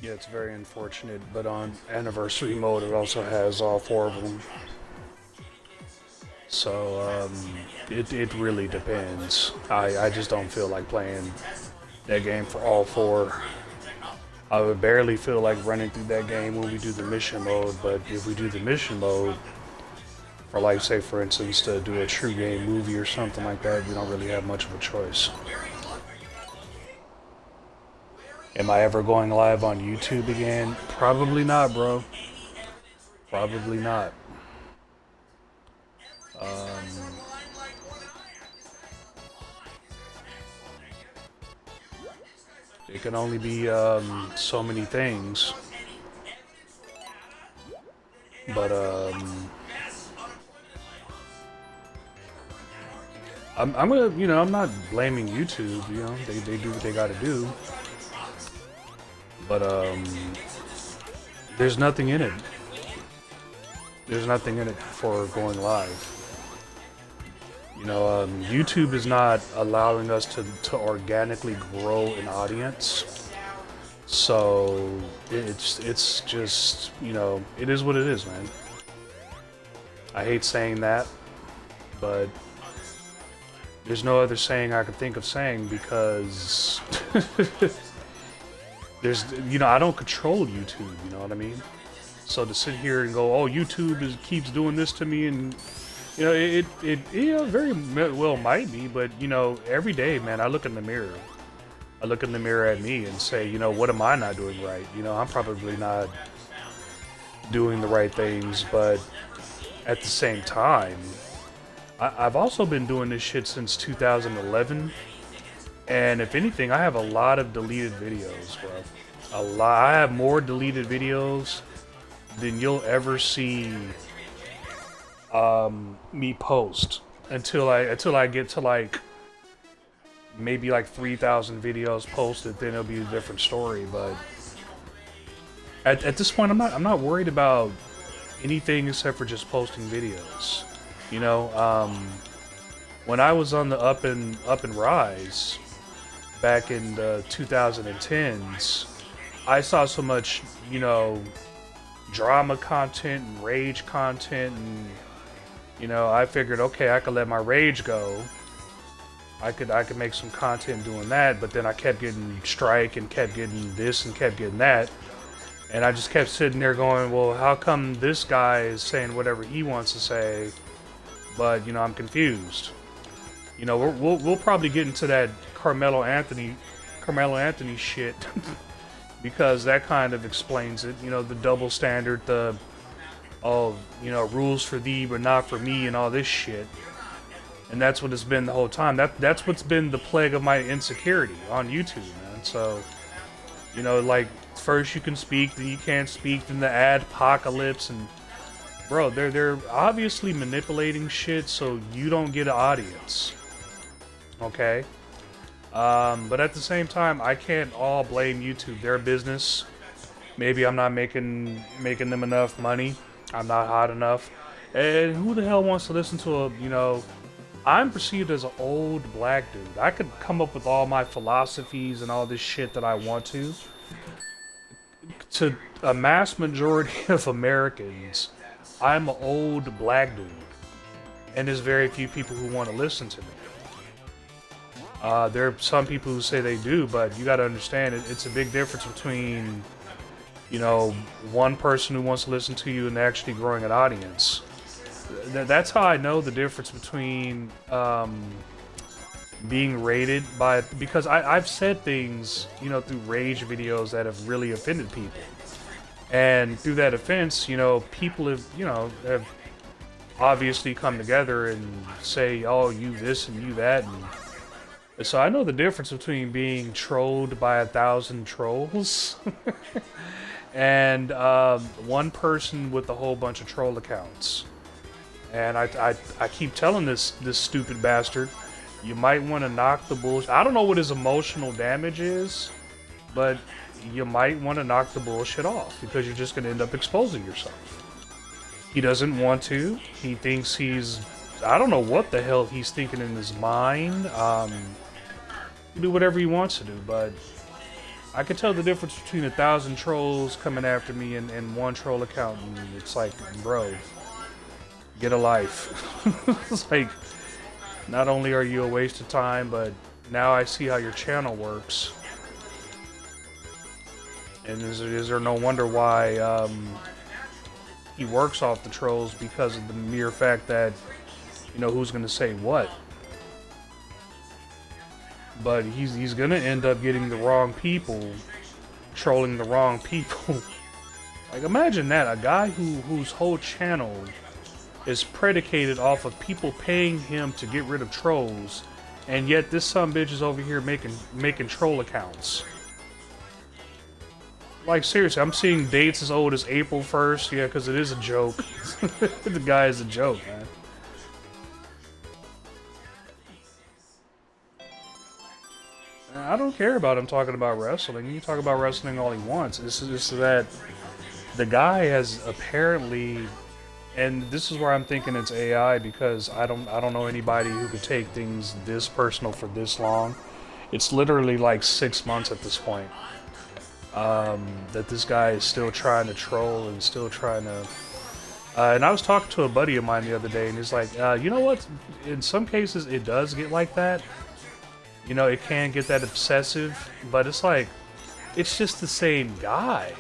Yeah, it's very unfortunate, but on anniversary mode, it also has all four of them. So it really depends. I just don't feel like playing that game for all four. I would barely feel like running through that game when we do the mission mode, but if we do the mission mode, or like say for instance to do a true game movie or something like that, we don't really have much of a choice. Am I ever going live on YouTube again? Probably not, bro. Probably not. Um, it can only be so many things, but I'm gonna, I'm not blaming YouTube. They do what they got to do, but there's nothing in it. There's nothing in it for going live. YouTube is not allowing us to organically grow an audience. So it's just, it is what it is, man. I hate saying that, but there's no other saying I could think of saying because I don't control YouTube, you know what I mean? So to sit here and go, oh, YouTube keeps doing this to me, and it very well might be, but every day, man, I look in the mirror. I look in the mirror at me and say, what am I not doing right? I'm probably not doing the right things, but at the same time, I've also been doing this shit since 2011, and if anything, I have a lot of deleted videos, bro. A lot. I have more deleted videos than you'll ever see me post until I get to like maybe like 3,000 videos posted. Then it'll be a different story. But at this point, I'm not worried about anything except for just posting videos. When I was on the up and rise back in the 2010s, I saw so much, drama content and rage content, and I figured, okay, I could let my rage go. I could make some content doing that, but then I kept getting strike and kept getting this and kept getting that, and I just kept sitting there going, well, how come this guy is saying whatever he wants to say, but I'm confused. We'll probably get into that Carmelo Anthony shit. Because that kind of explains it, the double standard, the rules for thee but not for me and all this shit. And that's what it's been the whole time. That's what's been the plague of my insecurity on YouTube, man. So, like first you can speak, then you can't speak, then the ad apocalypse, and bro, they're obviously manipulating shit so you don't get an audience. Okay? But at the same time, I can't all blame YouTube. Their business. Maybe I'm not making them enough money. I'm not hot enough. And who the hell wants to listen to I'm perceived as an old black dude. I could come up with all my philosophies and all this shit that I want to. To a mass majority of Americans, I'm an old black dude. And there's very few people who want to listen to me. There are some people who say they do, but you got to understand it's a big difference between, one person who wants to listen to you and actually growing an audience. That's how I know the difference between being rated by, because I've said things, through rage videos that have really offended people. And through that offense, people have obviously come together and say, oh, you this and you that, and so I know the difference between being trolled by 1,000 trolls and one person with a whole bunch of troll accounts. And I keep telling this stupid bastard, you might want to knock the bullshit. I don't know what his emotional damage is, but you might want to knock the bullshit off because you're just going to end up exposing yourself. He doesn't want to. He thinks I don't know what the hell he's thinking in his mind. Do whatever he wants to do, but I can tell the difference between 1,000 trolls coming after me and one troll account, and it's like, bro, get a life. It's like, not only are you a waste of time, but now I see how your channel works. And is there no wonder why he works off the trolls, because of the mere fact that, you know, who's gonna say what? But he's gonna end up getting the wrong people, trolling the wrong people. Like, imagine that, a guy whose whole channel is predicated off of people paying him to get rid of trolls, and yet this sumbitch is over here making troll accounts. Like, seriously, I'm seeing dates as old as April 1st, yeah, because it is a joke. The guy is a joke, man. I don't care about him talking about wrestling. He can talk about wrestling all he wants. This is just that the guy has apparently, and this is where I'm thinking it's AI, because I don't know anybody who could take things this personal for this long. It's literally like 6 months at this point. That this guy is still trying to troll and still trying to. And I was talking to a buddy of mine the other day, and he's like, you know what? In some cases, it does get like that. You know, it can get that obsessive, but it's like, it's just the same guy.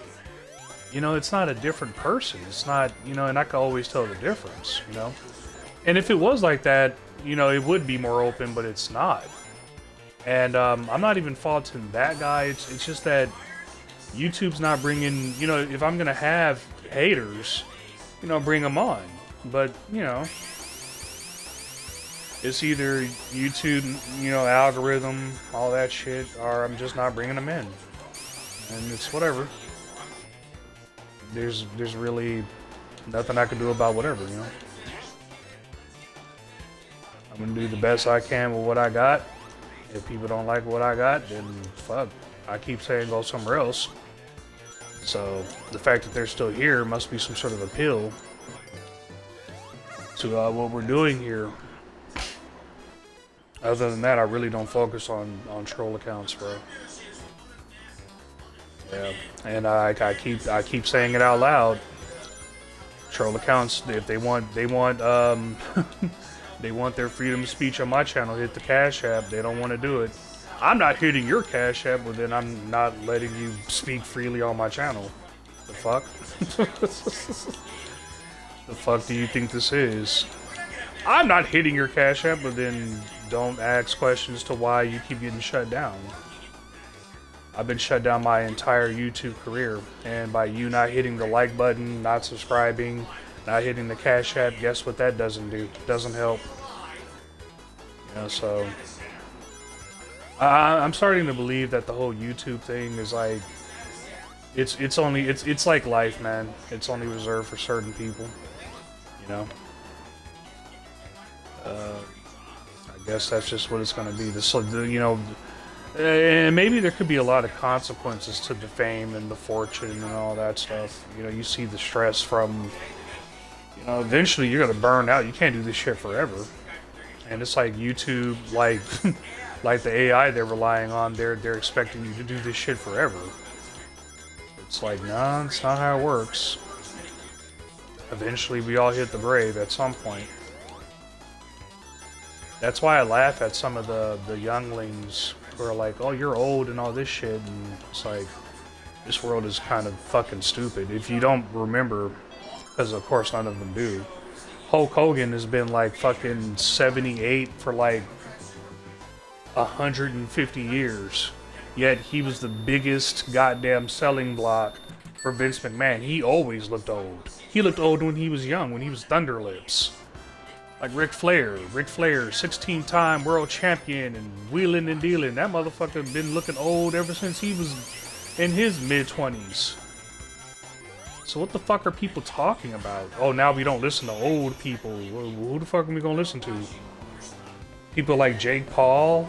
You know, it's not a different person. It's not, you know, and I can always tell the difference, you know? And if it was like that, you know, it would be more open, but it's not. And I'm not even faulting that guy. It's just that YouTube's not bringing, you know, if I'm going to have haters, you know, bring them on. But, you know, it's either YouTube, you know, algorithm, all that shit, or I'm just not bringing them in. And it's whatever. There's really nothing I can do about whatever, you know. I'm gonna do the best I can with what I got. If people don't like what I got, then fuck. I keep saying go somewhere else. So the fact that they're still here must be some sort of appeal to what we're doing here. Other than that, I really don't focus on troll accounts, bro. Yeah, and I keep saying it out loud. Troll accounts, if they want they want their freedom of speech on my channel, hit the Cash App. They don't want to do it. I'm not hitting your Cash App, but then I'm not letting you speak freely on my channel. The fuck? The fuck do you think this is? I'm not hitting your Cash App, but then don't ask questions to why you keep getting shut down. I've been shut down my entire YouTube career, and by you not hitting the like button, not subscribing, not hitting the Cash App, guess what that doesn't do? Doesn't help. You know, so I'm starting to believe that the whole YouTube thing is like, it's like life, man. It's only reserved for certain people. You know. I guess that's just what it's going to be. You know, and maybe there could be a lot of consequences to the fame and the fortune and all that stuff. You know, you see the stress from, you know, eventually you're going to burn out. You can't do this shit forever. And it's like YouTube, like, like the AI they're relying on, they're expecting you to do this shit forever. It's like, nah, it's not how it works. Eventually we all hit the grave at some point. That's why I laugh at some of the younglings who are like, oh, you're old and all this shit. And it's like, this world is kind of fucking stupid. If you don't remember, because of course none of them do, Hulk Hogan has been like fucking 78 for like 150 years. Yet he was the biggest goddamn selling block for Vince McMahon. He always looked old. He looked old when he was young, when he was Thunder Lips. Like Ric Flair, 16-time world champion and wheeling and dealing. That motherfucker been looking old ever since he was in his mid-20s. So what the fuck are people talking about? Oh, now we don't listen to old people. Who the fuck are we gonna listen to? People like Jake Paul?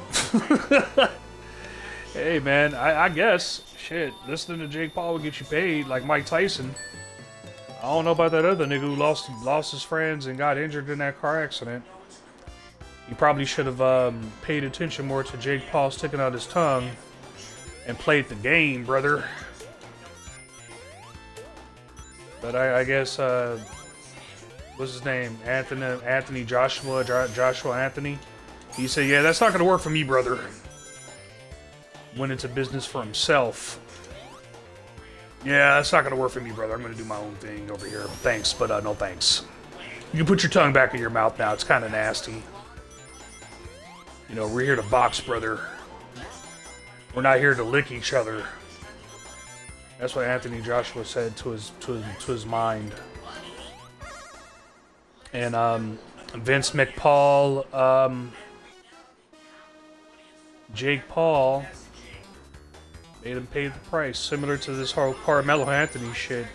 Hey man, I guess, shit, listening to Jake Paul would get you paid, like Mike Tyson. I don't know about that other nigga who lost his friends and got injured in that car accident. He probably should have paid attention more to Jake Paul sticking out his tongue and played the game, brother. But I guess, what's his name? Anthony Joshua Anthony. He said, yeah, that's not gonna work for me, brother. Went into business for himself. Yeah, that's not gonna work for me, brother. I'm gonna do my own thing over here. Thanks, but no thanks. You can put your tongue back in your mouth now. It's kind of nasty. You know, we're here to box, brother. We're not here to lick each other. That's what Anthony Joshua said to his mind. And Vince McPaul, Jake Paul made him pay the price, similar to this whole Carmelo Anthony shit.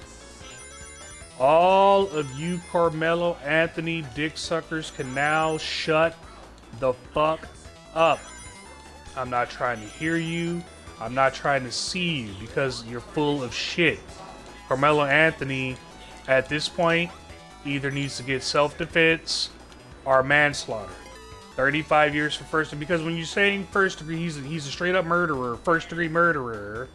All of you Carmelo Anthony dick suckers can now shut the fuck up. I'm not trying to hear you. I'm not trying to see you because you're full of shit. Carmelo Anthony, at this point, either needs to get self-defense or manslaughter. 35 years for first degree, because when you're saying first degree, he's a straight up murderer, first degree murderer.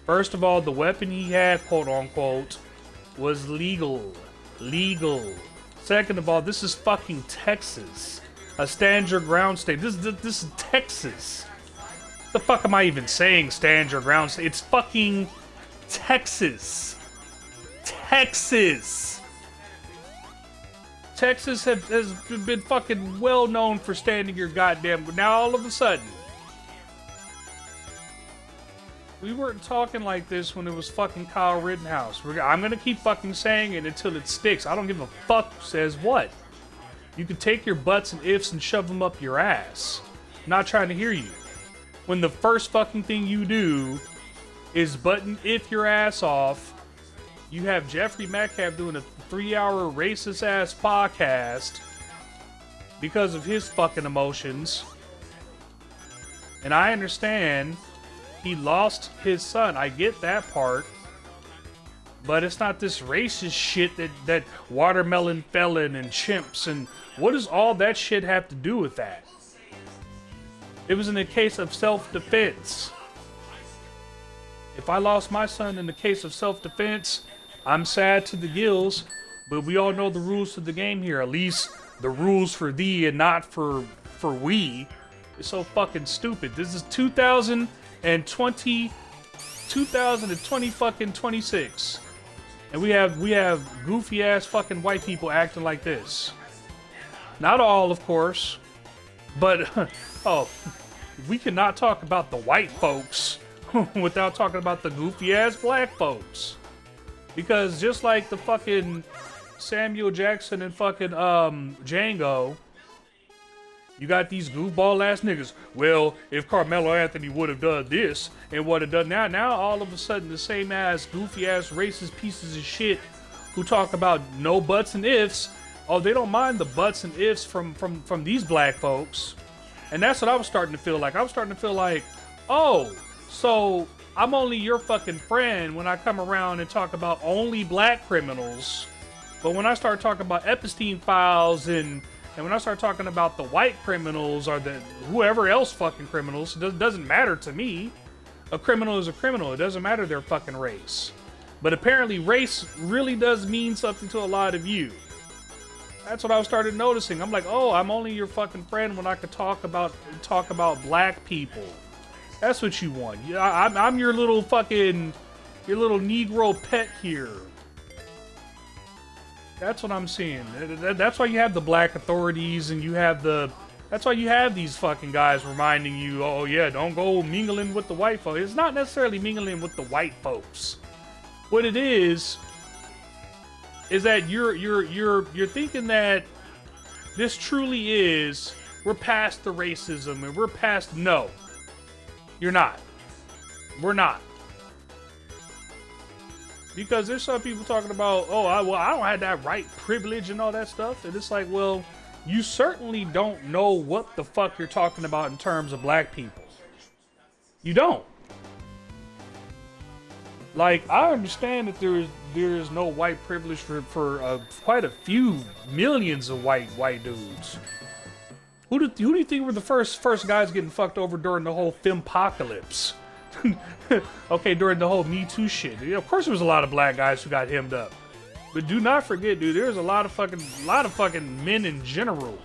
First of all, the weapon he had, quote unquote, was legal. Second of all, this is fucking Texas. A stand your ground state. This is Texas. The fuck am I even saying, stand your ground state? It's fucking Texas. Texas has been fucking well known for standing your goddamn. Now all of a sudden, we weren't talking like this when it was fucking Kyle Rittenhouse. I'm gonna keep fucking saying it until it sticks. I don't give a fuck who says what. You can take your butts and ifs and shove them up your ass. I'm not trying to hear you. When the first fucking thing you do is button if your ass off, you have Jeffrey Metcalf doing a 3-hour racist ass podcast because of his fucking emotions. And I understand he lost his son. I get that part. But it's not this racist shit that watermelon felon and chimps and what does all that shit have to do with that? It was in the case of self-defense. If I lost my son in the case of self-defense, I'm sad to the gills, but we all know the rules to the game here. At least the rules for thee and not for we. It's so fucking stupid. This is 2020 fucking 26. And we have goofy ass fucking white people acting like this. Not all, of course, but oh, we cannot talk about the white folks without talking about the goofy ass black folks. Because just like the fucking Samuel Jackson and fucking Django, you got these goofball ass niggas. Well, if Carmelo Anthony would have done this and would have done that, now all of a sudden the same ass goofy ass racist pieces of shit who talk about no buts and ifs, oh, they don't mind the buts and ifs from these black folks. And that's what I was starting to feel like. I was starting to feel like, oh, so I'm only your fucking friend when I come around and talk about only black criminals. But when I start talking about Epstein files and when I start talking about the white criminals or the whoever else fucking criminals, it doesn't matter to me. A criminal is a criminal. It doesn't matter their fucking race. But apparently race really does mean something to a lot of you. That's what I started noticing. I'm like, oh, I'm only your fucking friend when I could talk about black people. That's what you want. I'm your little fucking, your little Negro pet here. That's what I'm seeing. That's why you have the black authorities and you have that's why you have these fucking guys reminding you, oh yeah, don't go mingling with the white folks. It's not necessarily mingling with the white folks. What it is that you're thinking that this truly is, we're past the racism and we're past, no. You're not. We're not. Because there's some people talking about, oh, I don't have that right privilege and all that stuff. And it's like, well, you certainly don't know what the fuck you're talking about in terms of black people. You don't. Like, I understand that there is no white privilege for quite a few millions of white dudes. Who do you think were the first guys getting fucked over during the whole Fempocalypse? Okay, during the whole Me Too shit, of course there was a lot of black guys who got hemmed up. But do not forget, dude, there's a lot of fucking men in general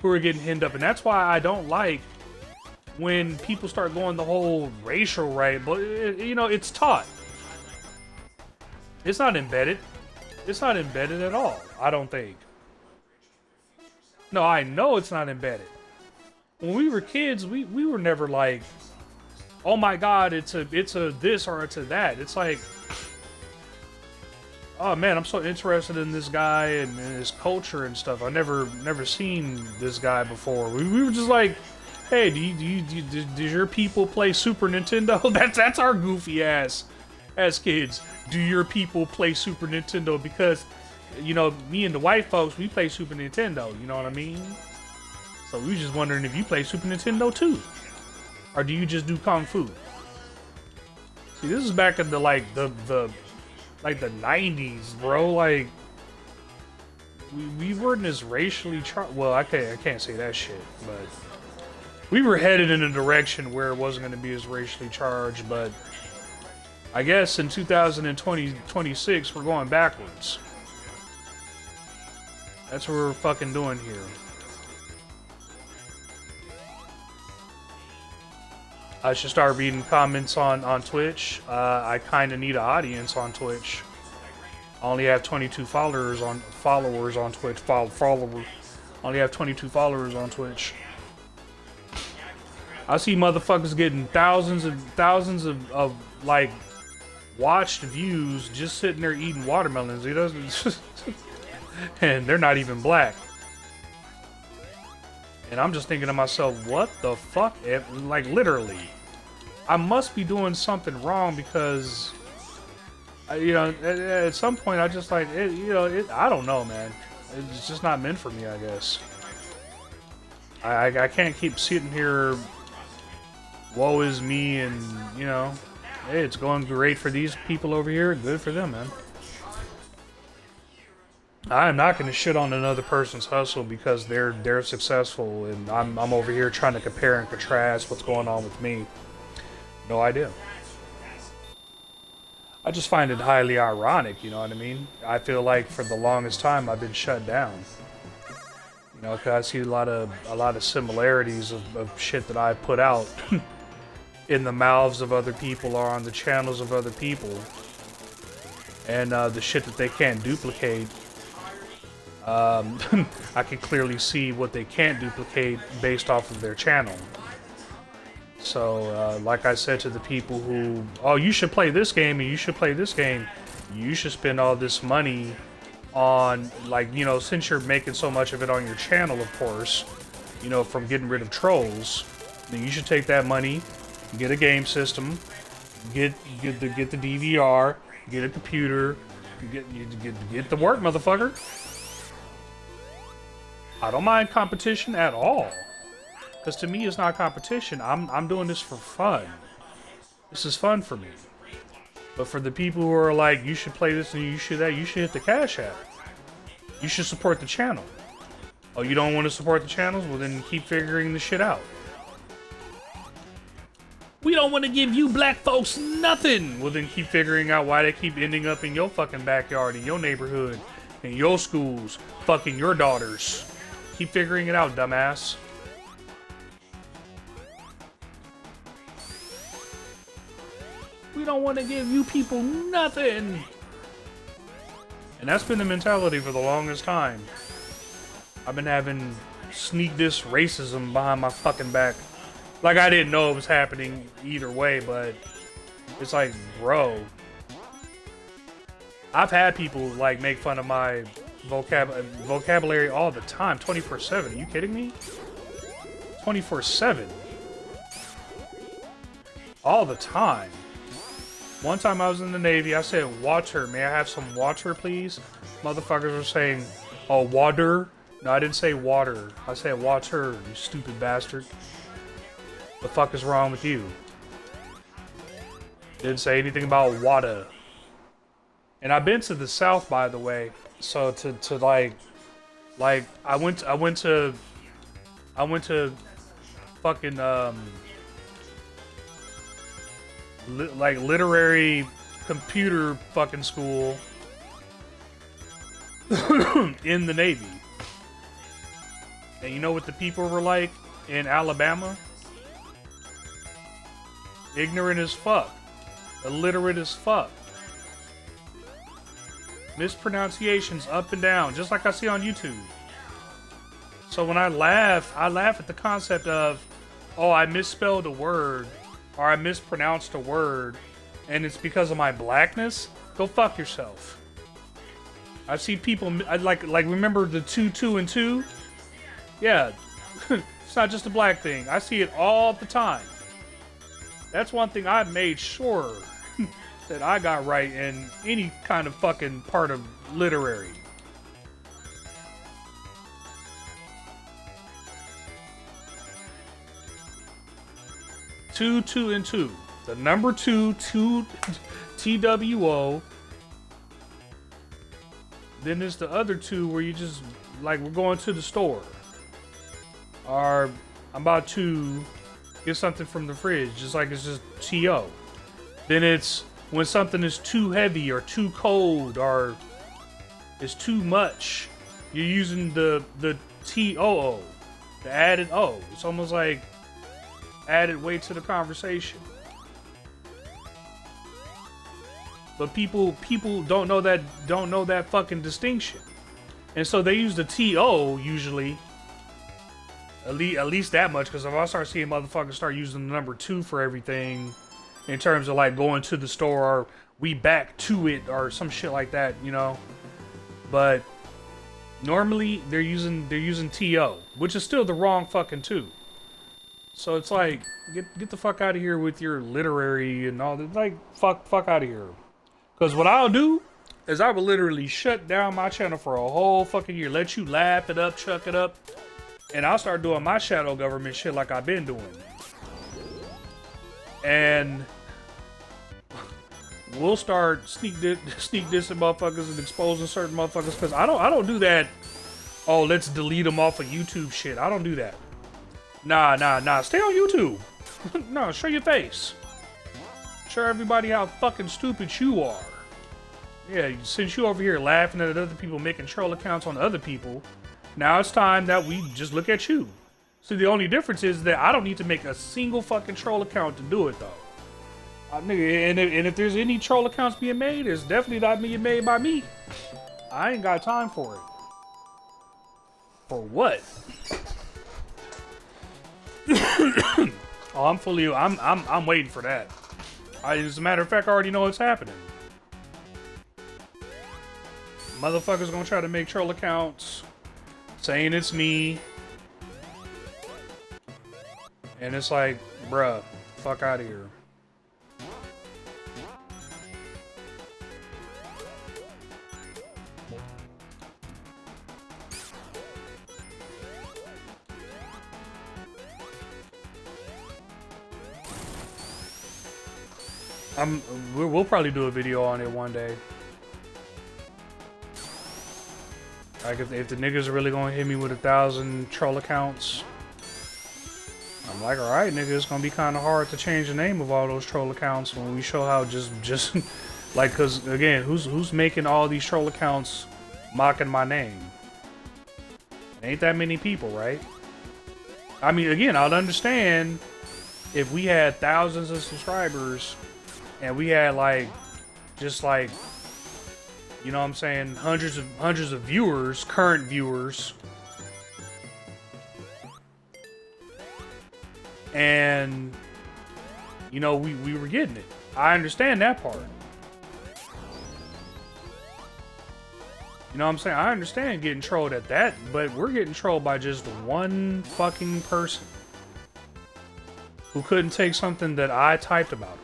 who are getting hemmed up, and that's why I don't like when people start going the whole racial right. But you know, it's taught. It's not embedded. It's not embedded at all. I don't think. No, I know it's not embedded. When we were kids, we were never like, oh my god, it's a this or it's a that. It's like, oh man, I'm so interested in this guy and his culture and stuff. I never seen this guy before. We were just like, hey, does your people play Super Nintendo? That's our goofy ass as kids. Do your people play Super Nintendo? Because, you know, me and the white folks, we play Super Nintendo. You know what I mean? So we were just wondering if you play Super Nintendo too, or do you just do Kung Fu? See, this is back in the the 90s, bro. Like, we weren't as racially well, I can't say that shit, but we were headed in a direction where it wasn't going to be as racially charged. But I guess in 2026 we're going backwards. That's what we're fucking doing here. I should start reading comments on Twitch. I kind of need an audience on Twitch. I only have 22 followers on Twitch. Only have 22 followers on Twitch. I see motherfuckers getting thousands of like watched views just sitting there eating watermelons. He doesn't, and they're not even black. And I'm just thinking to myself, what the fuck? Like, literally, I must be doing something wrong because, you know, at some point I just like, I don't know, man. It's just not meant for me, I guess. I can't keep sitting here, woe is me, and, you know, hey, it's going great for these people over here. Good for them, man. I'm not going to shit on another person's hustle because they're successful, and I'm over here trying to compare and contrast what's going on with me. No idea. I just find it highly ironic, you know what I mean? I feel like for the longest time I've been shut down. You know, because I see a lot of similarities of shit that I put out in the mouths of other people or on the channels of other people, and the shit that they can't duplicate. I can clearly see what they can't duplicate based off of their channel. So, like I said to the people who, oh, you should play this game and you should play this game, you should spend all this money on, like, you know, since you're making so much of it on your channel, of course, you know, from getting rid of trolls, then you should take that money, get a game system, get the DVR, get a computer, get the work, motherfucker. I don't mind competition at all, because to me it's not competition. I'm doing this for fun. This is fun for me. But for the people who are like, you should play this and you should that, you should hit the Cash App. You should support the channel. Oh, you don't want to support the channels? Well, then keep figuring the shit out. We don't want to give you black folks nothing. Well, then keep figuring out why they keep ending up in your fucking backyard, in your neighborhood, in your schools, fucking your daughters. Keep figuring it out, dumbass. We don't want to give you people nothing. And that's been the mentality for the longest time. I've been having sneak diss racism behind my fucking back. Like, I didn't know it was happening either way, but it's like, bro. I've had people, like, make fun of my vocabulary all the time, 24/7. Are you kidding me? 24/7. All the time. One time I was in the Navy, I said, water. May I have some water, please? Motherfuckers were saying, oh, water? No, I didn't say water. I said water, you stupid bastard. The fuck is wrong with you? Didn't say anything about water. And I've been to the South, by the way. So to like I went to fucking like literary computer fucking school in the Navy. And you know what the people were like in Alabama? Ignorant as fuck. Illiterate as fuck. Mispronunciations up and down, just like I see on YouTube. So when I laugh at the concept of, oh, I misspelled a word, or I mispronounced a word, and it's because of my blackness. Go fuck yourself. I see people, like remember the 2, 2, and 2? Yeah, it's not just a black thing. I see it all the time. That's one thing I've made sure that I got right in any kind of fucking part of literary. Two, 2, and 2. The number 2, TWO. Then there's the other 2 where you just, like, we're going to the store. Or I'm about to get something from the fridge, just like it's just TO. Then it's when something is too heavy or too cold or it's too much, you're using the TOO, the added O. It's almost like added weight to the conversation. But people don't know that fucking distinction. And so they use the TO usually. At least that much, because if I start seeing motherfuckers start using the number 2 for everything, in terms of like going to the store or we back to it or some shit like that, you know. But normally they're using TO, which is still the wrong fucking 2. So it's like get the fuck out of here with your literary and all that. Like fuck out of here. Because what I'll do is I will literally shut down my channel for a whole fucking year, let you laugh it up, chuck it up. And I'll start doing my shadow government shit like I've been doing. And we'll start sneak dissing motherfuckers and exposing certain motherfuckers. Because I don't do that, oh, let's delete them off of YouTube shit. I don't do that. Nah. Stay on YouTube. No, show your face. Show everybody how fucking stupid you are. Yeah, since you over here laughing at other people making troll accounts on other people, now it's time that we just look at you. See, the only difference is that I don't need to make a single fucking troll account to do it, though. And if there's any troll accounts being made, it's definitely not being made by me. I ain't got time for it. For what? Oh, I'm waiting for that. As a matter of fact, I already know what's happening. Motherfuckers gonna try to make troll accounts saying it's me. And it's like, bruh, fuck out of here. We'll probably do a video on it one day. Like if the niggas are really gonna hit me with 1,000 troll accounts, I'm like, all right, nigga, it's gonna be kind of hard to change the name of all those troll accounts when we show how just like, cause again, who's making all these troll accounts mocking my name? It ain't that many people, right? I mean, again, I'd understand if we had thousands of subscribers and we had like, just like, you know what I'm saying, hundreds of viewers, current viewers. And, you know, we were getting it. I understand that part. You know what I'm saying? I understand getting trolled at that, but we're getting trolled by just one fucking person who couldn't take something that I typed about him.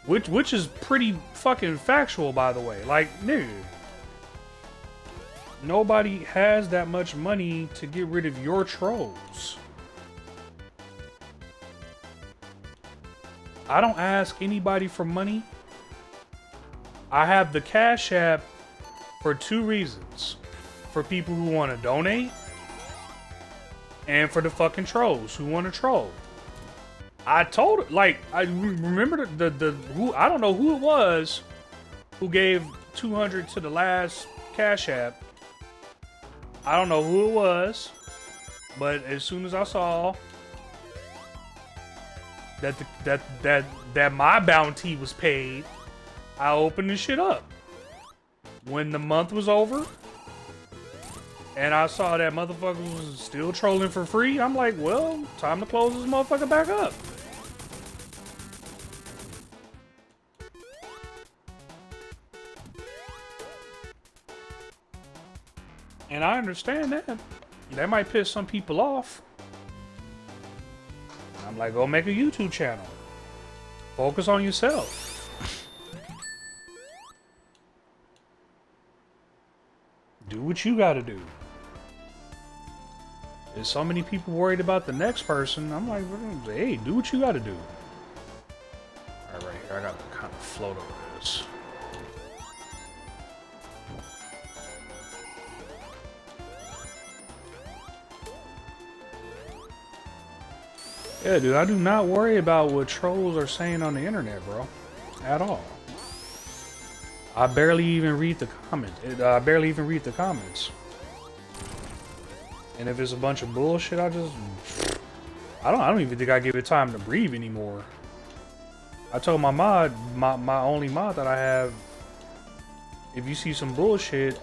Which is pretty fucking factual, by the way. Like, nigga, nobody has that much money to get rid of your trolls. I don't ask anybody for money. I have the Cash App for 2 reasons. For people who want to donate, and for the fucking trolls who want to troll. I told her, like, I remember the who, I don't know who it was who gave 200 to the last Cash App. I don't know who it was, but as soon as I saw that my bounty was paid, I opened the shit up. When the month was over, and I saw that motherfucker was still trolling for free, I'm like, well, time to close this motherfucker back up. And I understand that. That might piss some people off. I'm like, go make a YouTube channel. Focus on yourself. Do what you gotta do. There's so many people worried about the next person. I'm like, hey, do what you gotta do. Alright, right here, I gotta kind of float over this. Yeah, dude, I do not worry about what trolls are saying on the internet, bro. At all. I barely even read the comments. I barely even read the comments. And if it's a bunch of bullshit, I don't even think I give it time to breathe anymore. I told my mod, my only mod that I have, if you see some bullshit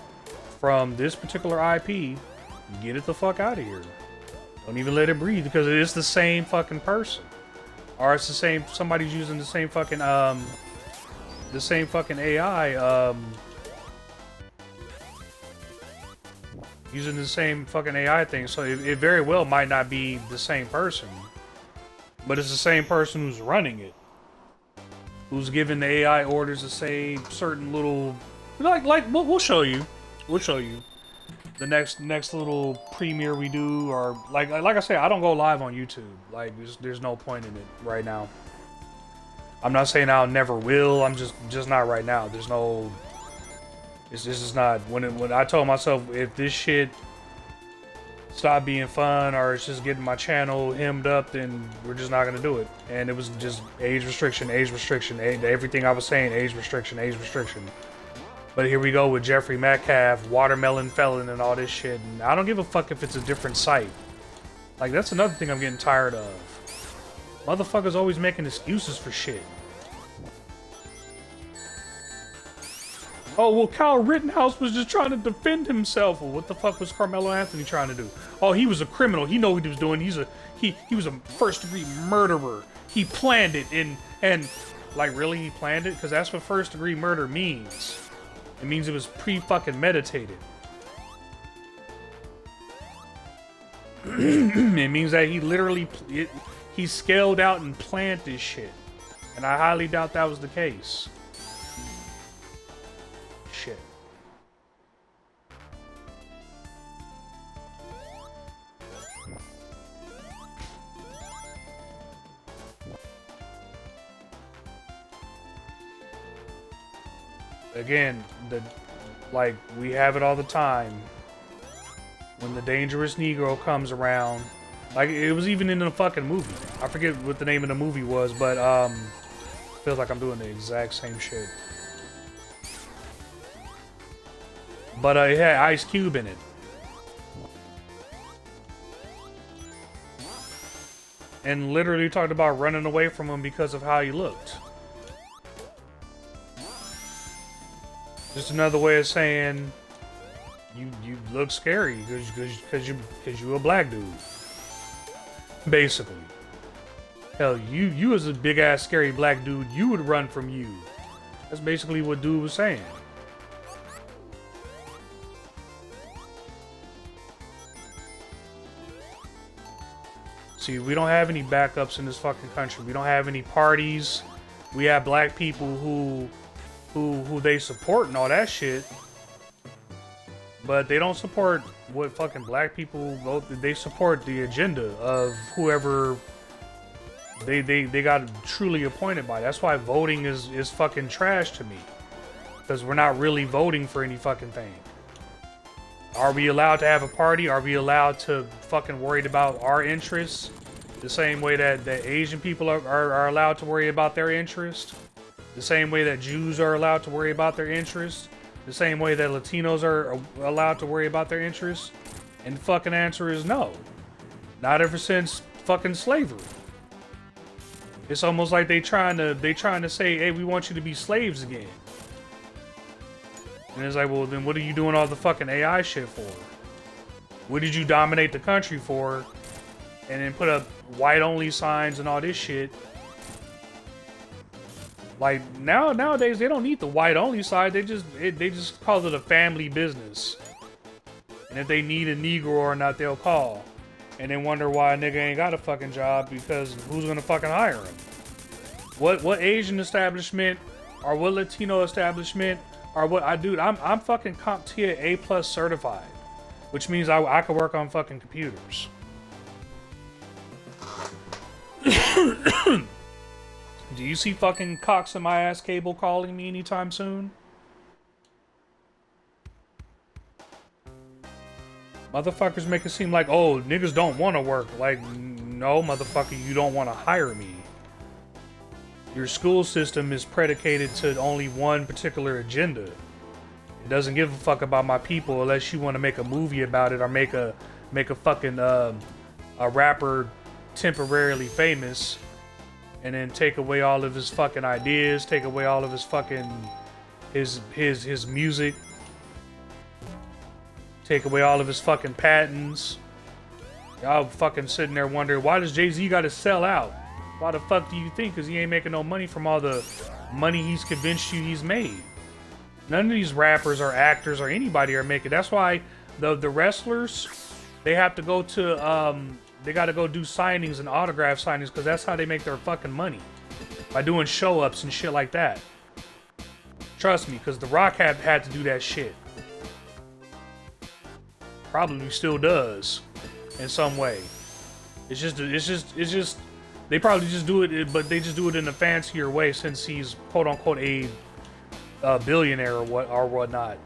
from this particular IP, get it the fuck out of here. Don't even let it breathe, because it is the same fucking person. Or it's the same, somebody's using the same fucking AI, using the same fucking AI thing. So it very well might not be the same person, but it's the same person who's running it, who's giving the AI orders to say certain little, like we'll show you. We'll show you the next little premiere we do, or like I say, I don't go live on YouTube. Like there's no point in it right now. I'm not saying I'll never will. I'm just not right now. There's no. It's just not. When I told myself, if this shit stop being fun, or it's just getting my channel hemmed up, then we're just not gonna do it. And it was just age restriction, everything I was saying, age restriction. But here we go with Jeffrey Metcalf, Watermelon Felon, and all this shit. And I don't give a fuck if it's a different site. Like, that's another thing I'm getting tired of. Motherfuckers always making excuses for shit. Oh, well, Kyle Rittenhouse was just trying to defend himself. Well, what the fuck was Carmelo Anthony trying to do? Oh, he was a criminal. He knew what he was doing. He was a first-degree murderer. He planned it, and like, really, he planned it? Because that's what first-degree murder means. It means it was pre-fucking meditated. It means that he literally he scaled out and planned this shit, and I highly doubt that was the case. Shit. Again, like we have it all the time. When the dangerous Negro comes around, like it was even in the fucking movie. I forget what the name of the movie was, but feels like I'm doing the exact same shit. But it had Ice Cube in it. And literally talked about running away from him because of how he looked. Just another way of saying you look scary because you a black dude. Basically. Hell, you as a big ass scary black dude, you would run from you. That's basically what dude was saying. See, we don't have any backups in this fucking country. We don't have any parties. We have black people who they support and all that shit. But they don't support what fucking black people vote. They support the agenda of whoever they got truly appointed by. That's why voting is fucking trash to me. Because we're not really voting for any fucking thing. Are we allowed to have a party? Are we allowed to fucking worried about our interests? The same way that Asian people are allowed to worry about their interest. The same way that Jews are allowed to worry about their interests. The same way that Latinos are allowed to worry about their interests. And the fucking answer is no. Not ever since fucking slavery. It's almost like they trying to say, hey, we want you to be slaves again. And it's like, well, then what are you doing all the fucking AI shit for? What did you dominate the country for? And then put up white-only signs and all this shit. Like, nowadays, they don't need the white-only side. They just call it a family business. And if they need a Negro or not, they'll call. And then wonder why a nigga ain't got a fucking job because who's gonna fucking hire him? What Asian establishment or what Latino establishment or what I'm fucking CompTIA A+ certified. Which means I could work on fucking computers. Do you see fucking Cox in my ass cable calling me anytime soon? Motherfuckers make it seem like, oh, niggas don't want to work. Like, no, motherfucker, you don't want to hire me. Your school system is predicated to only one particular agenda. It doesn't give a fuck about my people unless you want to make a movie about it or make a fucking a rapper temporarily famous and then take away all of his fucking ideas, take away all of his fucking his music, take away all of his fucking patents. Y'all fucking sitting there wondering, why does Jay-Z gotta sell out? Why the fuck do you think? Because he ain't making no money from all the money he's convinced you he's made. None of these rappers or actors or anybody are making. That's why the wrestlers, they have to go to they got to go do signings and autograph signings because that's how they make their fucking money, by doing show ups and shit like that. Trust me, because The Rock had to do that shit. Probably still does in some way. It's just they probably just do it, but they just do it in a fancier way since he's quote unquote a billionaire or whatnot.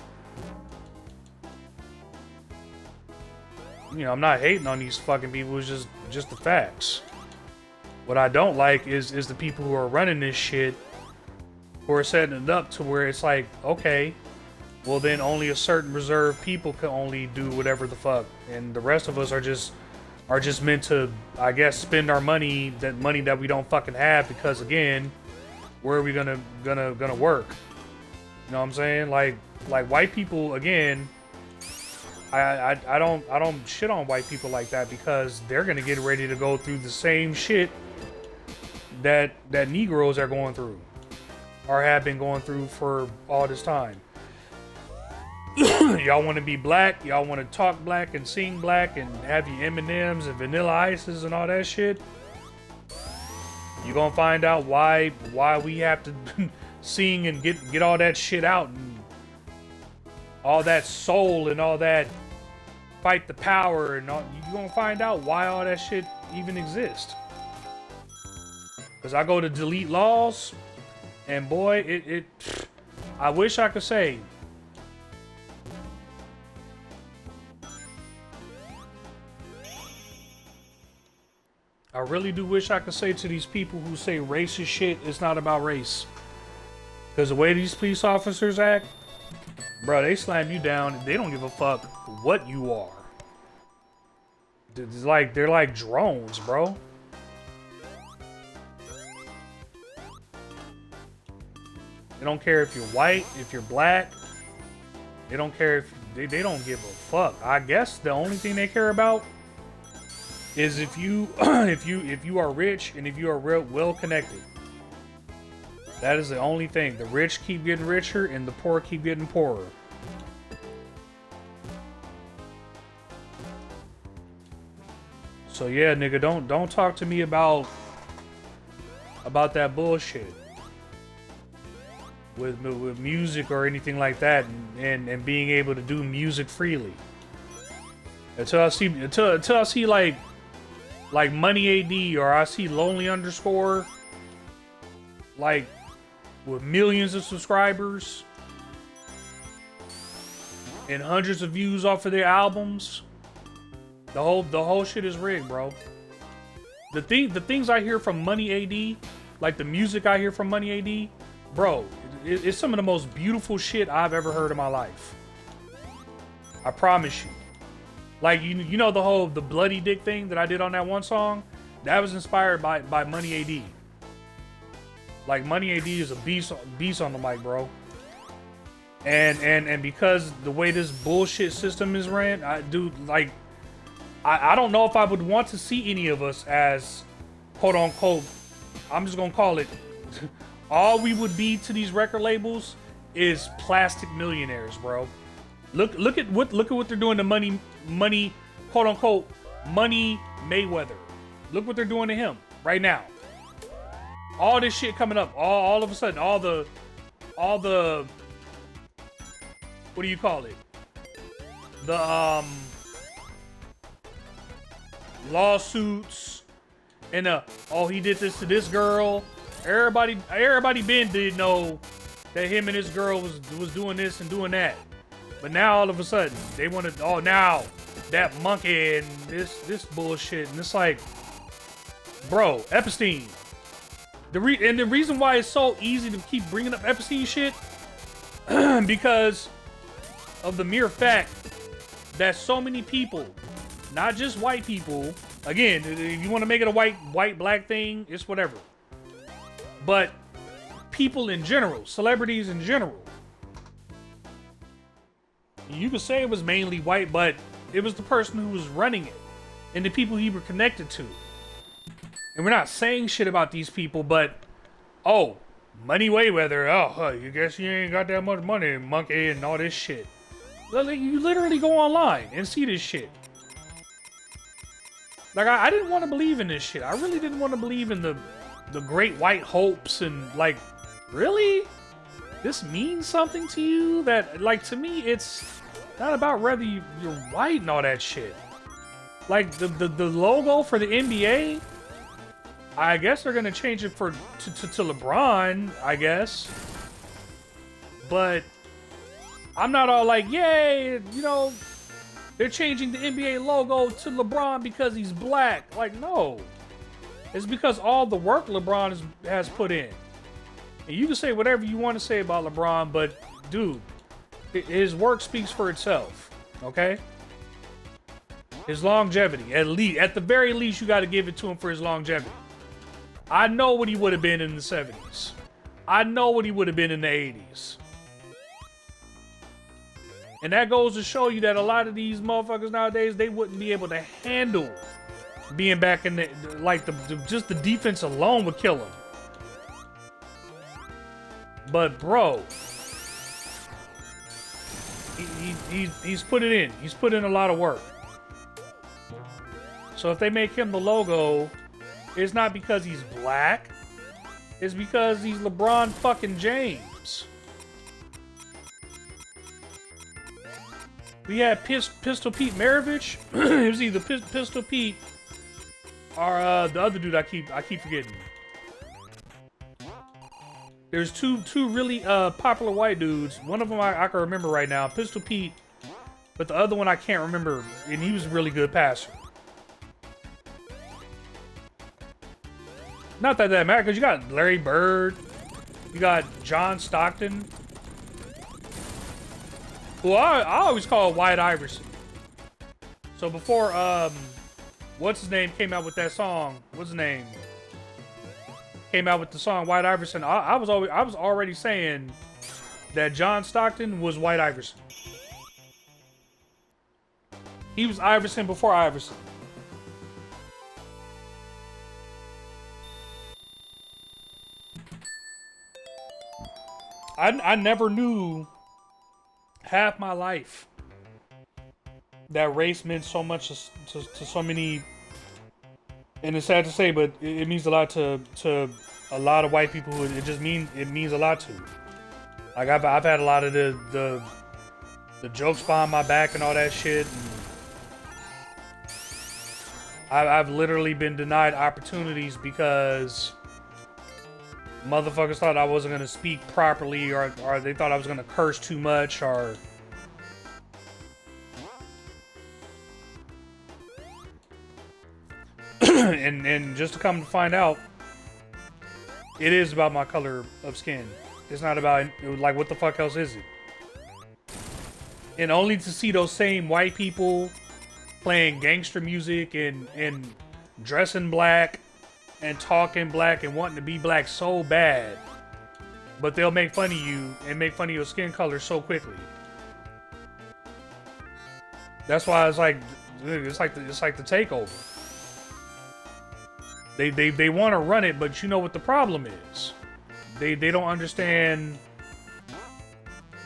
You know, I'm not hating on these fucking people. It's just the facts. What I don't like is the people who are running this shit, who are setting it up to where it's like, okay, well then only a certain reserved people can only do whatever the fuck, and the rest of us are just meant to, I guess, spend our money that we don't fucking have because again, where are we gonna work? You know what I'm saying? Like white people again. I don't shit on white people like that because they're gonna get ready to go through the same shit that Negroes are going through or have been going through for all this time. Y'all want to be black, y'all want to talk black and sing black and have your M&Ms and Vanilla Ices and all that shit. You're gonna find out why we have to sing and get all that shit out and all that soul and all that fight the power and all. You're gonna find out why all that shit even exists. Because I go to delete laws and boy, I wish I could say I really do wish I could say to these people who say racist shit, it's not about race. Because the way these police officers act, bro, they slam you down. They don't give a fuck what you are. It's like they're like drones, bro. They don't care if you're white, if you're black. They don't care if they don't give a fuck. I guess the only thing they care about is if you if you are rich and if you are real well connected. That is the only thing. The rich keep getting richer and the poor keep getting poorer. So yeah, nigga, don't talk to me about that bullshit with music or anything like that, and being able to do music freely. Until I see like Money AD or I see Lonely underscore like with millions of subscribers and hundreds of views off of their albums, the whole shit is rigged, bro. The things I hear from Money AD, like the music I hear from Money AD, bro, it's some of the most beautiful shit I've ever heard in my life. I promise you. Like, you know the bloody dick thing that I did on that one song? That was inspired by Money AD. Like, Money AD is a beast on the mic, bro. And because the way this bullshit system is ran, I don't know if I would want to see any of us as, quote unquote, I'm just gonna call it, all we would be to these record labels is plastic millionaires, bro. Look at what they're doing to money, quote unquote, Money Mayweather. Look what they're doing to him right now. All this shit coming up, all of a sudden, all the what do you call it? The lawsuits and oh, he did this to this girl. Everybody did know that him and his girl was doing this and doing that. But now all of a sudden they want to, oh, now that monkey and this bullshit, and it's like, bro, Epstein. The reason why it's so easy to keep bringing up Epstein shit because of the mere fact that so many people, not just white people, again, if you want to make it a white black thing, it's whatever. But people in general, celebrities in general. You could say it was mainly white, but it was the person who was running it and the people he were connected to. And we're not saying shit about these people, but oh, Money Mayweather, oh, you guess you ain't got that much money, monkey, and all this shit. You literally go online and see this shit. Like, I didn't want to believe in this shit. I really didn't want to believe in the great white hopes and, like, really? This means something to you? That, like, to me, it's not about whether you're white and all that shit. Like, the logo for the NBA, I guess they're gonna change it to LeBron, I guess. But I'm not all like, yay, you know, they're changing the NBA logo to LeBron because he's black. Like, no. It's because all the work LeBron has put in. And you can say whatever you want to say about LeBron, but dude, his work speaks for itself, okay? His longevity, at the very least, you got to give it to him for his longevity. I know what he would have been in the 70s. I know what he would have been in the 80s. And that goes to show you that a lot of these motherfuckers nowadays, they wouldn't be able to handle being back in the, like, just the defense alone would kill them. But bro, he's put it in. He's put in a lot of work. So if they make him the logo, it's not because he's black. It's because he's LeBron fucking James. We had Pistol Pete Maravich. It was either Pistol Pete or the other dude I keep forgetting. There's two really popular white dudes. One of them I can remember right now, Pistol Pete, but the other one I can't remember, and he was a really good passer. Not that matters, because you got Larry Bird, you got John Stockton, who I always call White Iverson. So before what's his name came out with that song, what's his name? Came out with the song White Iverson. I was already saying that John Stockton was White Iverson. He was Iverson before Iverson. I never knew half my life that race meant so much to so many. And it's sad to say, but it means a lot to a lot of white people. It means a lot to. Like I've had a lot of the jokes behind my back and all that shit. And I've literally been denied opportunities because motherfuckers thought I wasn't gonna speak properly, or they thought I was gonna curse too much, or And just to come to find out, it is about my color of skin. It's not about, like, what the fuck else is it? And only to see those same white people playing gangster music and dressing black and talking black and wanting to be black so bad, but they'll make fun of you and make fun of your skin color so quickly. That's why it's like the takeover. They want to run it, but you know what the problem is. They don't understand.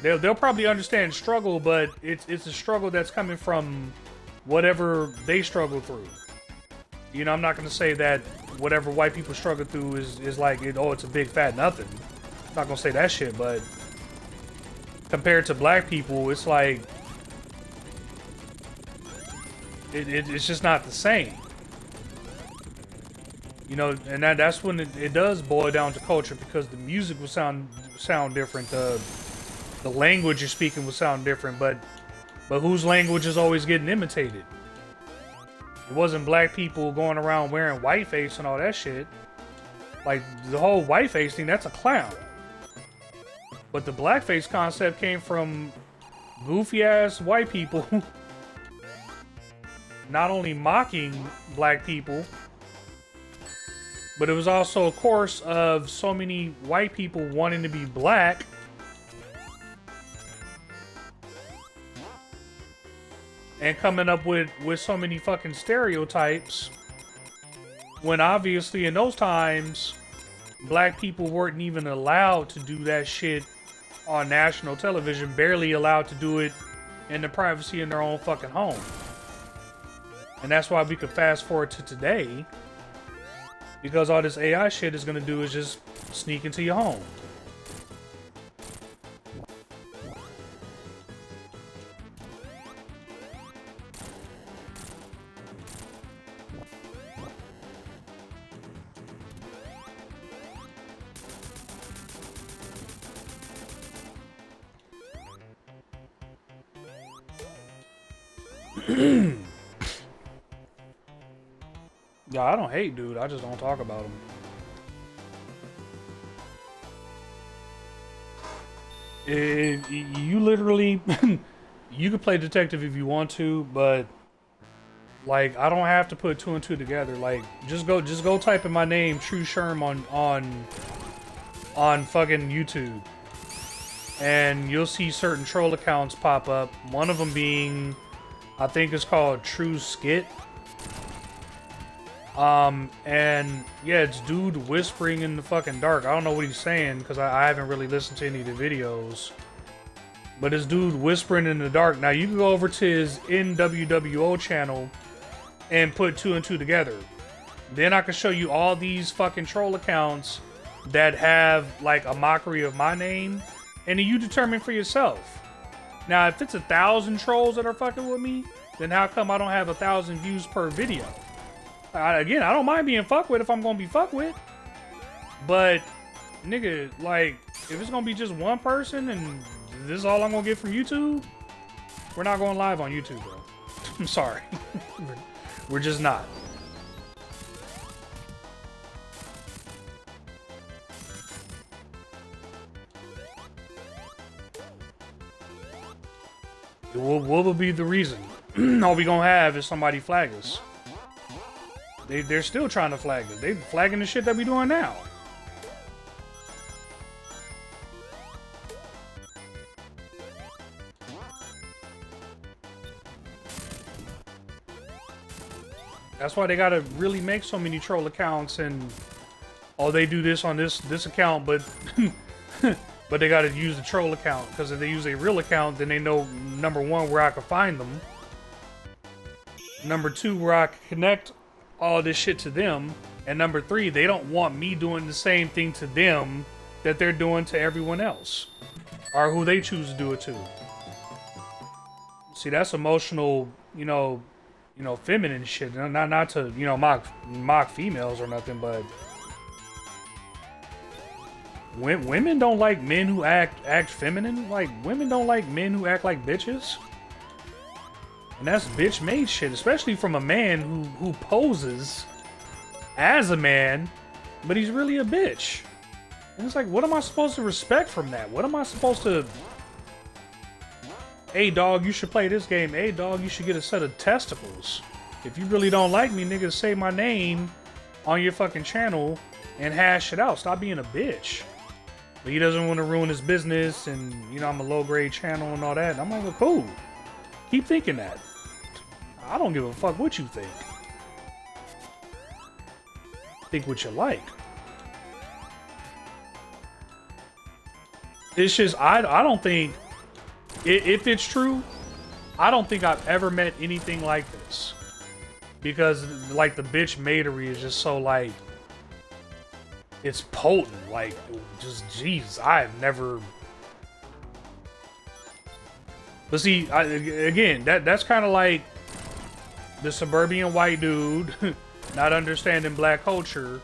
They'll probably understand struggle, but it's a struggle that's coming from whatever they struggle through. You know, I'm not gonna say that whatever white people struggle through is like it's a big fat nothing. I'm not gonna say that shit, but compared to black people, it's like it's just not the same. You know, and that's when it does boil down to culture, because the music will sound different, the language you're speaking will sound different, but whose language is always getting imitated? It wasn't black people going around wearing whiteface and all that shit. Like, the whole whiteface thing, that's a clown. But the blackface concept came from goofy-ass white people not only mocking black people, but it was also a course of so many white people wanting to be black and coming up with so many fucking stereotypes, when obviously in those times black people weren't even allowed to do that shit on national television, barely allowed to do it in the privacy in their own fucking home. And that's why we could fast forward to today, because all this AI shit is gonna do is just sneak into your home. Yeah, I don't hate dude, I just don't talk about him. You literally, you could play detective if you want to, but like, I don't have to put two and two together. Like, just go type in my name, True Sherm, on fucking YouTube, and you'll see certain troll accounts pop up. One of them being, I think it's called True Skit. And yeah, it's dude whispering in the fucking dark. I don't know what he's saying, because I haven't really listened to any of the videos. But it's dude whispering in the dark. Now you can go over to his NWWO channel and put two and two together. Then I can show you all these fucking troll accounts that have like a mockery of my name, and then you determine for yourself. Now, if it's 1,000 trolls that are fucking with me, then how come I don't have 1,000 views per video? Again, I don't mind being fucked with if I'm gonna be fucked with. But, nigga, like, if it's gonna be just one person and this is all I'm gonna get from YouTube, we're not going live on YouTube, bro. I'm sorry. We're just not. What will be the reason? All we gonna have is somebody flag us. They're still trying to flag us. They flagging the shit that we doing now. That's why they gotta really make so many troll accounts, and they do this on this account, but but they gotta use the troll account, because if they use a real account, then they know, number one, where I can find them. Number two, where I can connect all this shit to them. And number three, they don't want me doing the same thing to them that they're doing to everyone else, or who they choose to do it to. See, that's emotional, you know, feminine shit. Not to, mock females or nothing, but women don't like men who act feminine. Like, women don't like men who act like bitches. And that's bitch made shit, especially from a man who poses as a man, but he's really a bitch. And it's like, what am I supposed to respect from that? What am I supposed to... Hey, dog, you should play this game. Hey, dog, you should get a set of testicles. If you really don't like me, nigga, say my name on your fucking channel and hash it out. Stop being a bitch. But he doesn't want to ruin his business, and, you know, I'm a low-grade channel and all that. And I'm like, well, cool. Keep thinking that. I don't give a fuck what you think. Think what you like. It's just, I don't think, if it's true, I don't think I've ever met anything like this. Because, like, the bitch matery is just so, like, it's potent. Like, just, jeez, I've never... But see, again, that's kind of like the suburban white dude not understanding black culture.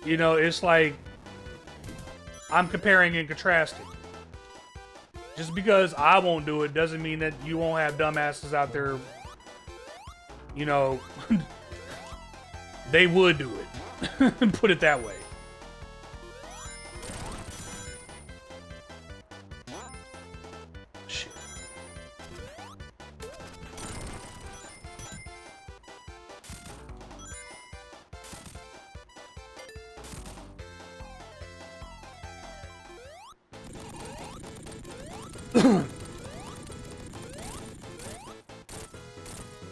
You know, it's like I'm comparing and contrasting. Just because I won't do it doesn't mean that you won't have dumbasses out there, you know, they would do it. Put it that way. Shit.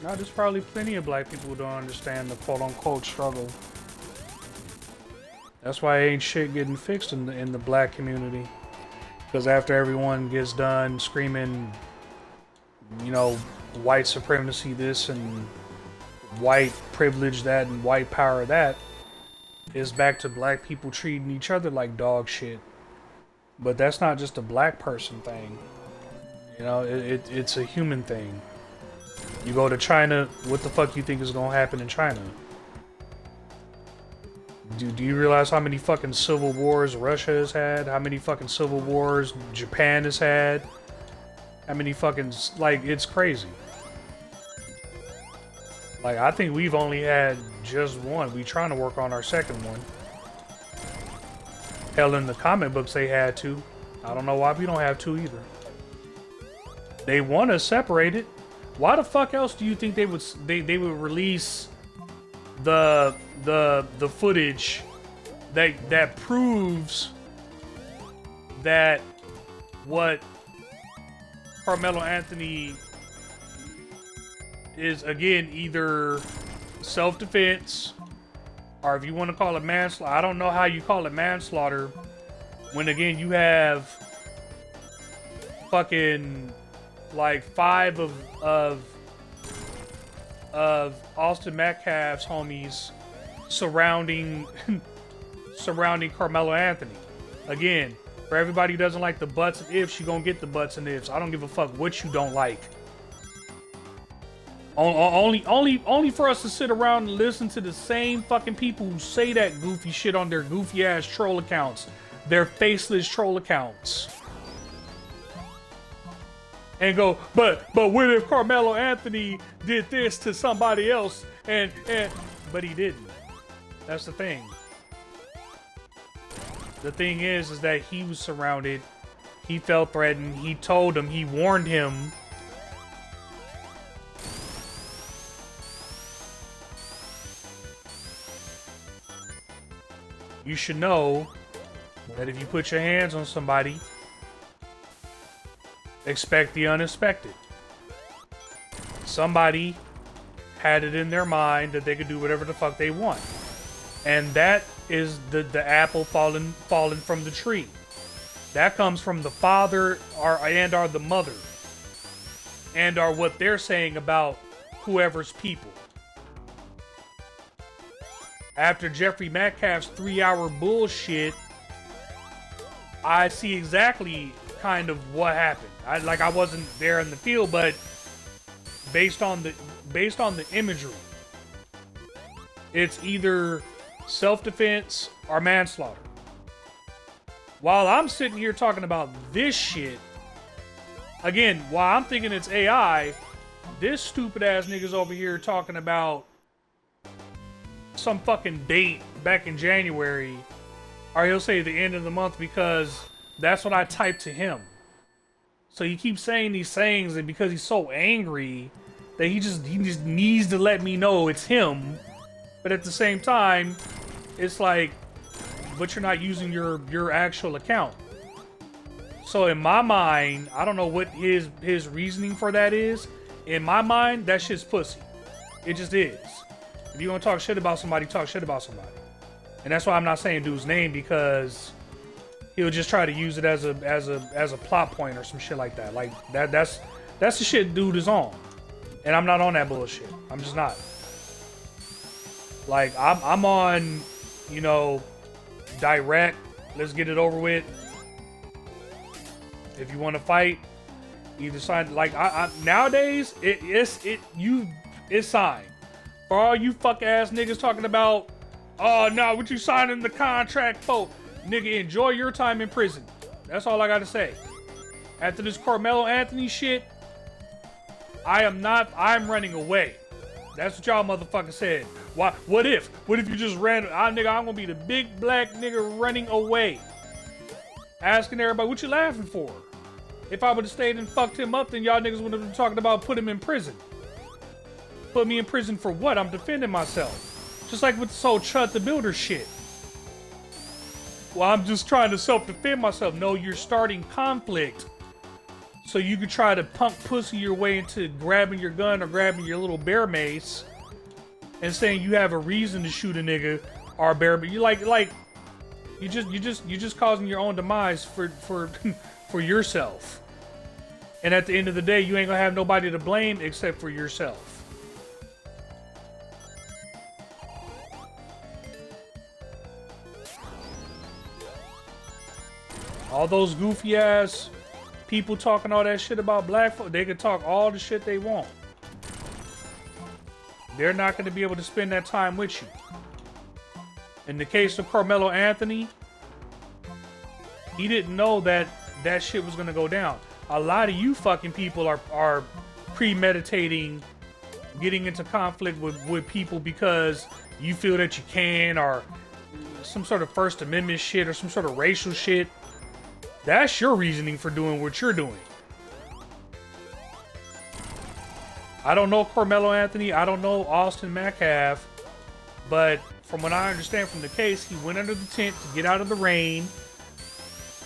Now, there's probably plenty of black people who don't understand the quote-unquote struggle. That's why ain't shit getting fixed in the black community. Because after everyone gets done screaming, you know, white supremacy this and white privilege that and white power that, it's back to black people treating each other like dog shit. But that's not just a black person thing. You know, it's a human thing. You go to China, what the fuck you think is gonna happen in China? Do you realize how many fucking civil wars Russia has had? How many fucking civil wars Japan has had? How many fucking... Like, it's crazy. Like, I think we've only had just one. We trying to work on our second one. Hell, in the comic books they had two. I don't know why we don't have two either. They want us separated. Why the fuck else do you think they would release the footage that proves that what Carmelo Anthony is, again, either self-defense or, if you want to call it manslaughter, I don't know how you call it manslaughter when, again, you have fucking like 5 of Austin Metcalf's homies surrounding Carmelo Anthony. Again, for everybody who doesn't like the butts and ifs, you gonna get the butts and ifs. I don't give a fuck what you don't like. Only for us to sit around and listen to the same fucking people who say that goofy shit on their goofy ass troll accounts, their faceless troll accounts. And go, but what if Carmelo Anthony did this to somebody else but he didn't. That's the thing. The thing is that he was surrounded. He felt threatened. He told him, he warned him. You should know that if you put your hands on somebody, expect the unexpected. Somebody had it in their mind that they could do whatever the fuck they want. And that is the apple falling from the tree. That comes from the father or the mother. And are what they're saying about whoever's people. After Jeffrey Metcalf's 3-hour bullshit, I see exactly kind of what happened. I wasn't there in the field, but based on the imagery, it's either self-defense or manslaughter. While I'm sitting here talking about this shit, again, while I'm thinking it's AI, this stupid ass nigga's over here talking about some fucking date back in January, or he'll say the end of the month because that's what I typed to him. So he keeps saying these things, and because he's so angry that he just needs to let me know it's him. But at the same time, it's like, but you're not using your actual account. So in my mind, I don't know what his reasoning for that is. In my mind, that shit's pussy. It just is. If you want to talk shit about somebody, talk shit about somebody. And that's why I'm not saying dude's name, because he'll just try to use it as a plot point or some shit like that. Like that's the shit dude is on. And I'm not on that bullshit. I'm just not. Like I'm on, you know, direct. Let's get it over with. If you want to fight, either sign. Like nowadays, it's signed. For all you fuck ass niggas talking about, oh no, what you signing the contract for? Nigga, enjoy your time in prison. That's all I gotta say. After this Carmelo Anthony shit, I'm running away. That's what y'all motherfuckers said. Why? What if you just ran? Nigga, I'm gonna be the big black nigga running away. Asking everybody, what you laughing for? If I would have stayed and fucked him up, then y'all niggas would have been talking about put him in prison. Put me in prison for what? I'm defending myself. Just like with this whole Chud the Builder shit. Well, I'm just trying to self-defend myself. No, you're starting conflict. So you could try to punk pussy your way into grabbing your gun or grabbing your little bear mace and saying you have a reason to shoot a nigga or a bear, but you you're just causing your own demise for yourself. And at the end of the day, you ain't gonna have nobody to blame except for yourself. All those goofy ass people talking all that shit about black folk, they can talk all the shit they want. They're not going to be able to spend that time with you. In the case of Carmelo Anthony, he didn't know that that shit was going to go down. A lot of you fucking people are premeditating getting into conflict with people because you feel that you can, or some sort of First Amendment shit or some sort of racial shit. That's your reasoning for doing what you're doing. I don't know Carmelo Anthony. I don't know Austin Metcalf. But from what I understand from the case, he went under the tent to get out of the rain.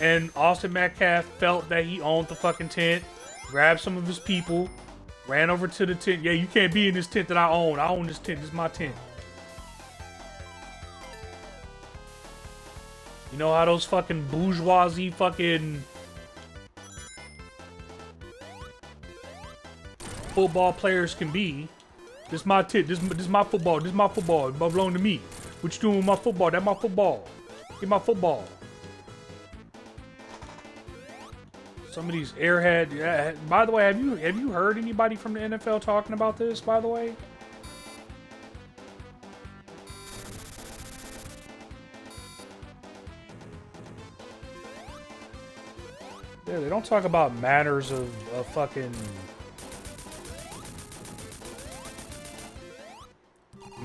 And Austin Metcalf felt that he owned the fucking tent. Grabbed some of his people. Ran over to the tent. Yeah, you can't be in this tent that I own. I own this tent. This is my tent. You know how those fucking bourgeoisie fucking football players can be. This my tit. This my football. This my football. It belong to me. What you doing with my football? That's my football. Get my football. Some of these airhead. Yeah, by the way, have you heard anybody from the NFL talking about this? By the way. Yeah, they don't talk about matters of fucking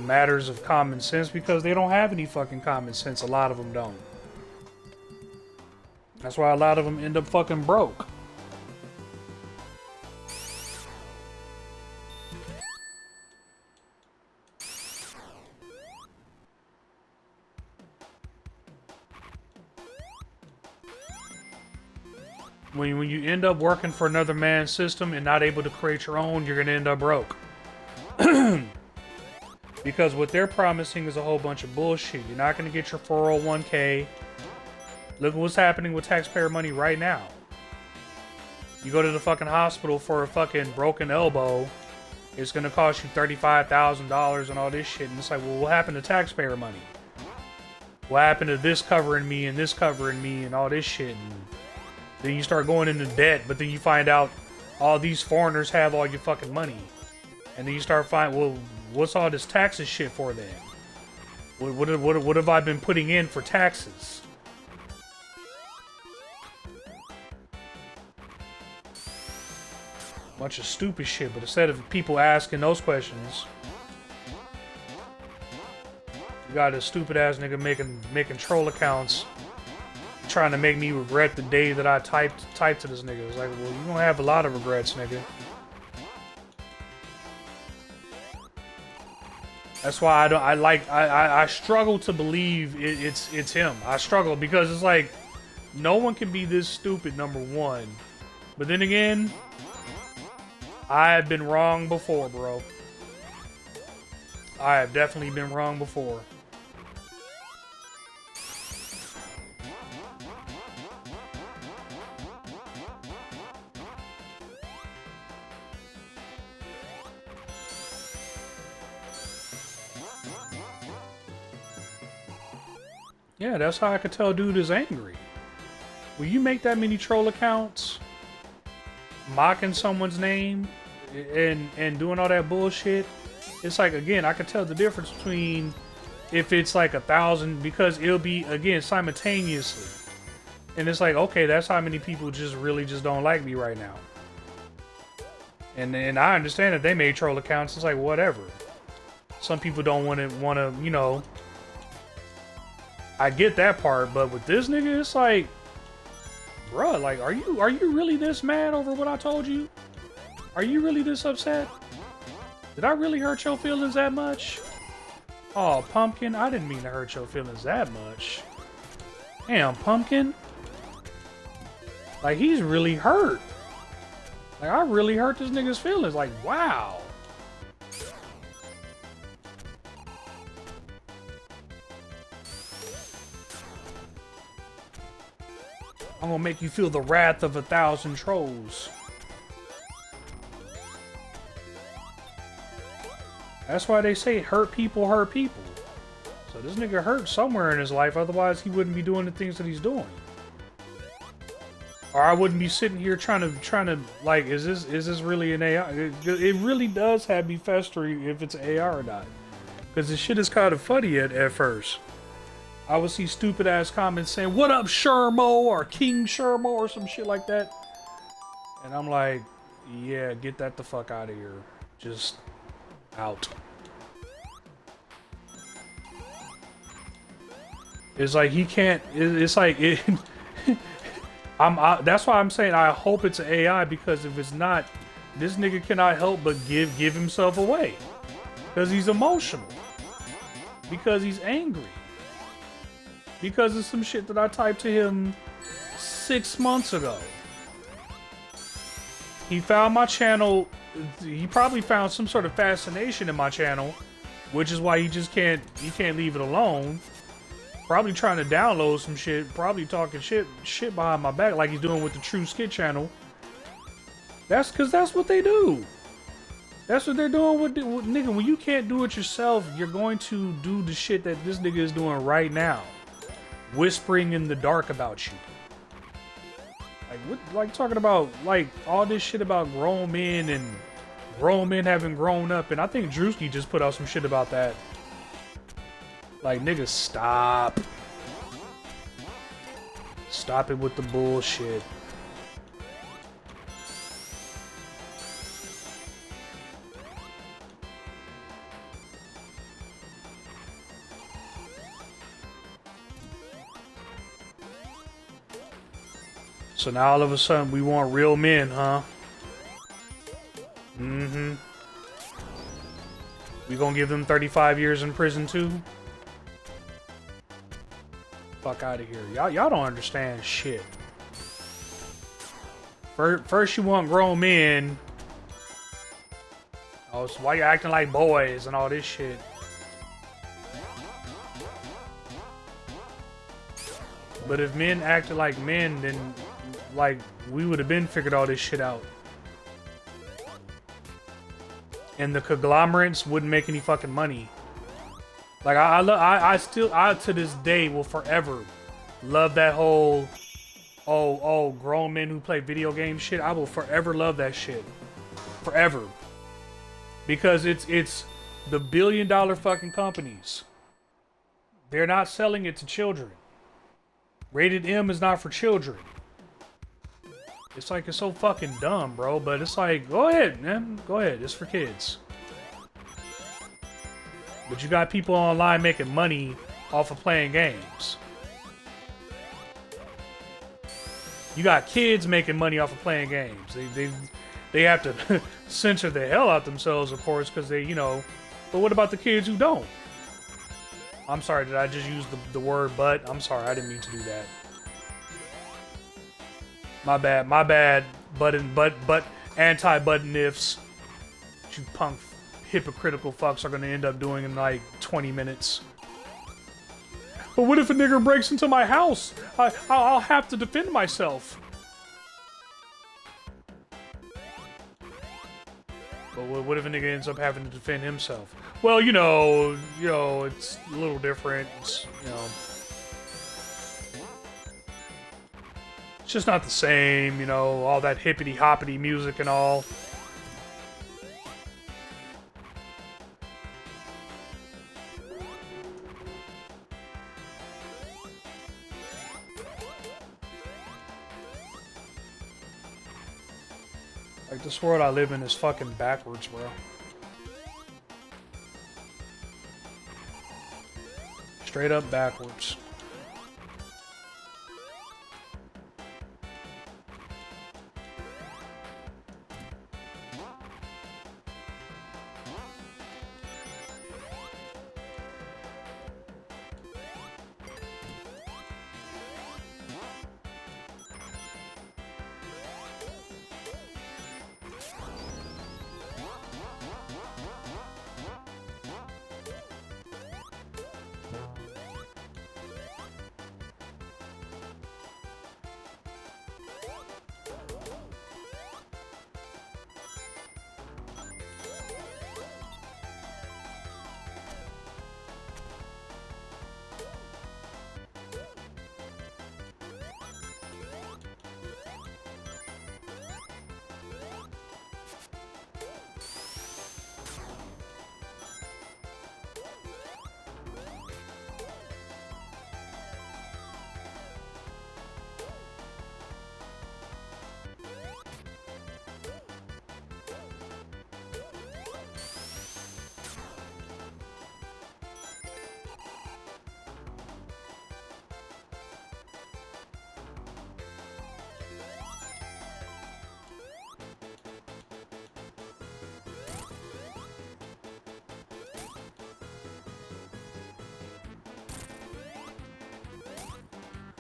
matters of common sense because they don't have any fucking common sense. A lot of them don't. That's why a lot of them end up fucking broke. When you end up working for another man's system and not able to create your own, you're gonna end up broke. Because what they're promising is a whole bunch of bullshit. You're not gonna get your 401k. Look at what's happening with taxpayer money right now. You go to the fucking hospital for a fucking broken elbow, it's gonna cost you $35,000 and all this shit. And it's like, well, what happened to taxpayer money? What happened to this covering me and this covering me and all this shit? And then you start going into debt, but then you find out all these foreigners have all your fucking money. And then you start finding, well, what's all this taxes shit for then? What have I been putting in for taxes? Bunch of stupid shit, but instead of people asking those questions, got a stupid ass nigga making troll accounts, trying to make me regret the day that I typed to this nigga. It's like, well, you gonna have a lot of regrets, nigga. That's why I struggle to believe it's him. I struggle because it's like no one can be this stupid, number one. But then again, I have been wrong before, bro. I have definitely been wrong before. Yeah, that's how I could tell dude is angry. When you make that many troll accounts, mocking someone's name, and doing all that bullshit, it's like, again, I could tell the difference between if it's like 1,000, because it'll be, again, simultaneously. And it's like, okay, that's how many people just really just don't like me right now. And I understand that they made troll accounts. It's like, whatever. Some people don't want to, you know, I get that part, but with this nigga, it's like, bruh, like, are you really this mad over what I told you? Are you really this upset? Did I really hurt your feelings that much? Oh, Pumpkin, I didn't mean to hurt your feelings that much. Damn, Pumpkin. Like, he's really hurt. Like, I really hurt this nigga's feelings. Like, wow. I'm gonna make you feel the wrath of 1,000 trolls. That's why they say hurt people hurt people. So this nigga hurt somewhere in his life, otherwise he wouldn't be doing the things that he's doing. Or I wouldn't be sitting here trying to like, is this really an AI? It really does have me festering if it's AI or not. Because this shit is kind of funny at first. I would see stupid ass comments saying, "What up, Shermo?" or "King Shermo" or some shit like that. And I'm like, yeah, get that the fuck out of here. Just out. It's like he can't. It's like it. That's why I'm saying I hope it's an AI, because if it's not, this nigga cannot help but give himself away, because he's emotional, because he's angry. Because of some shit that I typed to him 6 months ago. He found my channel. He probably found some sort of fascination in my channel, which is why he can't leave it alone. Probably trying to download some shit. Probably talking shit behind my back, like he's doing with the True Skit channel. That's because that's what they do. That's what they're doing with nigga. When you can't do it yourself, you're going to do the shit that this nigga is doing right now. Whispering in the dark about you. Like, what, like talking about like all this shit about grown men and grown men having grown up, and I think Drewski just put out some shit about that. Like, niggas, stop. Stop it with the bullshit. So now all of a sudden we want real men, huh? Mm-hmm. We gonna give them 35 years in prison too? Fuck out of here. Y'all don't understand shit. First you want grown men. Oh, so why you acting like boys and all this shit? But if men acted like men, then like we would have been figured all this shit out. And the conglomerates wouldn't make any fucking money. Like I still to this day will forever love that whole grown men who play video game shit. I will forever love that shit. Forever. Because it's the $1 billion fucking companies. They're not selling it to children. Rated M is not for children. It's like, it's so fucking dumb, bro. But it's like, go ahead, man. Go ahead. It's for kids. But you got people online making money off of playing games. You got kids making money off of playing games. They have to censor the hell out themselves, of course, because they, you know. But what about the kids who don't? I'm sorry, did I just use the word but? I'm sorry, I didn't mean to do that. My bad. But anti-button ifs. You punk hypocritical fucks are gonna end up doing in like 20 minutes. But what if a nigger breaks into my house? I'll have to defend myself. But what if a nigga ends up having to defend himself? Well, you know, it's a little different. It's, you know, it's just not the same. You know, all that hippity hoppity music and all. Like, this world I live in is fucking backwards, bro. Straight up backwards.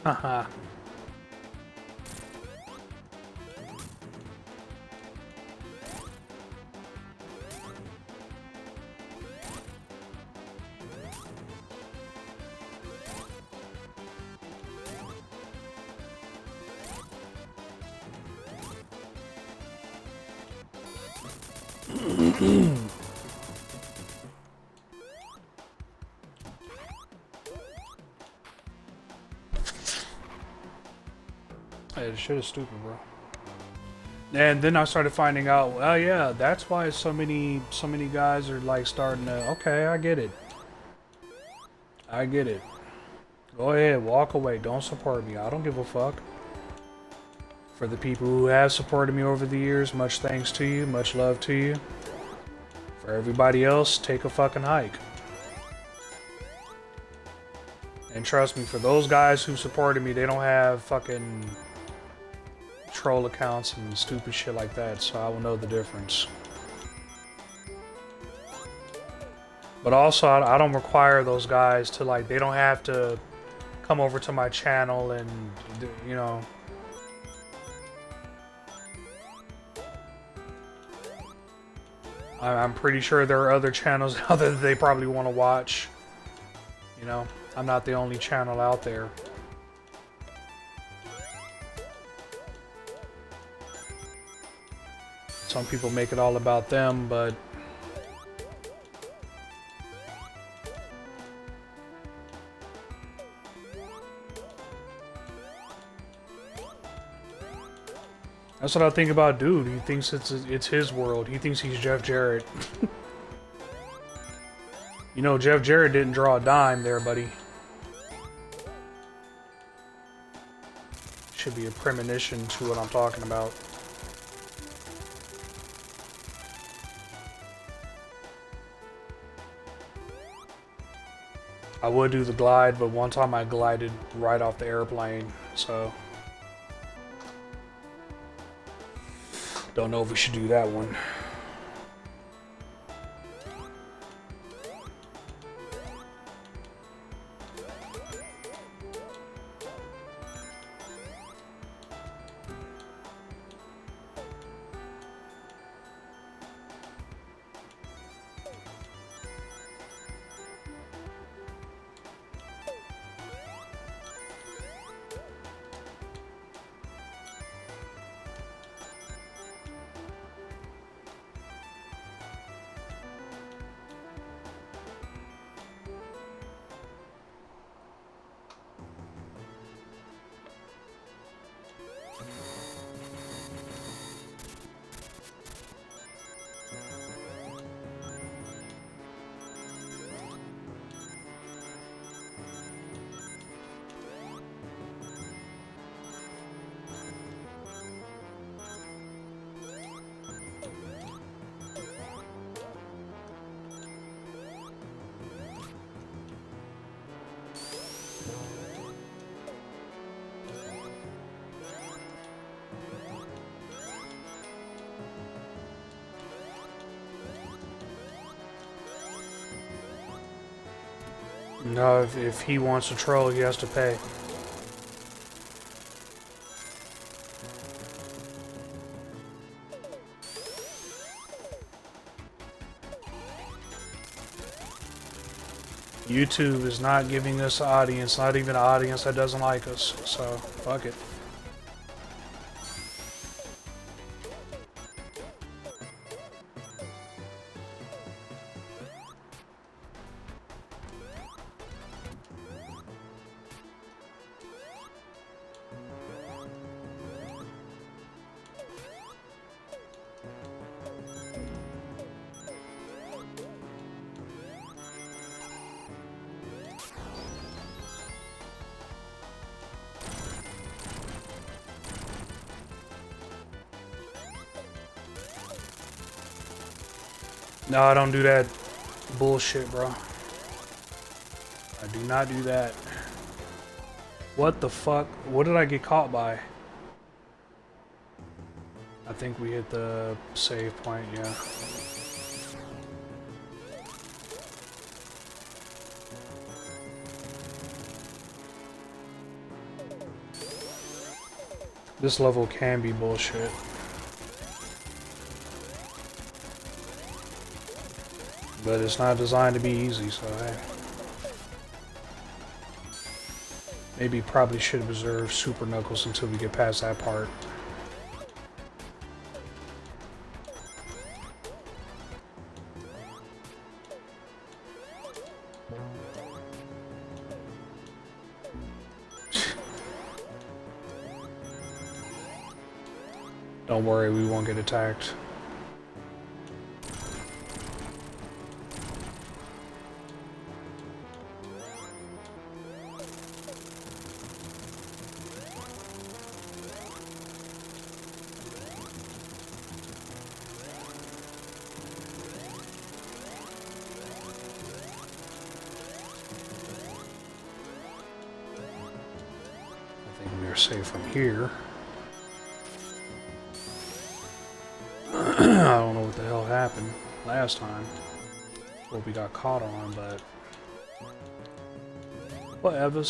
Haha. Hey, this shit is stupid, bro. And then I started finding out, well, yeah, that's why so many guys are like starting to. Okay, I get it. I get it. Go ahead, walk away. Don't support me. I don't give a fuck. For the people who have supported me over the years, much thanks to you, much love to you. For everybody else, take a fucking hike. And trust me, for those guys who supported me, they don't have fucking troll accounts and stupid shit like that, so I will know the difference. But also, I don't require those guys to, like, they don't have to come over to my channel and, you know. I'm pretty sure there are other channels out there that they probably want to watch. You know, I'm not the only channel out there. Some people make it all about them, but that's what I think about dude. He thinks it's his world. He thinks he's Jeff Jarrett. You know, Jeff Jarrett didn't draw a dime there, buddy. Should be a premonition to what I'm talking about. I would do the glide, but one time I glided right off the airplane, so don't know if we should do that one. No, if he wants to troll, he has to pay. YouTube is not giving us an audience, not even an audience that doesn't like us, so fuck it. No, I don't do that bullshit, bro. I do not do that. What the fuck? What did I get caught by? I think we hit the save point, yeah. This level can be bullshit. But it's not designed to be easy, so hey. Maybe probably should have reserved Super Knuckles until we get past that part. Don't worry, we won't get attacked. Safe from here. I don't know what the hell happened last time. What we got caught on, but whatever.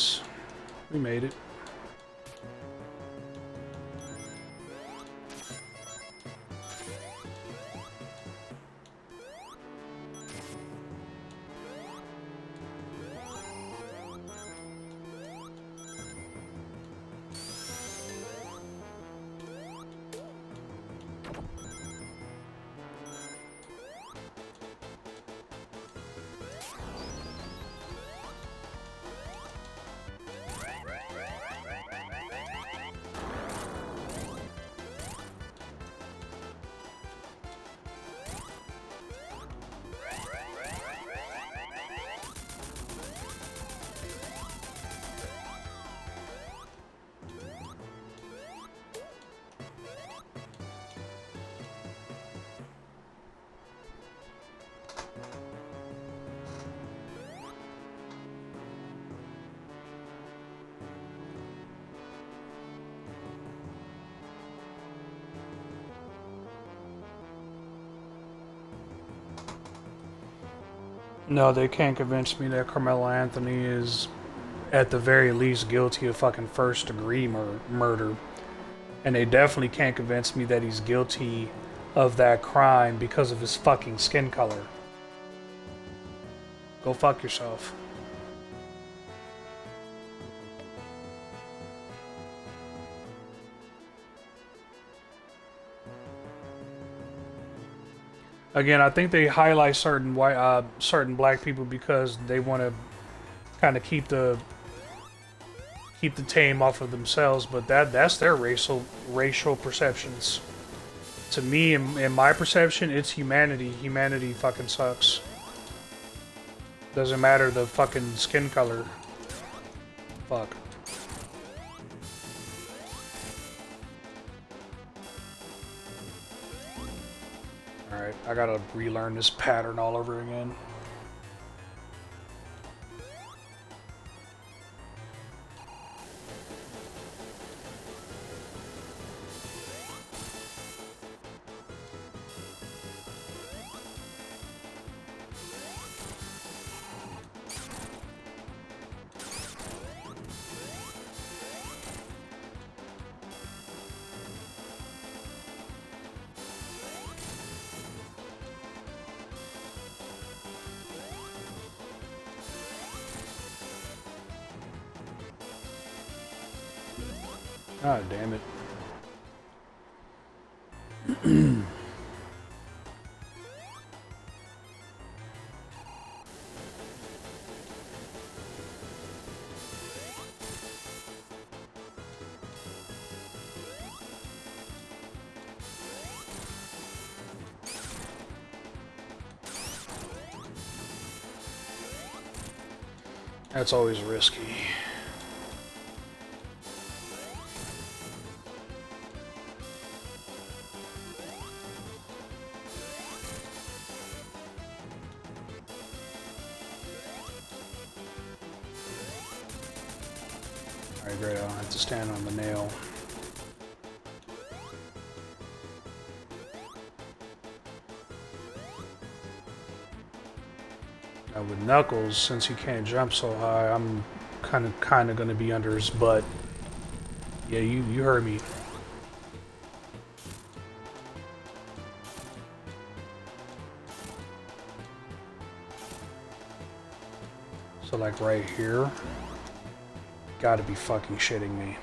We made it. No, they can't convince me that Carmelo Anthony is at the very least guilty of fucking first degree murder. And they definitely can't convince me that he's guilty of that crime because of his fucking skin color. Go fuck yourself. Again, I think they highlight certain certain black people because they want to kind of keep the tame off of themselves, but that's their racial perceptions. To me, in my perception, it's humanity. Humanity fucking sucks. Doesn't matter the fucking skin color. Fuck. Alright, I gotta relearn this pattern all over again. God damn it. That's always risky. Alright, great. I don't have to stand on the nail. Now with Knuckles, since he can't jump so high, I'm kind of going to be under his butt. Yeah, you heard me. So like right here. Gotta be fucking shitting me.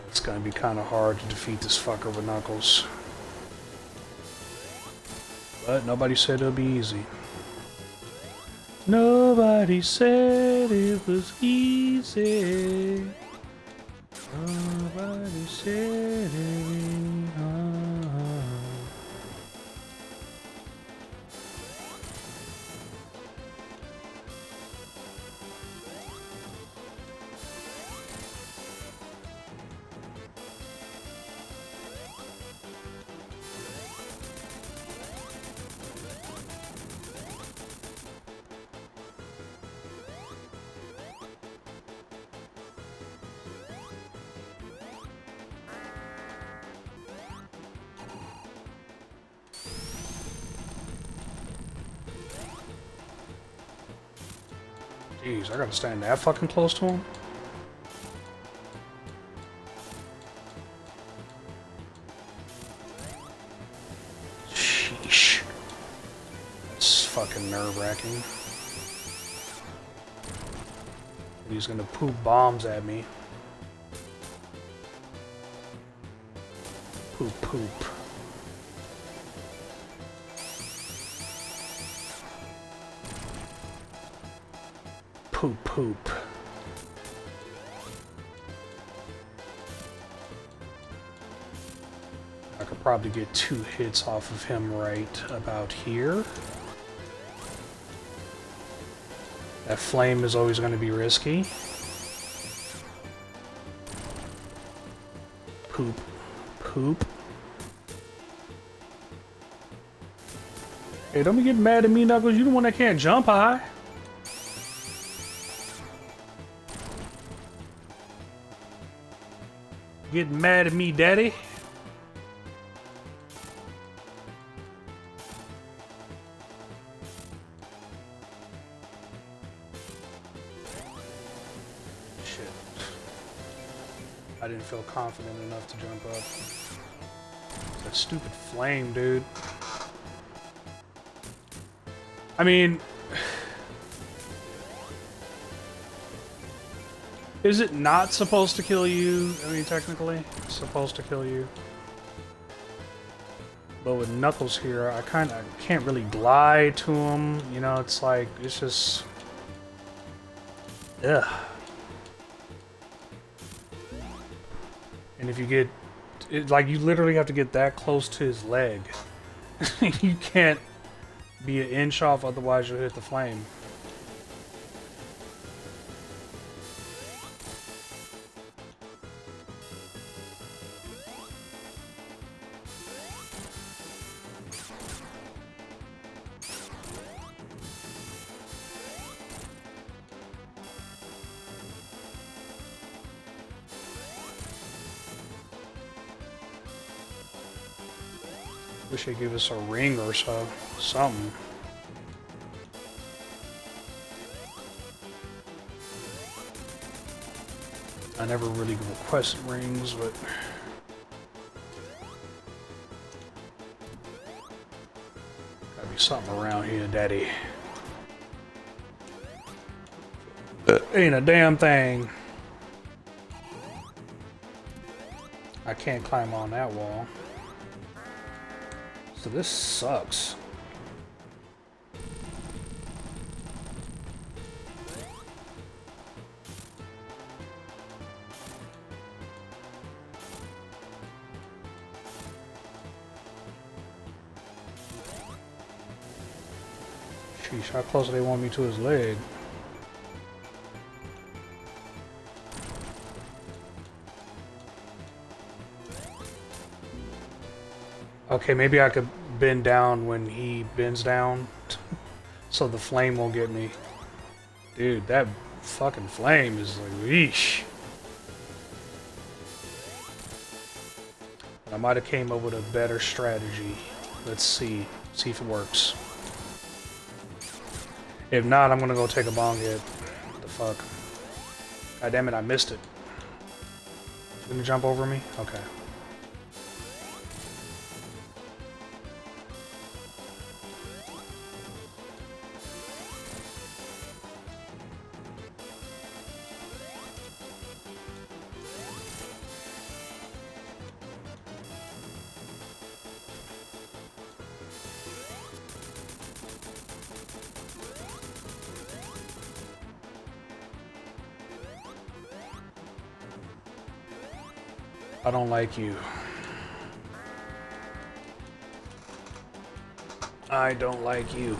It's gonna be kind of hard to defeat this fucker with Knuckles. But nobody said it'll be easy. Nobody said it was easy. Nobody said it. Jeez, I gotta stand that fucking close to him? Sheesh. That's fucking nerve-wracking. He's gonna poop bombs at me. Poop, poop. Poop, poop. I could probably get 2 hits off of him right about here. That flame is always going to be risky. Poop, poop. Hey, don't be getting mad at me, Knuckles. You're the one that can't jump high. Getting mad at me, daddy? I didn't feel confident enough to jump up. That stupid flame, dude. I mean, is it not supposed to kill you? I mean, technically, it's supposed to kill you. But with Knuckles here, I kind of can't really glide to him. You know, it's like, it's just... Ugh. And if you get... like, you literally have to get that close to his leg. You can't be an inch off, otherwise you'll hit the flame. Wish they'd give us a ring or so. Something. I never really requested rings, but... gotta be something around here, daddy. Ain't a damn thing. I can't climb on that wall. So this sucks. Sheesh, how close do they want me to his leg? Okay, maybe I could bend down when he bends down, so the flame won't get me. Dude, that fucking flame is like, yeesh. I might have came up with a better strategy. Let's see if it works. If not, I'm gonna go take a bong hit. What the fuck? God damn it, I missed it. You gonna jump over me? Okay. I don't like you. I don't like you.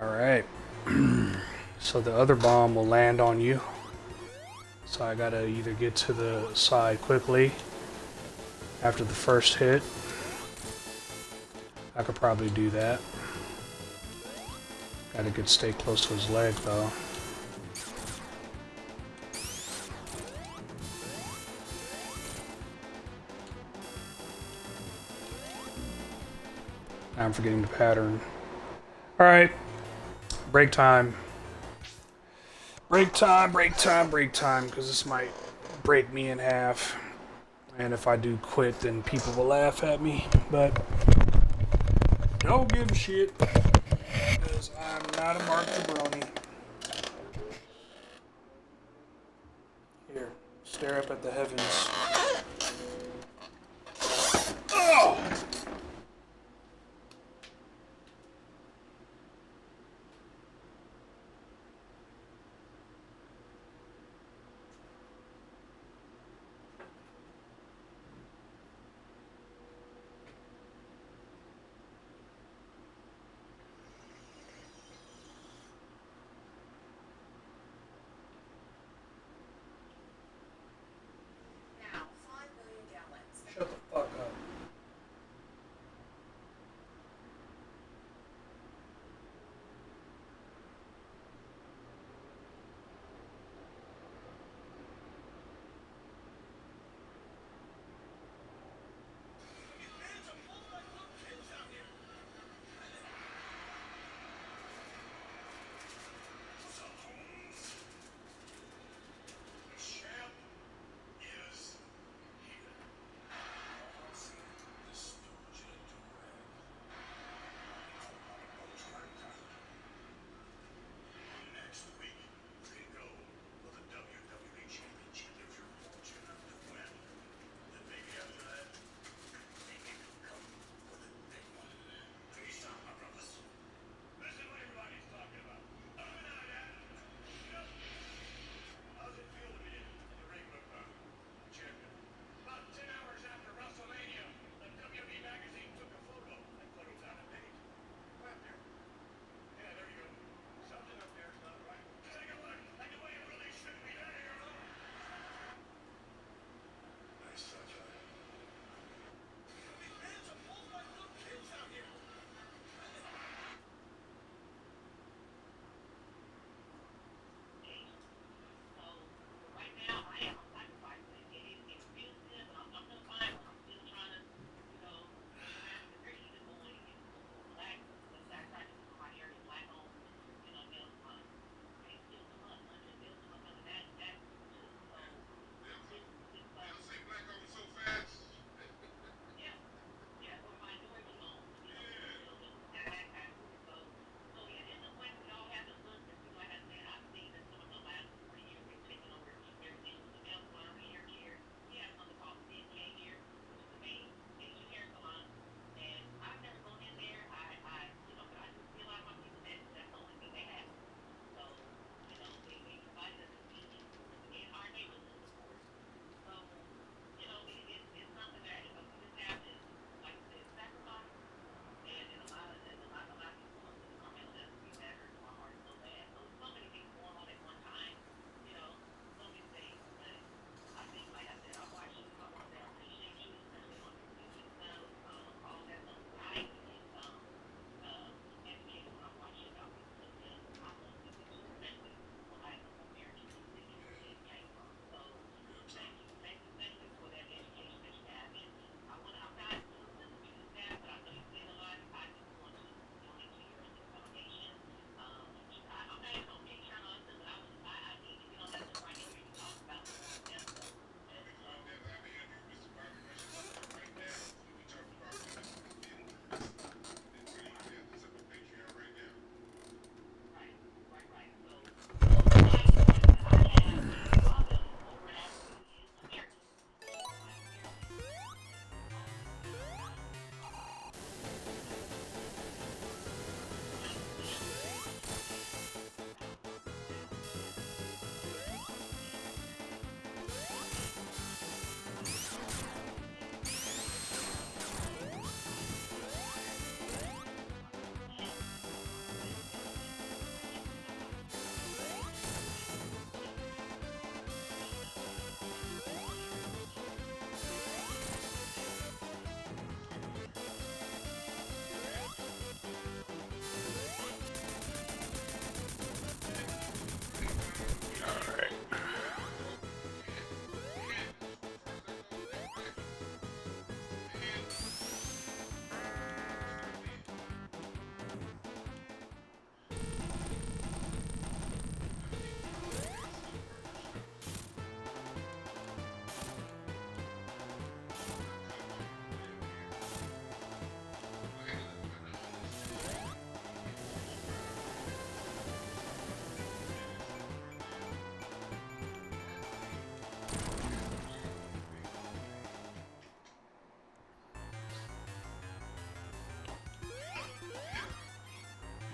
Alright. So the other bomb will land on you. So I gotta either get to the side quickly after the first hit. I could probably do that. Gotta stay close to his leg though. Now I'm forgetting the pattern. Alright. Break time. Break time, break time, break time, because this might break me in half. And if I do quit, then people will laugh at me. But don't give a shit, because I'm not a Mark Jabroni. Here, stare up at the heavens. Oh!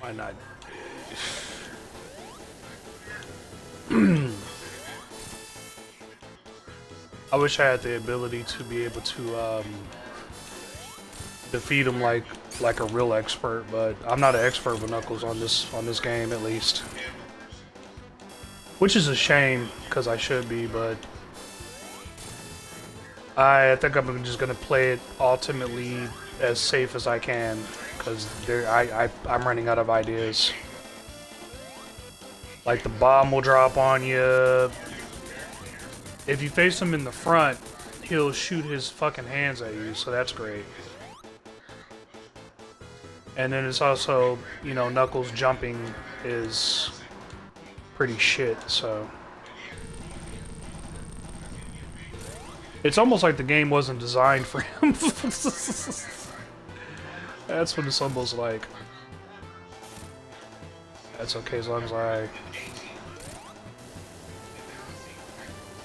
Why not? I wish I had the ability to be able to defeat him like a real expert, but I'm not an expert with Knuckles on this game at least. Which is a shame, because I should be, but I think I'm just gonna play it ultimately as safe as I can, because I'm running out of ideas. Like the bomb will drop on you. If you face him in the front, he'll shoot his fucking hands at you, so that's great. And then it's also, you know, Knuckles jumping is pretty shit, so. It's almost like the game wasn't designed for him. That's what it's almost like. That's okay as long as I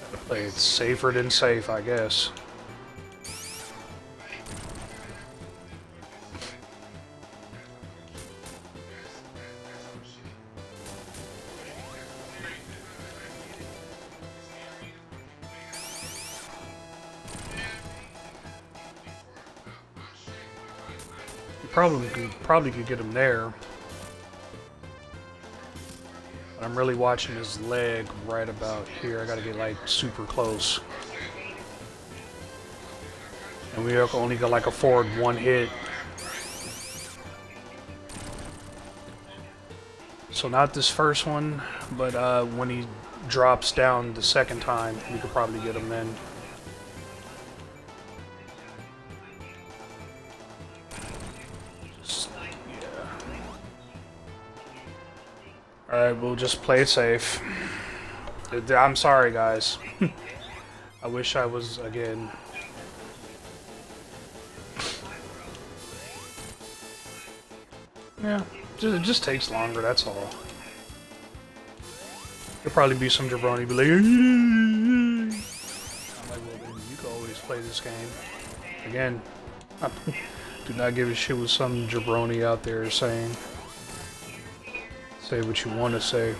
gotta play it safer than safe, I guess. Probably could get him there. But I'm really watching his leg right about here. I gotta get like super close. And we only got like a forward one hit. So not this first one, but when he drops down the second time, we could probably get him then. Alright, we'll just play it safe. I'm sorry, guys. I wish I was, again. Yeah, it just takes longer, that's all. There'll probably be some jabroni be like, I'm like, well then, you can always play this game. Again, I do not give a shit what some jabroni out there is saying. Say what you want to say.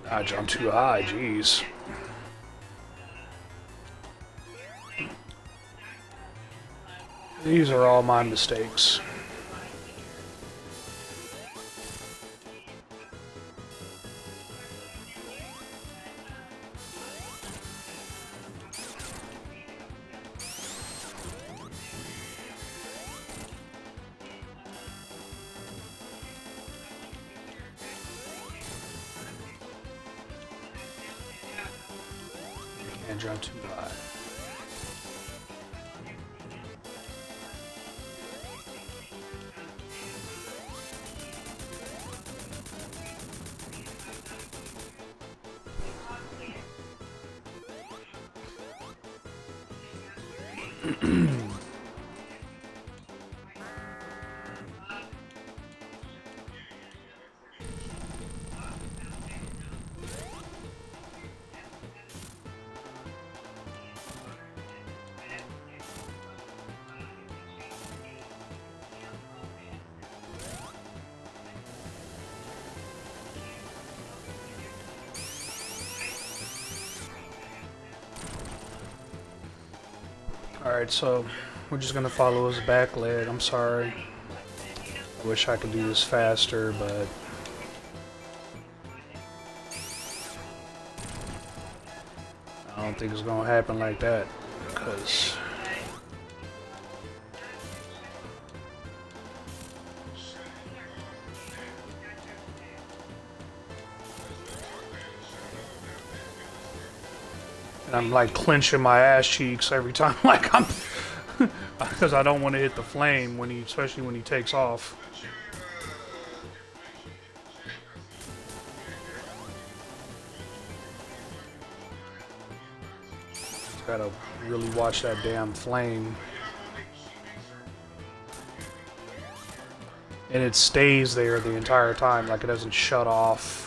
I jumped too high, jeez. These are all my mistakes. Can't jump too high. Alright, so we're just gonna follow his back leg. I'm sorry. I wish I could do this faster, but I don't think it's gonna happen like that, because I'm like clenching my ass cheeks every time, like I'm, because I don't want to hit the flame when especially when he takes off. Gotta really watch that damn flame. And it stays there the entire time, like it doesn't shut off.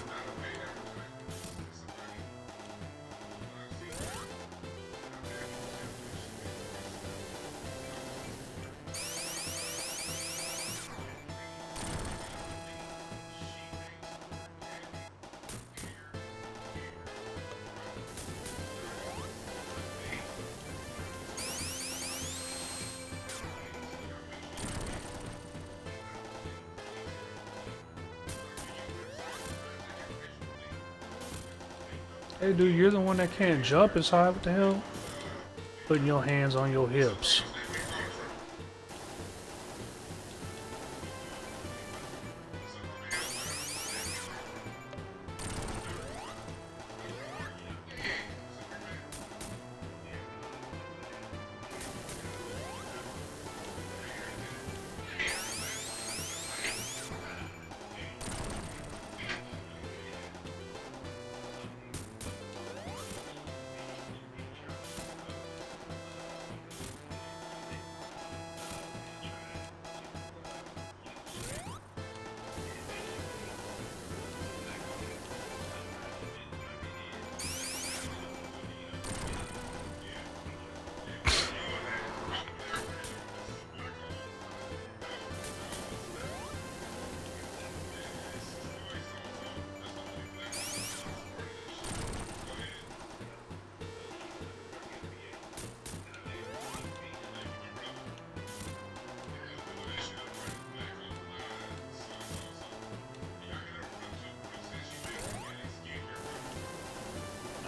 Hey, dude, you're the one that can't jump as high. What the hell? Putting your hands on your hips.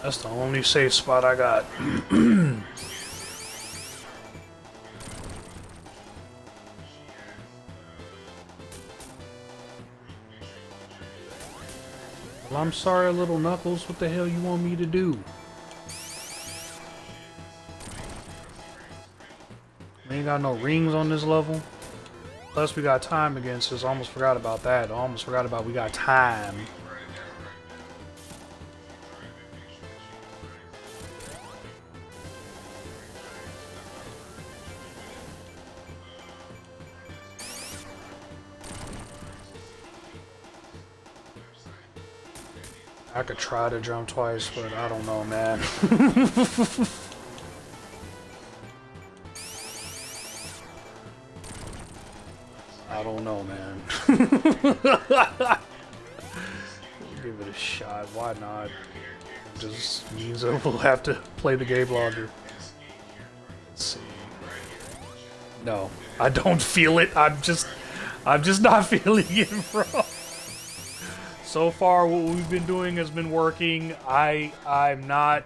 That's the only safe spot I got. Well, I'm sorry, little Knuckles. What the hell you want me to do? We ain't got no rings on this level. Plus, we got time against us. Almost forgot about that. Almost forgot about we got time. I could try to jump twice, but I don't know, man. I don't know, man. Give it a shot. Why not? Just means that we'll have to play the game longer. Let's see. No, I don't feel it. I'm just not feeling it, bro. So far, what we've been doing has been working. I'm not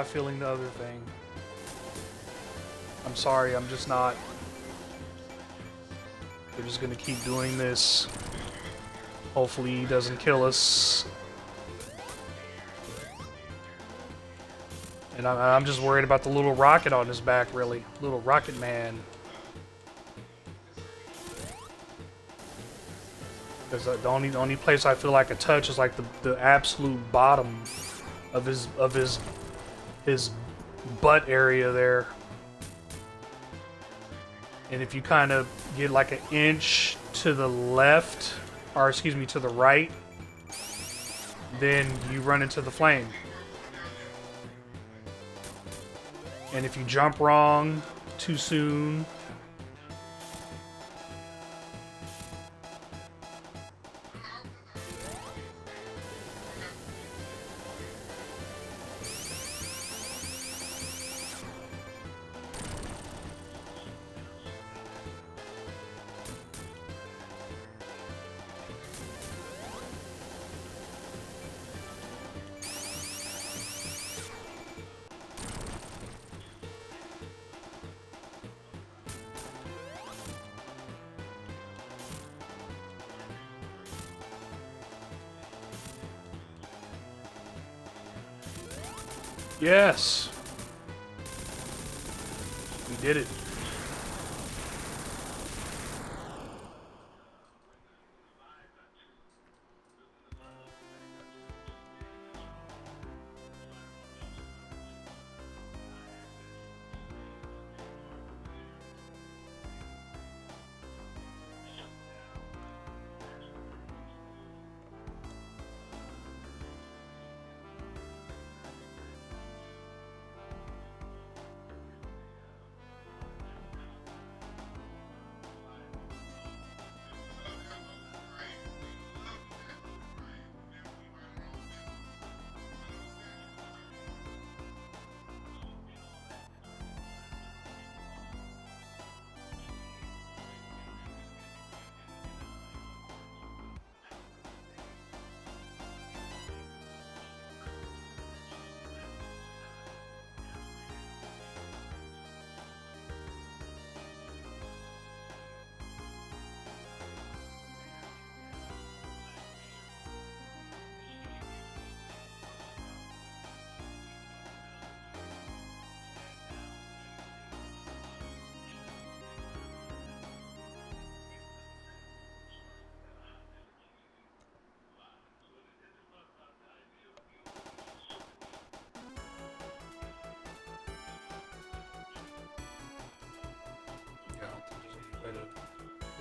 feeling the other thing. I'm sorry, I'm just not. We're just gonna keep doing this. Hopefully he doesn't kill us. And I'm just worried about the little rocket on his back, really. Little rocket man. Because the only place I feel like I touch is like the absolute bottom of his butt area there. And if you kind of get like an inch to the left, or excuse me, to the right, then you run into the flame. And if you jump wrong too soon, yes, we did it.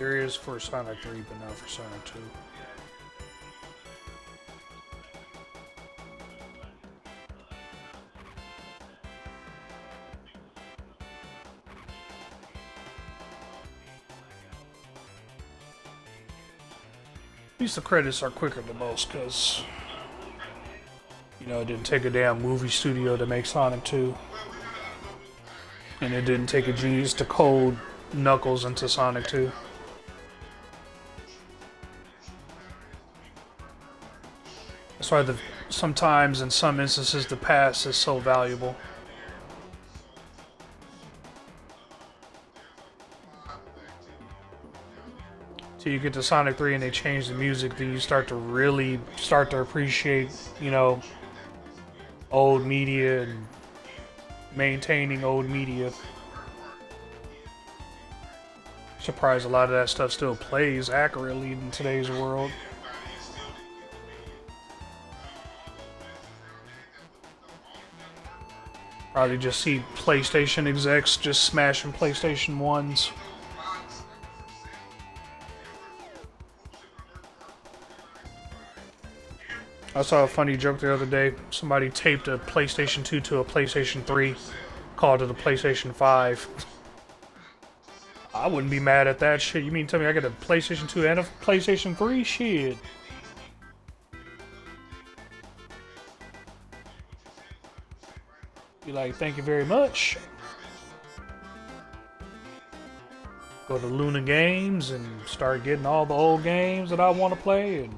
There is for Sonic 3, but not for Sonic 2. At least the credits are quicker than most, because, you know, it didn't take a damn movie studio to make Sonic 2. And it didn't take a genius to code Knuckles into Sonic 2. That's why sometimes, in some instances, the past is so valuable. Till you get to Sonic 3 and they change the music, then you start to really appreciate, you know, old media and maintaining old media. Surprised a lot of that stuff still plays accurately in today's world. Probably just see PlayStation execs just smashing PlayStation 1s. I saw a funny joke the other day. Somebody taped a PlayStation 2 to a PlayStation 3, called it a PlayStation 5. I wouldn't be mad at that shit. You mean tell me I get a PlayStation 2 and a PlayStation 3? Shit. Be like, thank you very much. Go to Luna Games and start getting all the old games that I want to play, and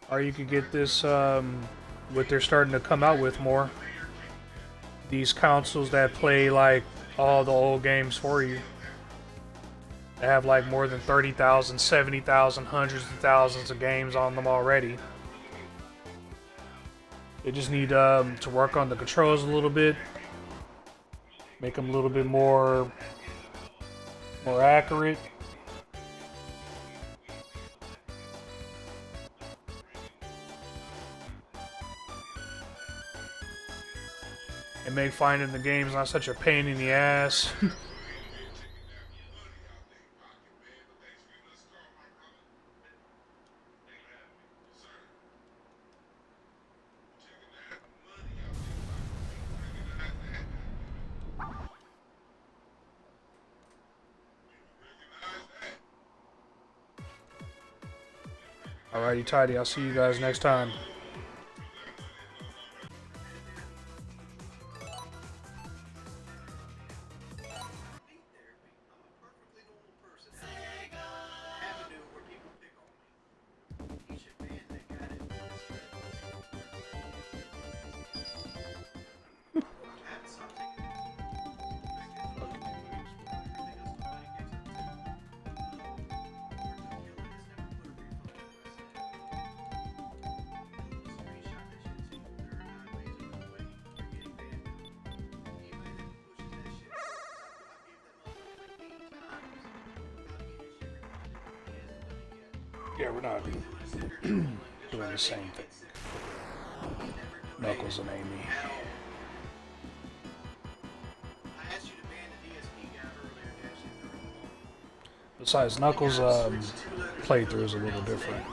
or you could get this, what they're starting to come out with more. These consoles that play like all the old games for you. They have like more than 30,000, 70,000, hundreds of thousands of games on them already. They just need to work on the controls a little bit. Make them a little bit more accurate. And make finding the games not such a pain in the ass. Alrighty, tidy. I'll see you guys next time. Yeah, we're not doing the same thing. Knuckles and Amy. Besides, Knuckles' playthrough is a little different.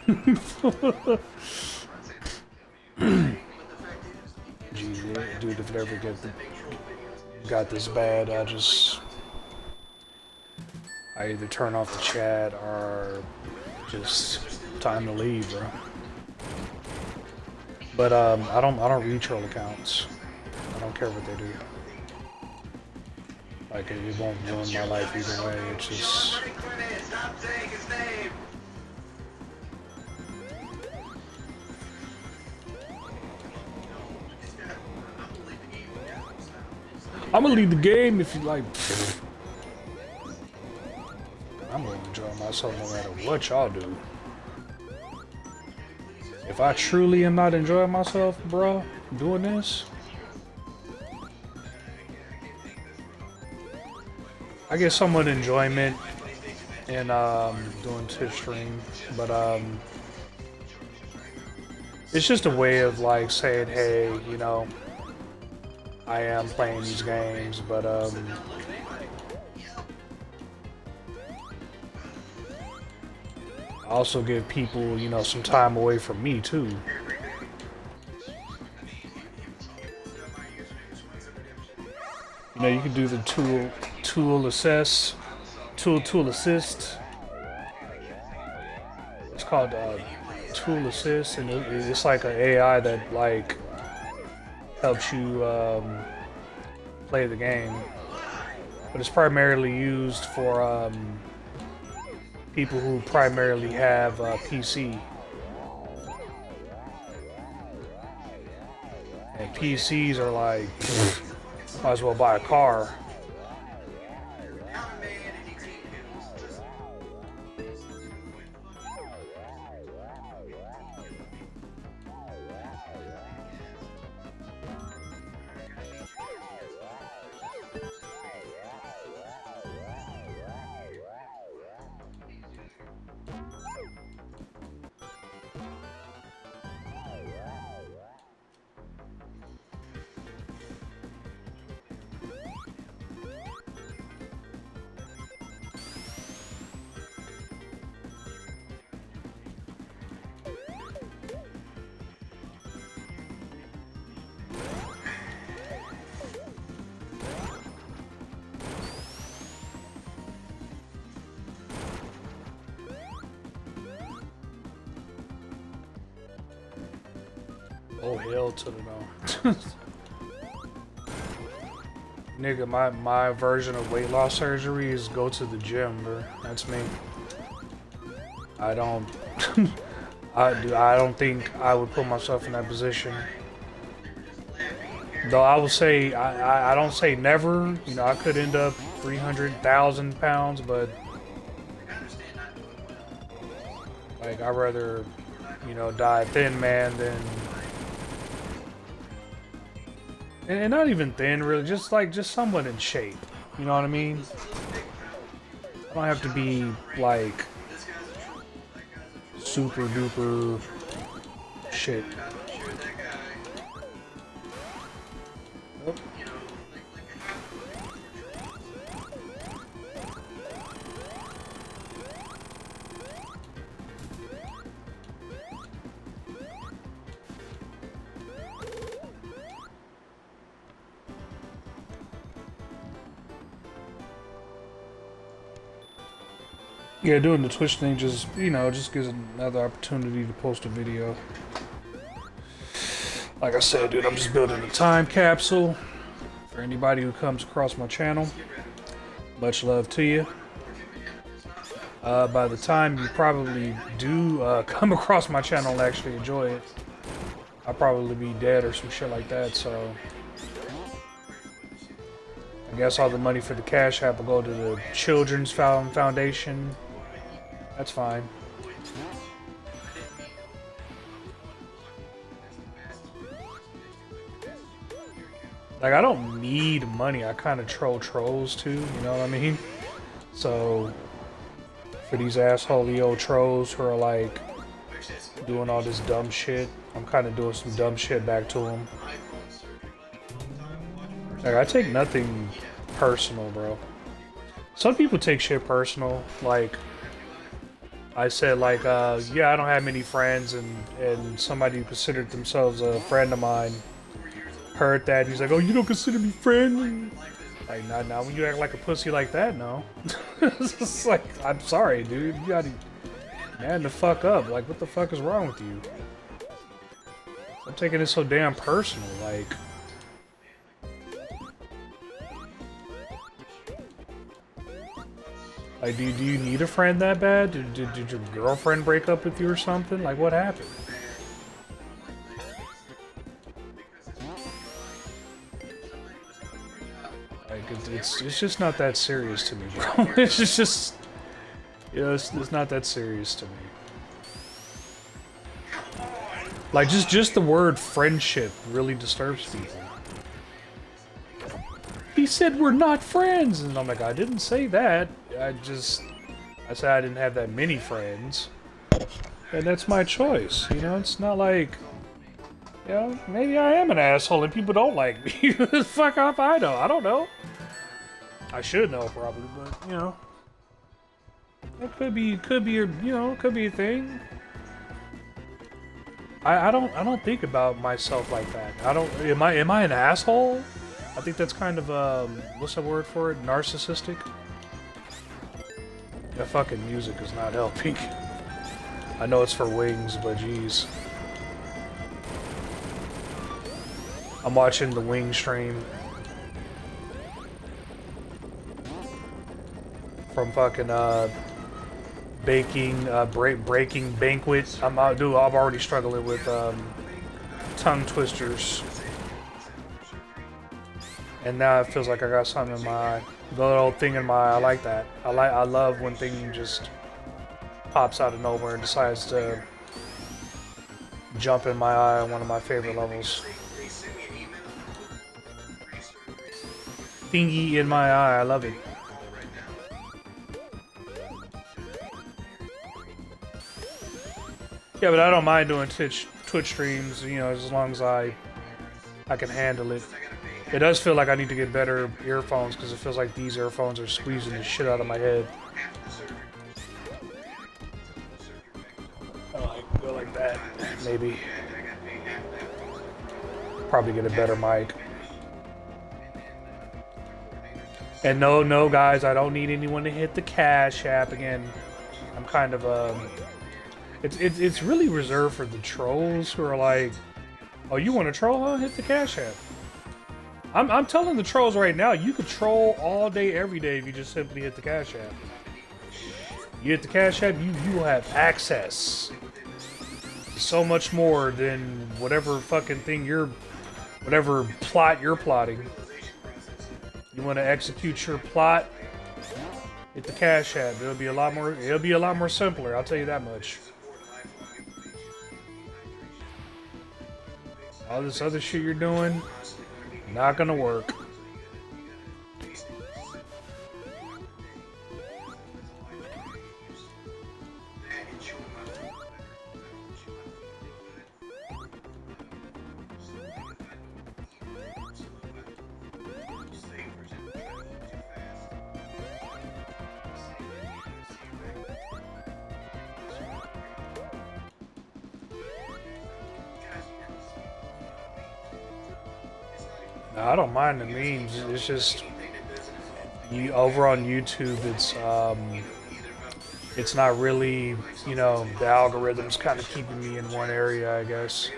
Gee, dude, if it ever got this bad, I either turn off the chat or just time to leave, bro. But I don't read troll accounts. I don't care what they do. Like it won't ruin my life either way. It's just. I'm gonna leave the game if you like. I'm gonna enjoy myself no matter what y'all do. If I truly am not enjoying myself, bro, doing this, I get somewhat enjoyment in doing Twitch stream, but it's just a way of like saying, hey, you know, I am playing these games, but I also give people, you know, some time away from me too. You know, you can do the tool assist. It's called tool assist, and it's like an AI that like helps you play the game, but it's primarily used for people who primarily have PC. And PCs are like, might as well buy a car. Oh, hell to the no. Nigga, my version of weight loss surgery is go to the gym, bro. That's me. I don't I don't think I would put myself in that position. Though I would say I don't say never, you know, I could end up 300,000 pounds, but like I'd rather, you know, die a thin man than and not even thin, really, just somewhat in shape. You know what I mean? I don't have to be like super duper shit. Oh. Yeah, doing the Twitch thing just, you know, just gives another opportunity to post a video. Like I said, dude, I'm just building a time capsule for anybody who comes across my channel. Much love to you. By the time you probably do come across my channel and actually enjoy it, I'll probably be dead or some shit like that, so I guess all the money for the Cash App will go to the Children's Foundation. That's fine. Like, I don't need money. I kind of troll trolls too, you know what I mean? So, for these asshole old trolls who are like doing all this dumb shit, I'm kind of doing some dumb shit back to them. Like, I take nothing personal, bro. Some people take shit personal. Like, I said like, yeah, I don't have many friends, and somebody who considered themselves a friend of mine heard that, and he's like, oh, you don't consider me friend? Like, not when you act like a pussy like that, no. It's just like, I'm sorry, dude. You gotta man the fuck up. Like, what the fuck is wrong with you? I'm taking it so damn personal, like, do you need a friend that bad? Did your girlfriend break up with you or something? Like, what happened? Like, it's just not that serious to me, bro. It's just you know, it's not that serious to me. Like, just the word friendship really disturbs people. He said we're not friends, and I'm like, I didn't say that. I said I didn't have that many friends, and that's my choice. You know, it's not like, you know, maybe I am an asshole and people don't like me. Fuck off, I don't know. I should know probably, but you know, it could be, you know, it could be a thing. I don't think about myself like that. Am I an asshole? I think that's kind of what's the word for it? Narcissistic. That fucking music is not helping. I know it's for wings, but jeez. I'm watching the wing stream from fucking breaking banquet. I'm already struggling with tongue twisters, and now it feels like I got something in my eye. The little thing in my eye. I like that. I love when thing just pops out of nowhere and decides to jump in my eye on one of my favorite levels. Thingy in my eye. I love it. Yeah, but I don't mind doing Twitch streams, you know, as long as I can handle it. It does feel like I need to get better earphones because it feels like these earphones are squeezing the shit out of my head. Go like that, maybe. Probably get a better mic. And no, guys, I don't need anyone to hit the Cash App again. I'm kind of It's really reserved for the trolls who are like, oh, you want to troll, huh? Hit the Cash App. I'm telling the trolls right now, you could troll all day, every day if you just simply hit the Cash App. You hit the Cash App, you will have access to so much more than whatever fucking thing whatever plot you're plotting. You want to execute your plot, hit the Cash App. It'll be a lot more simpler, I'll tell you that much. All this other shit you're doing, not gonna work. I don't mind the memes. It's just over on YouTube. It's not really, you know, the algorithm's kind of keeping me in one area, I guess.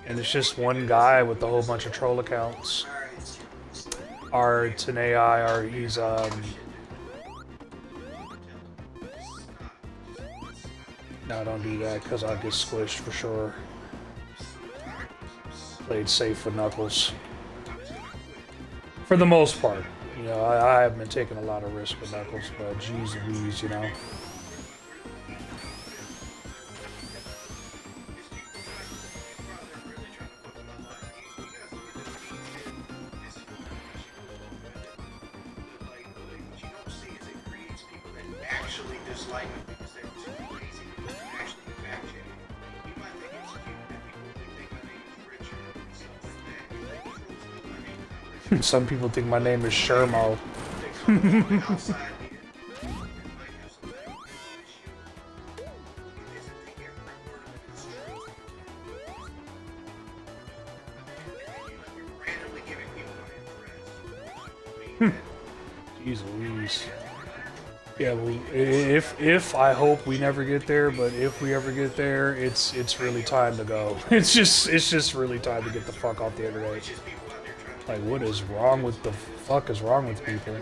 And it's just one guy with a whole bunch of troll accounts. Or it's an AI, or he's No, don't do that because I'll get squished for sure. Played safe with Knuckles. For the most part. You know, I have been taking a lot of risks with Knuckles, but geez Louise, you know. Some people think my name is Sherm. Jeez Louise. Yeah, well, if I hope we never get there, but if we ever get there, it's really time to go. It's just really time to get the fuck off the internet. Like, what is wrong with the fuck is wrong with people?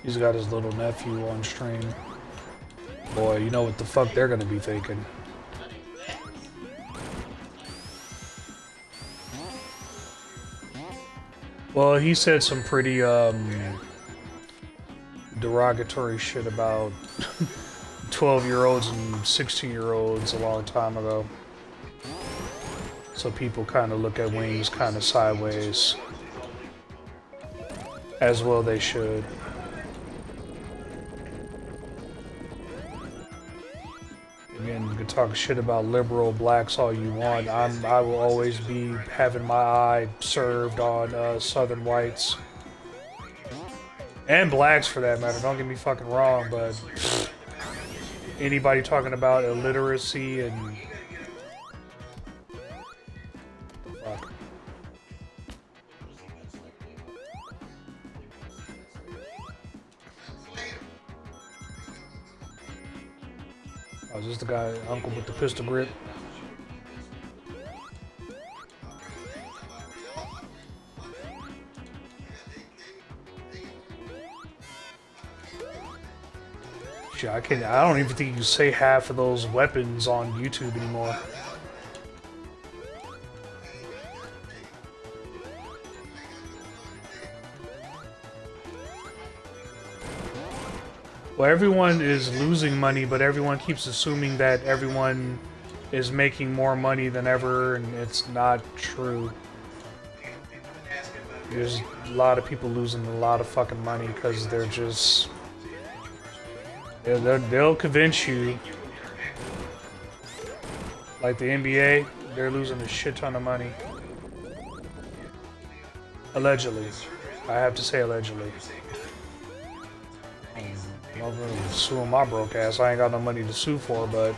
He's got his little nephew on stream. Boy, you know what the fuck they're gonna be thinking. Well, he said some pretty derogatory shit about 12-year-olds and 16-year-olds a long time ago. So people kind of look at Wings kind of sideways. As well they should. Again, you can talk shit about liberal blacks all you want. I will always be having my eye served on Southern whites. And blacks for that matter, don't get me fucking wrong, but anybody talking about illiteracy and fuck. Oh, is this the guy, uncle with the pistol grip? Shit, I don't even think you can say half of those weapons on YouTube anymore. Well, everyone is losing money, but everyone keeps assuming that everyone is making more money than ever, and it's not true. There's a lot of people losing a lot of fucking money because they're just... They'll convince you. Like the NBA, they're losing a shit ton of money. Allegedly. I have to say allegedly. I'm suing my broke ass. I ain't got no money to sue for, but...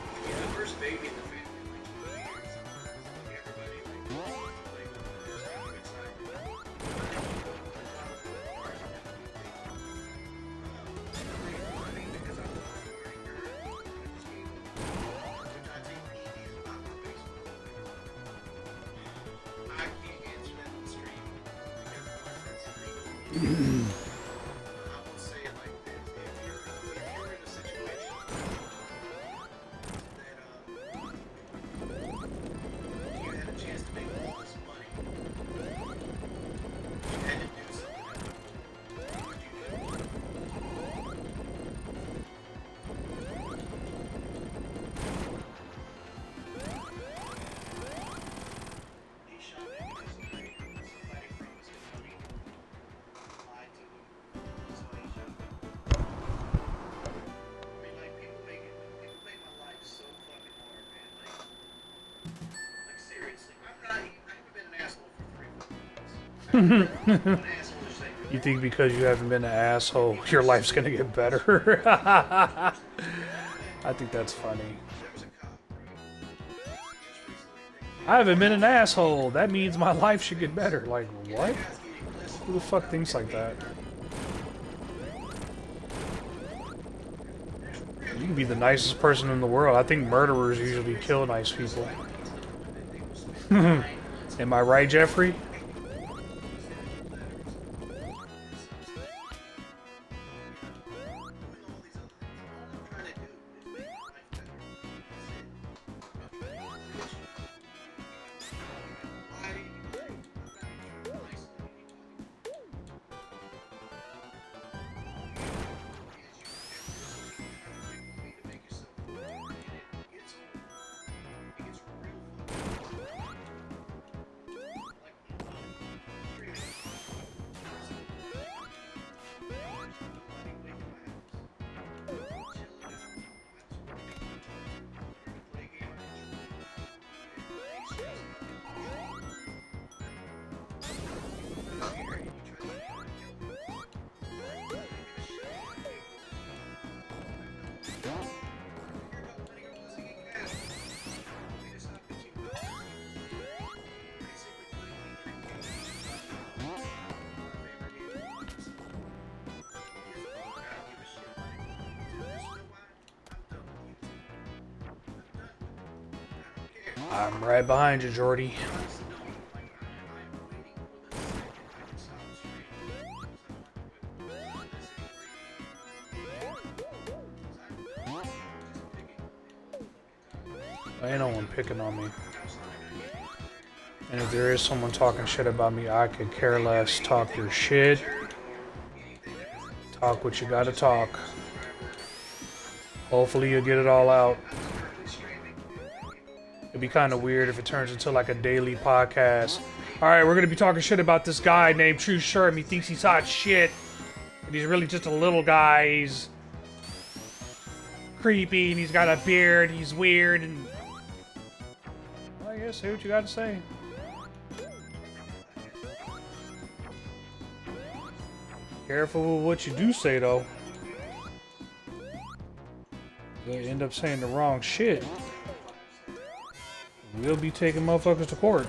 You think because you haven't been an asshole, your life's gonna get better? I think that's funny. I haven't been an asshole. That means my life should get better. Like, what? Who the fuck thinks like that? You can be the nicest person in the world. I think murderers usually kill nice people. Am I right, Jeffrey? I'm right behind you, Jordy. Ain't no one picking on me. And if there is someone talking shit about me, I could care less. Talk your shit. Talk what you gotta talk. Hopefully you'll get it all out. It'd be kind of weird if it turns into like a daily podcast. Alright, we're gonna be talking shit about this guy named True Sherm. He thinks he's hot shit. And he's really just a little guy. He's creepy and he's got a beard. He's weird and... Well, I guess, say what you gotta say. Careful with what you do say, though. You'll end up saying the wrong shit. We'll be taking motherfuckers to court.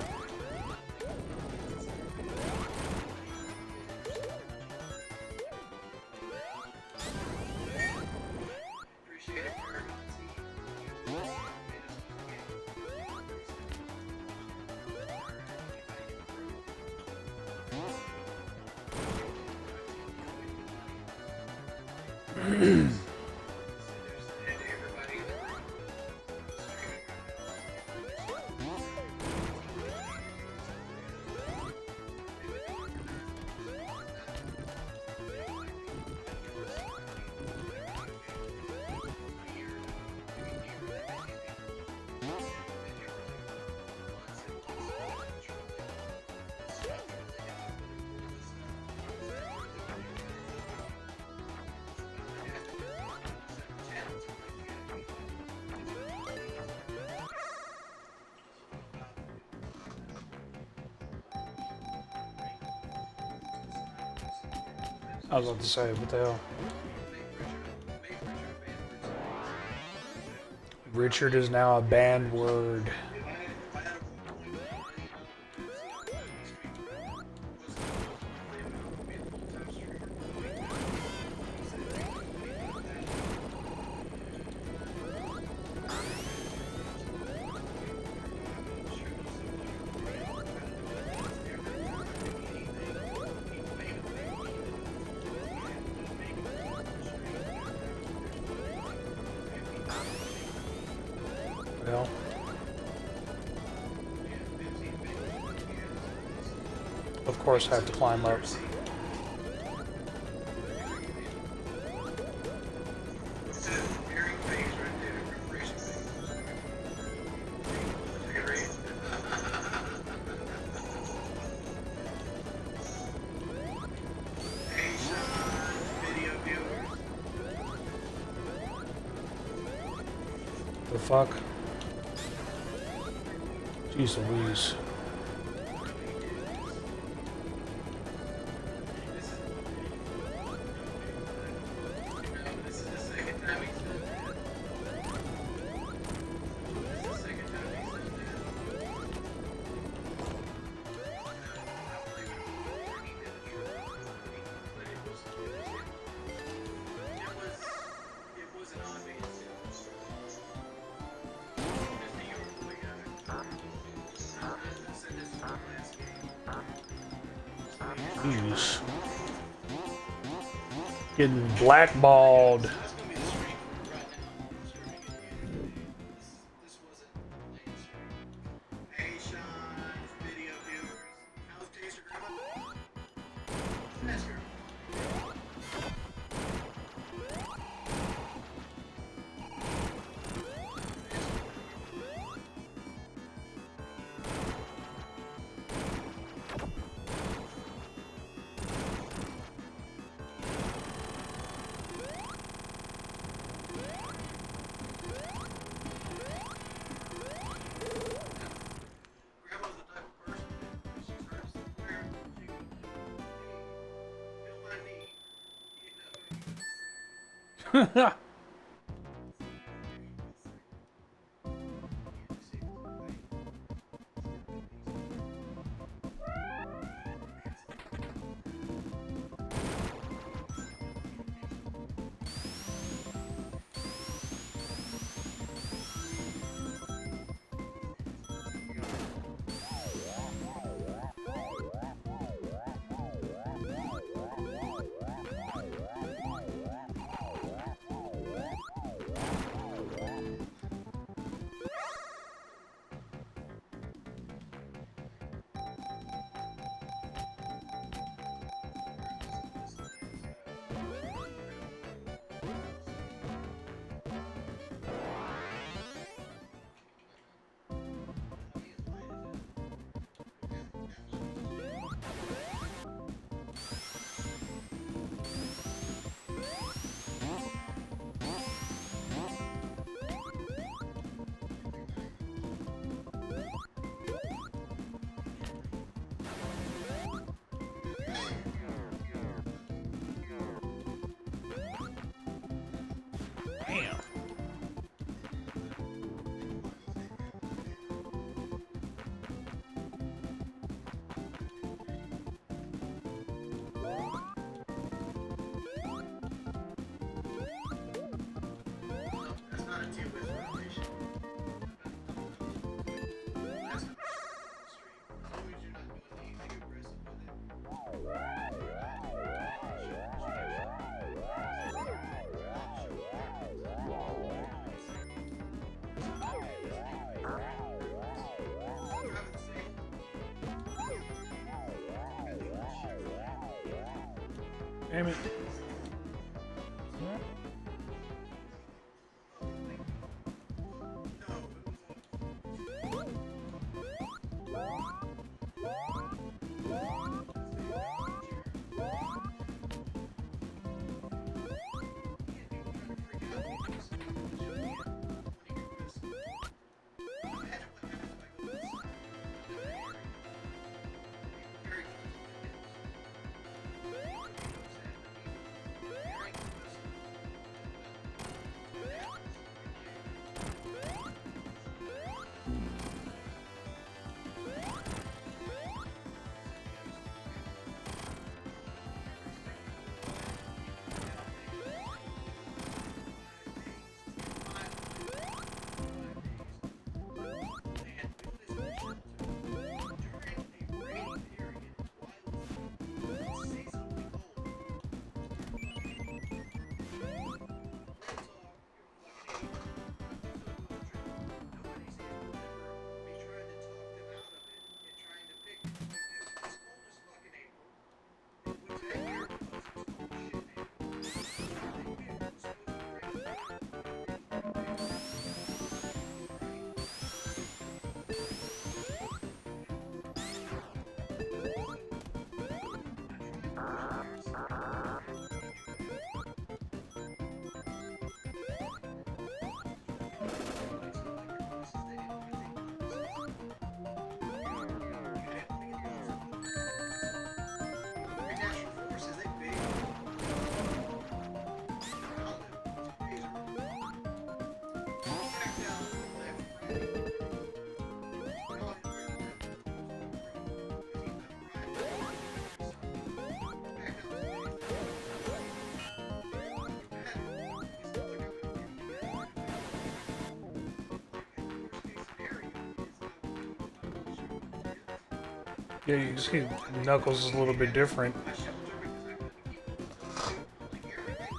I was about to say, what the hell? Richard is now a banned word. Well, of course I have to climb up. The fuck? Jeez Louise. Jeez. Getting blackballed. Damn it. Yeah, you see, Knuckles is a little bit different.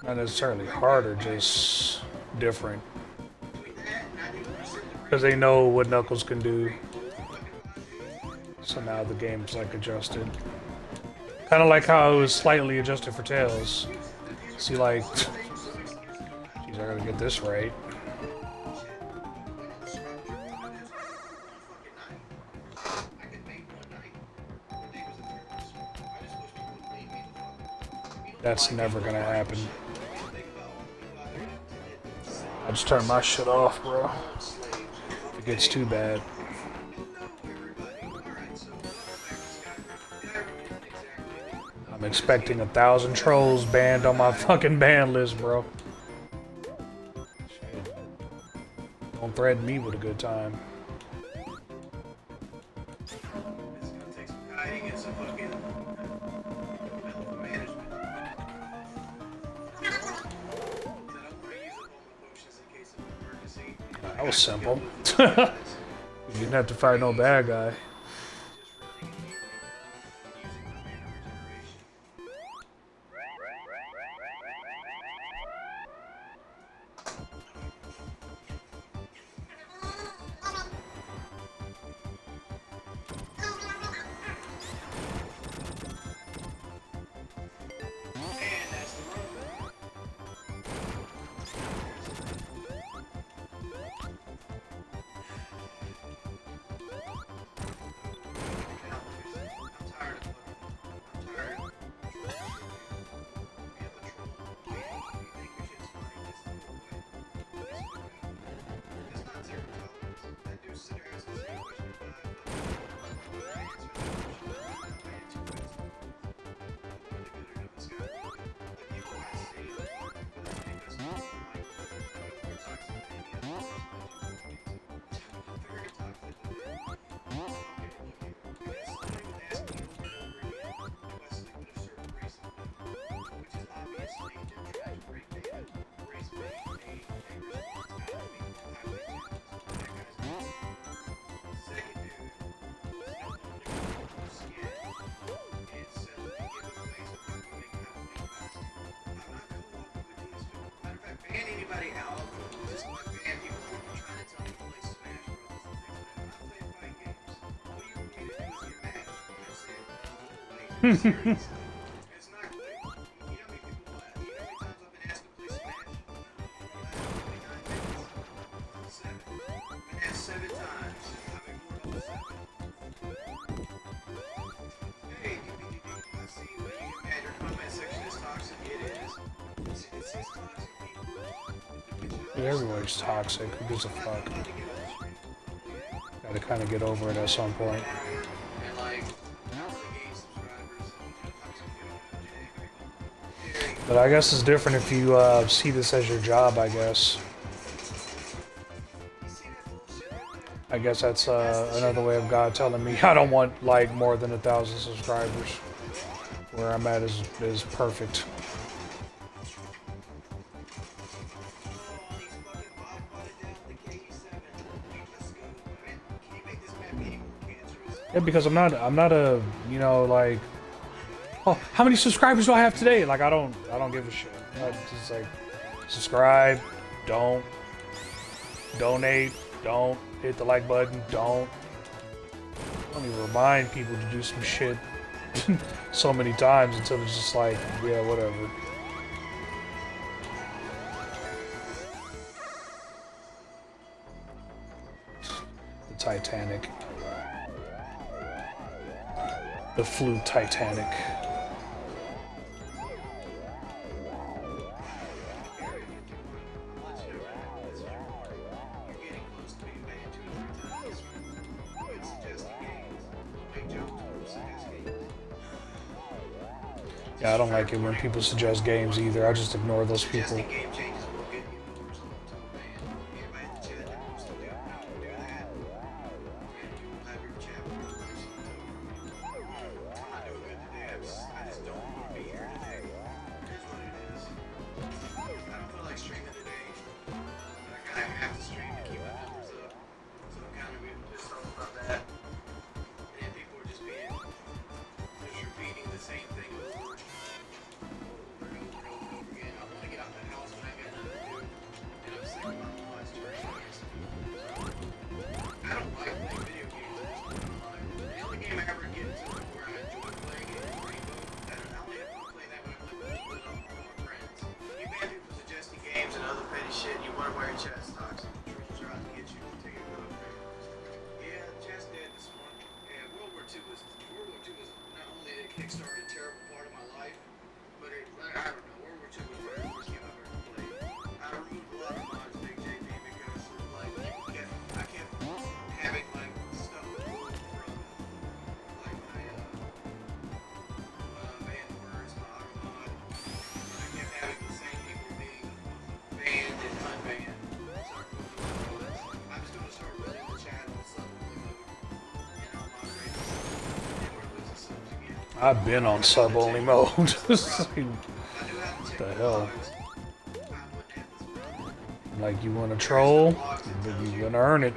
Not necessarily harder, just different. Because they know what Knuckles can do. So now the game's like adjusted. Kind of like how it was slightly adjusted for Tails. See, like, geez, I gotta get this right. That's never gonna happen. I just turned my shit off, bro. If it gets too bad. I'm expecting 1,000 trolls banned on my fucking ban list, bro. Shit. Don't threaten me with a good time. That was simple. You didn't have to fight no bad guy. Dude, everybody's toxic. Who gives a fuck? Gotta kind of get over it at some point. But I guess it's different if you see this as your job, I guess. I guess that's another way of God telling me I don't want, like, more than 1,000 subscribers. Where I'm at is perfect. Yeah, because I'm not a, you know, like, oh, how many subscribers do I have today? Like, I don't give a shit. I'm just like, subscribe, don't, donate, don't, hit the like button, don't. I don't even remind people to do some shit so many times until it's just like, yeah, whatever. The Titanic. The flew Titanic. Yeah, I don't like it when people suggest games either. I just ignore those people. I've been on sub-only mode. What the hell? Like, you want to troll? You're gonna earn it.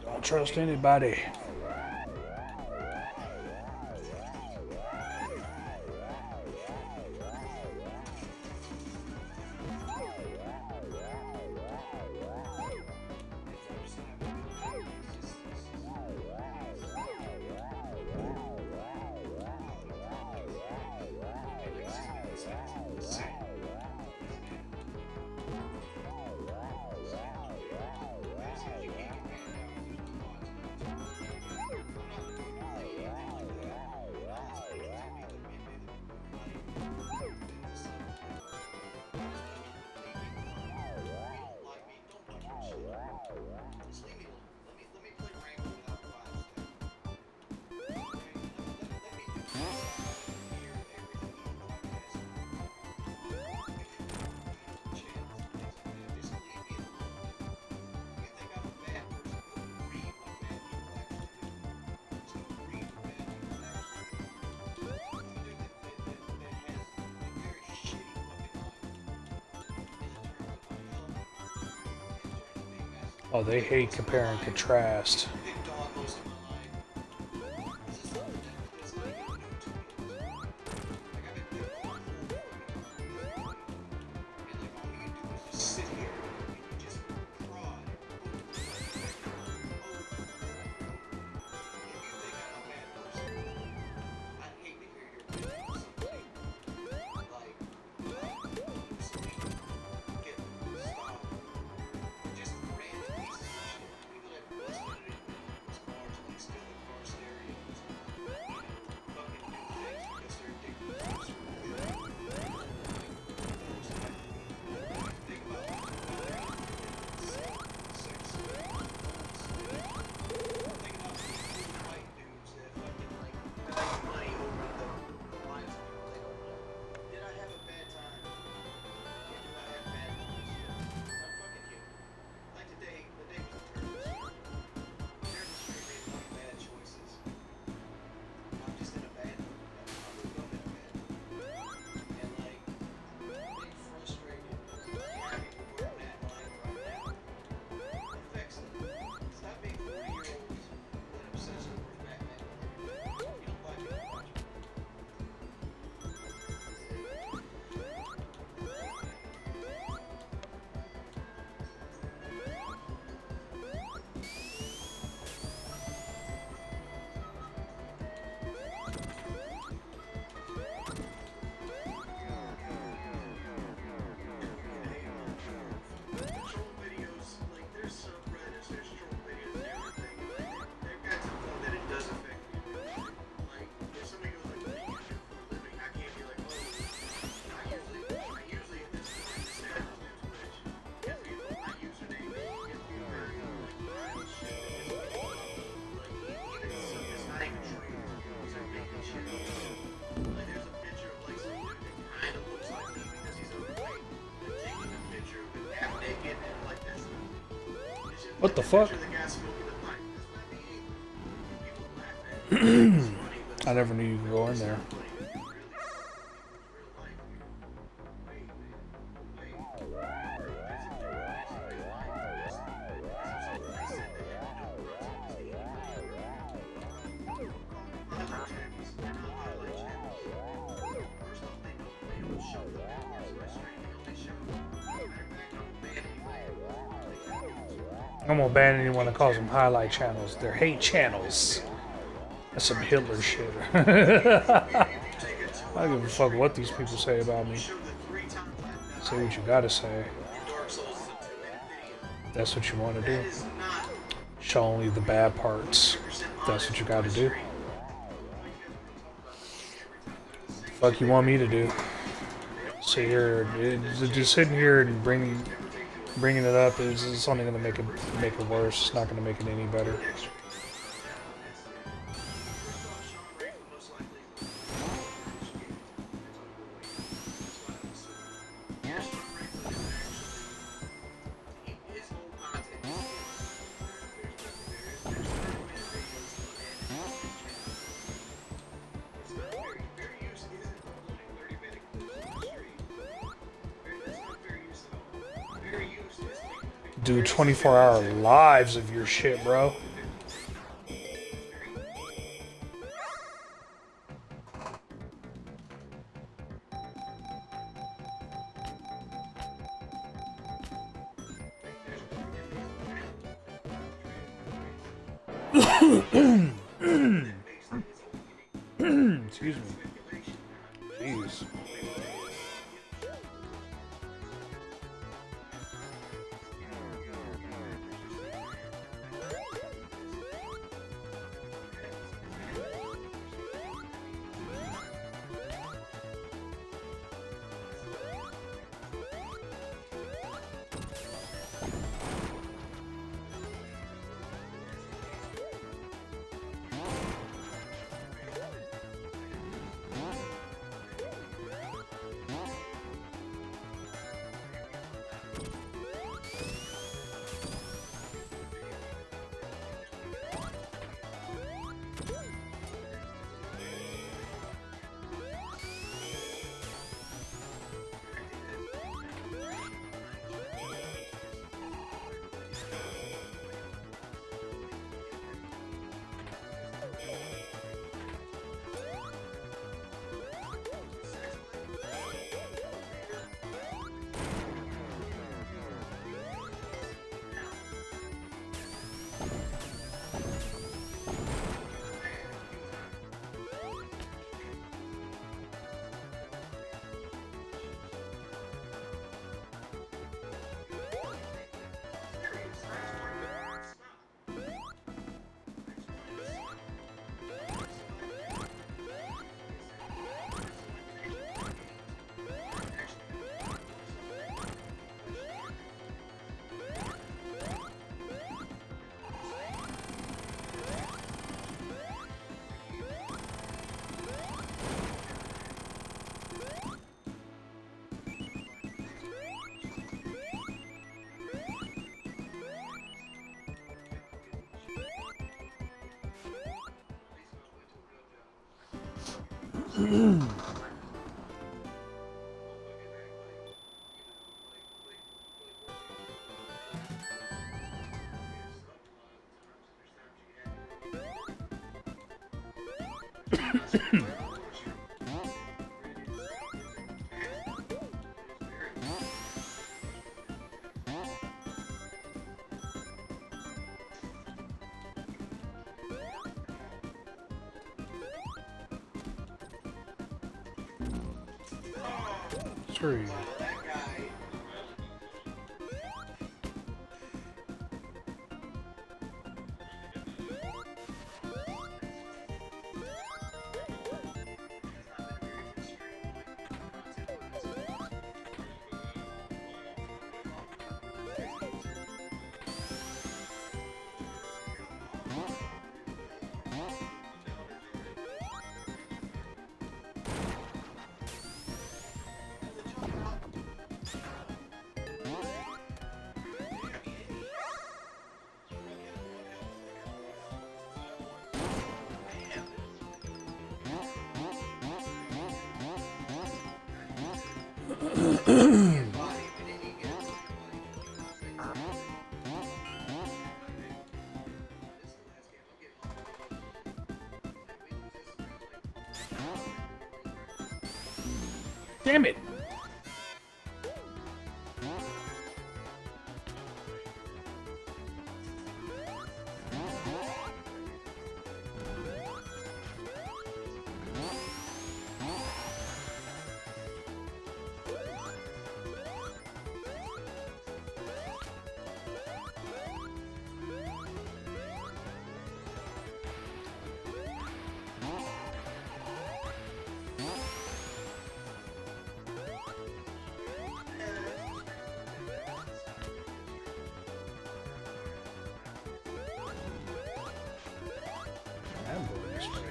Don't trust anybody. Oh, they hate compare and contrast. What the fuck? I never knew you could go in there. I'm gonna ban anyone that calls them highlight channels. They're hate channels. That's some Hitler shit. I don't give a fuck what these people say about me. Say what you gotta say. That's what you want to do. Show only the bad parts. That's what you gotta do. Fuck you want me to do? Sit here, just sitting here and bringing it up is only gonna make it worse. It's not gonna make it any better. Do 24-hour lives of your shit, bro. Excuse me. Jeez. True. Damn it! I'm going this way.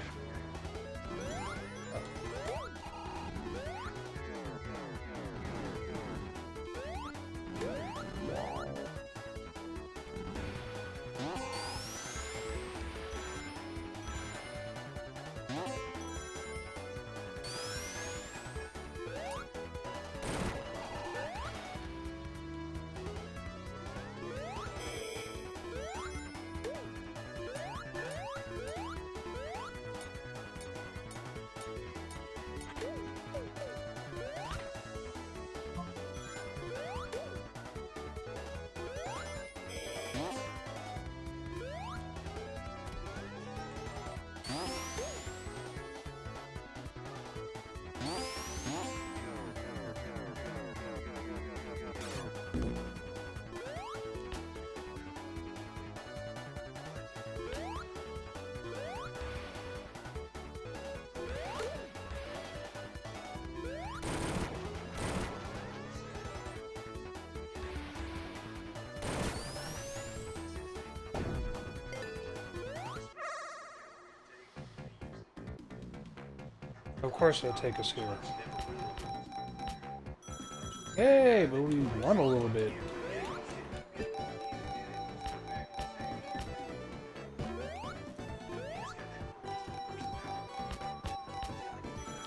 Of course it'll take us here. Hey, but we won a little bit.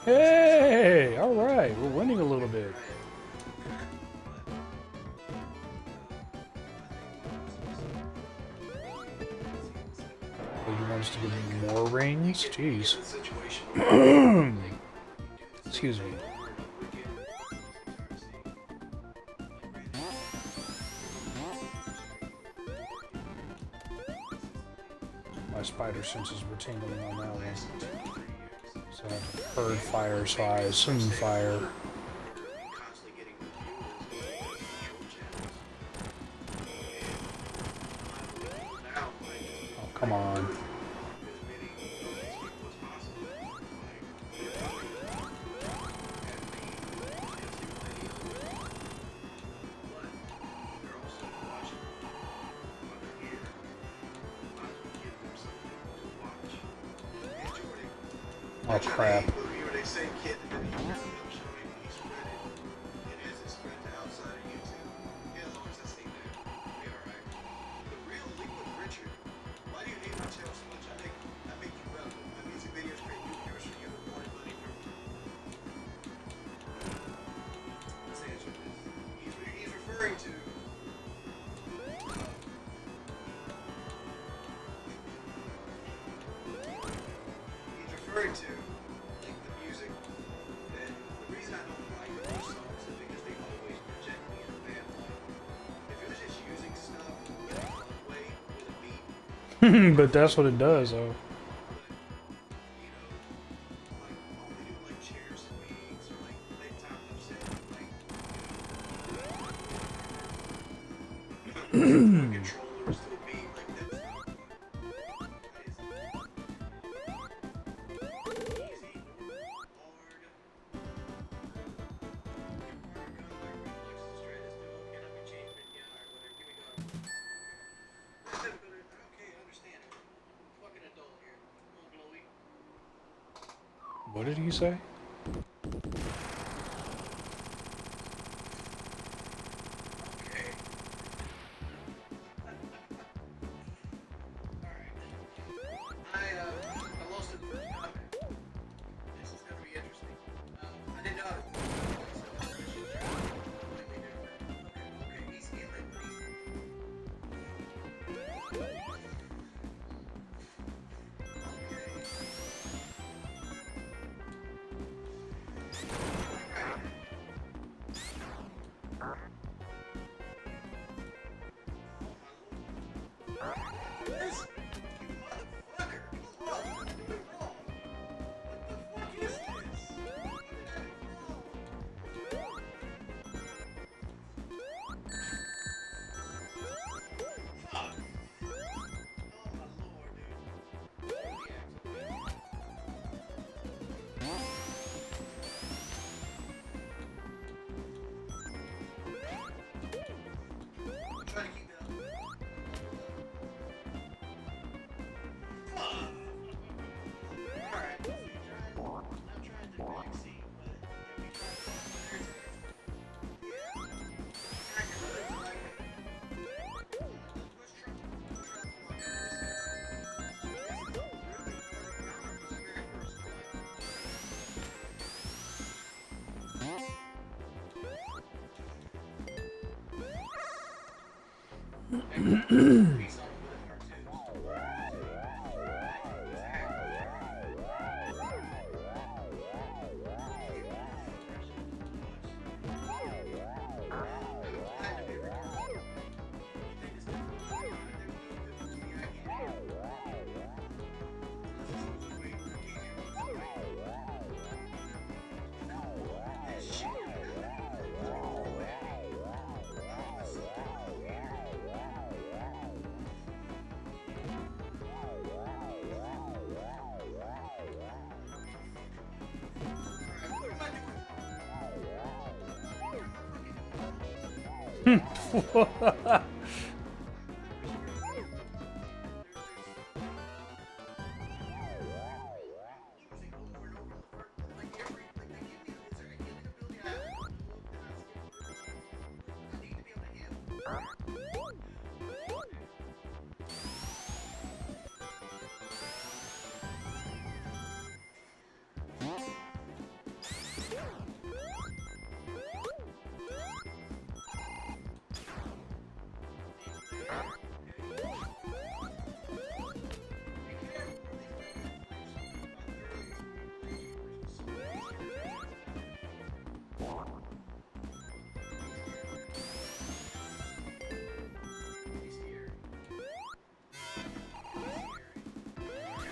Hey! Alright, we're winning a little bit. Oh, you want us to give me more rings? Jeez. Excuse me. My spider senses were tingling on that one. So I heard fire, so I assume fire. Oh, come on. Oh crap. But that's what it does, though. What did he say?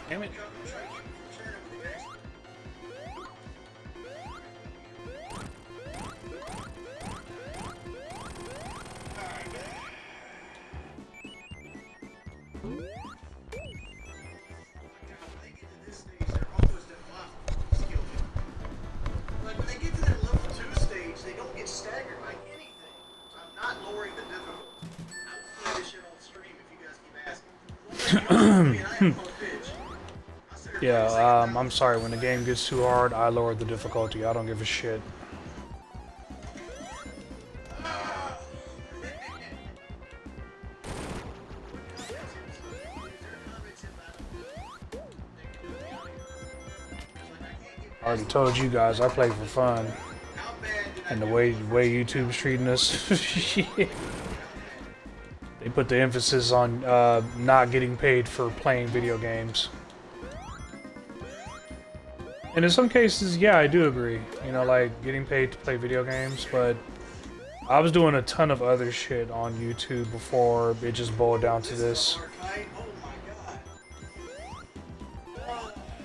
Damn it. Yeah, I'm sorry, when the game gets too hard, I lower the difficulty. I don't give a shit. I already told you guys, I play for fun. And the way YouTube's treating us, they put the emphasis on not getting paid for playing video games. And in some cases, yeah, I do agree. You know, like getting paid to play video games, but I was doing a ton of other shit on YouTube before it just boiled down to this.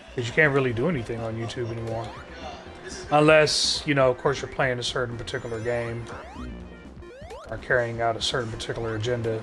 Because you can't really do anything on YouTube anymore. Unless, you know, of course you're playing a certain particular game or carrying out a certain particular agenda.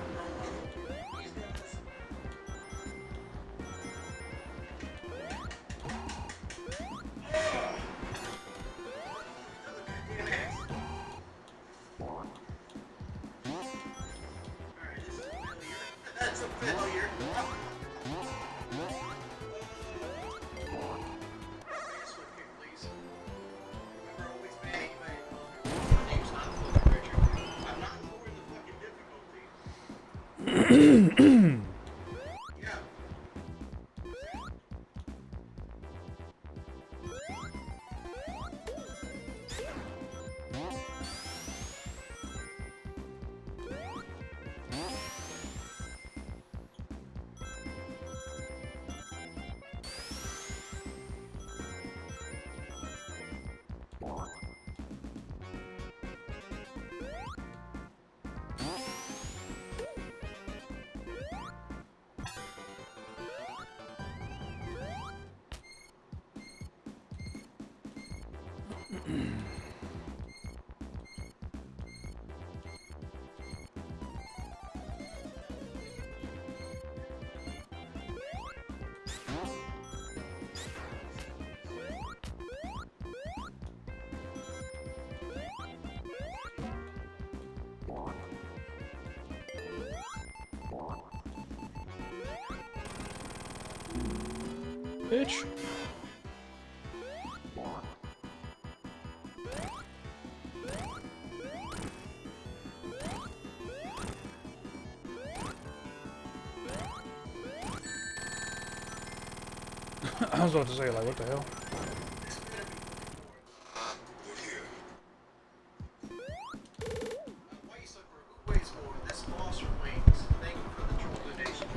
Bitch. I was about to say, like, what the hell?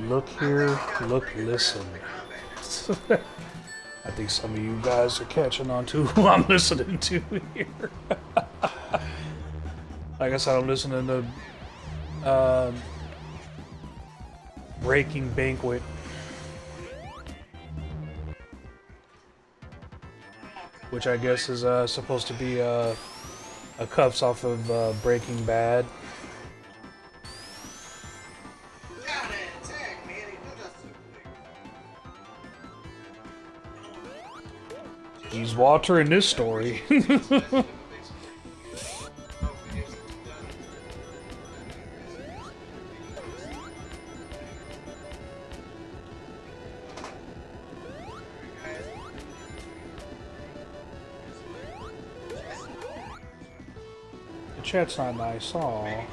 Look here, look, listen. I think some of you guys are catching on to who I'm listening to here. Like I said, I'm listening to Breaking Banquet. Which I guess is supposed to be a cuffs off of Breaking Bad. He's Walter in this story. The chat's not nice. Aww.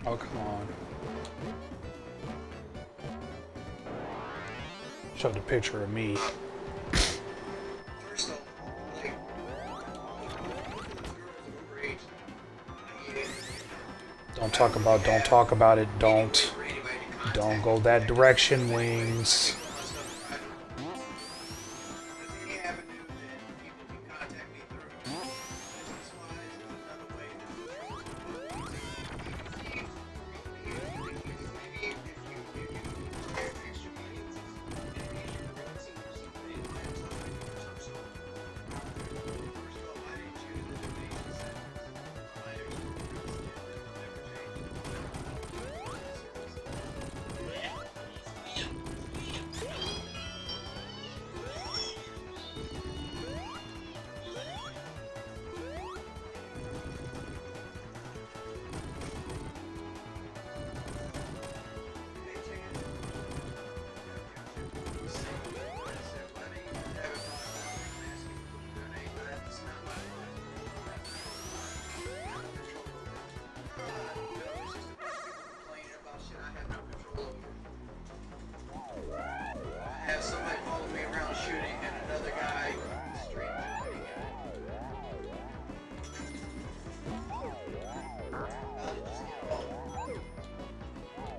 Oh, come on. Showed a picture of me. Don't talk about it. Don't go that direction, Wings.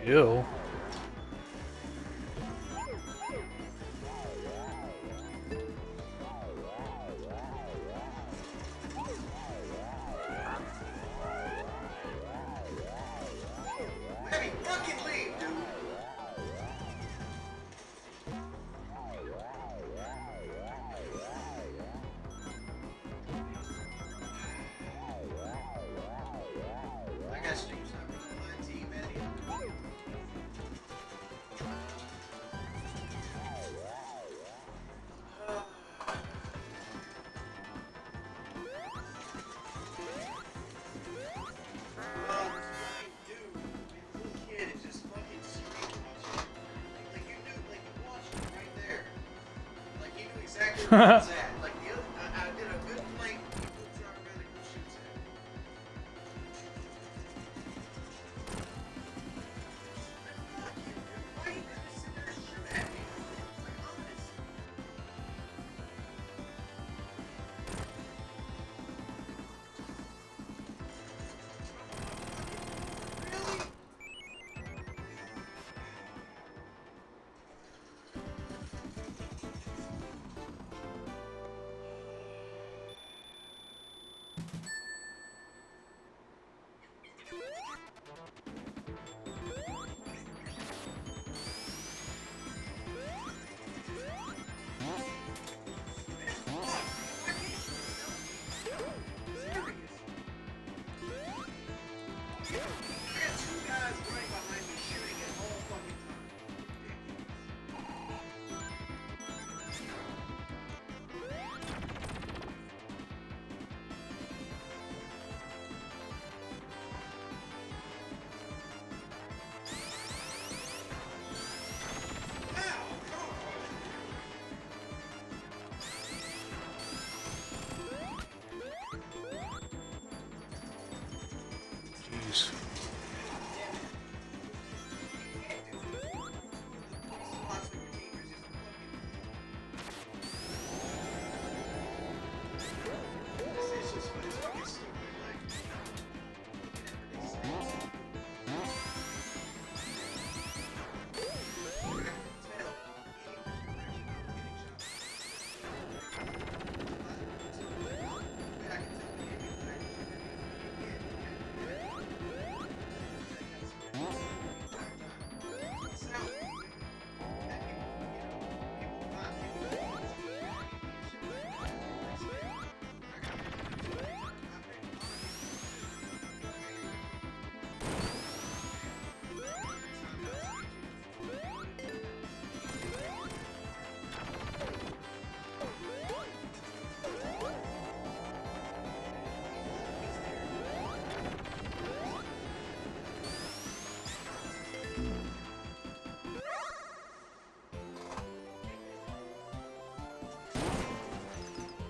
Ew. Jeez.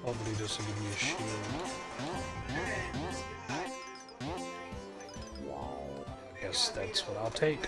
Hopefully this will give me a shield. I guess that's what I'll take.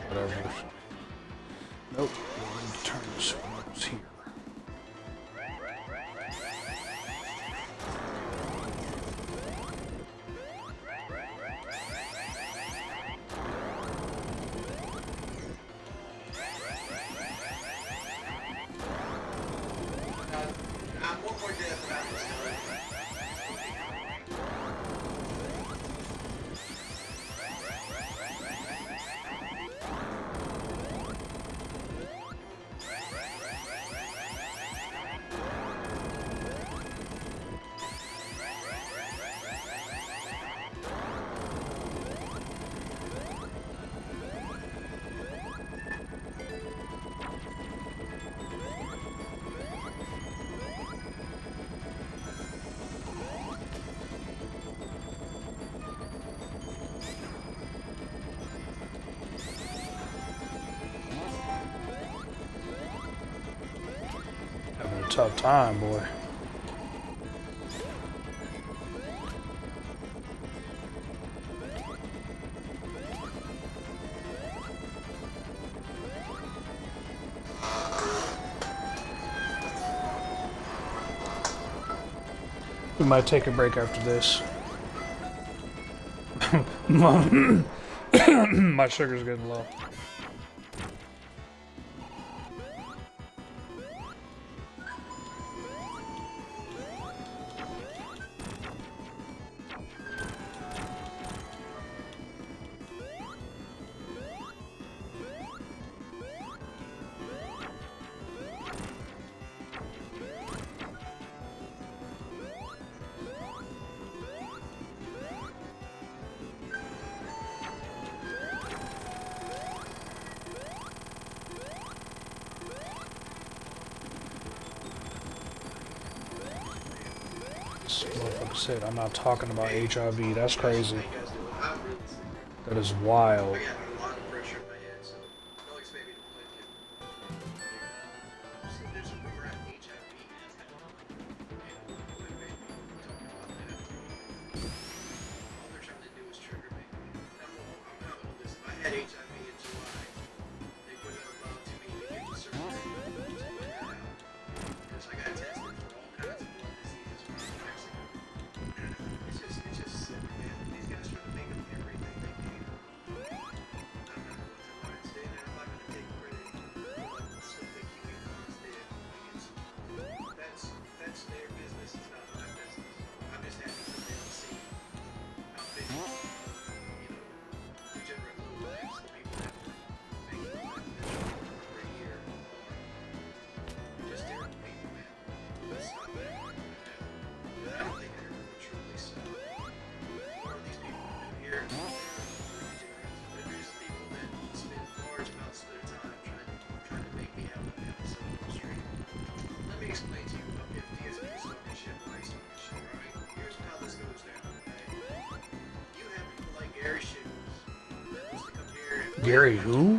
Whatever. Nope. I need to turn this one up here. Having a tough time, boy. We might take a break after this. My sugar's getting low. This motherfucker said, I'm not talking about HIV. That's crazy. That is wild. Gary who?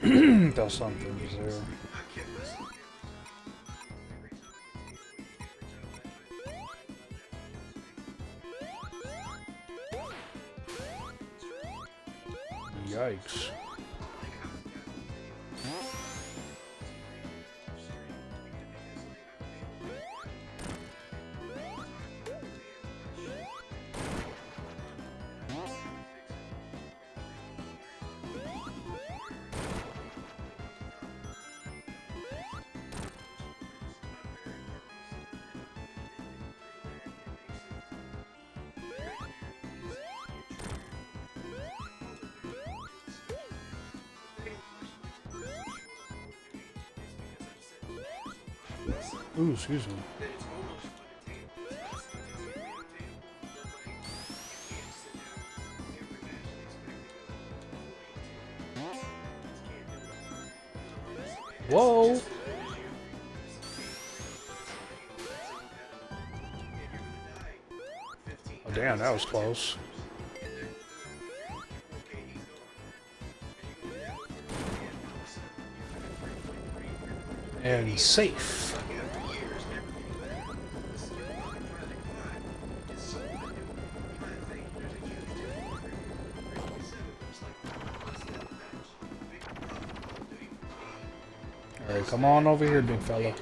Thought something was there. Yikes. Ooh, excuse me. Whoa! Oh, damn, that was close. And safe. Alright, come on over here, big fella.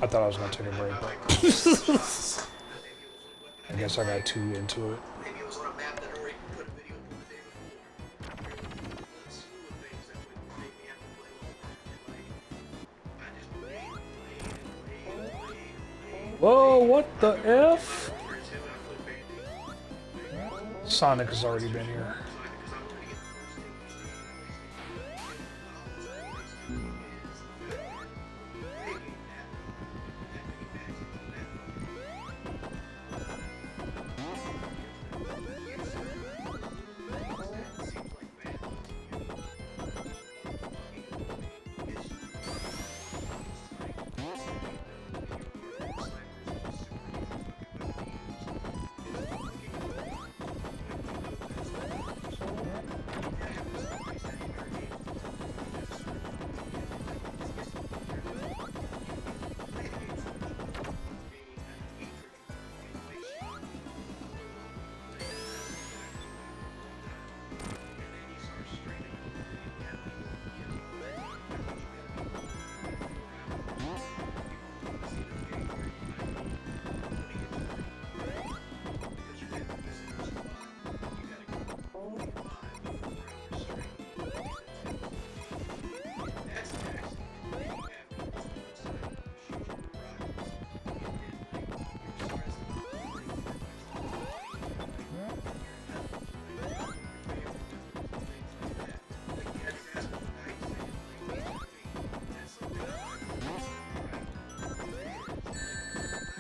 I thought I was going to take a break, but I guess I got too into it. Whoa, what the F? Sonic has already been here.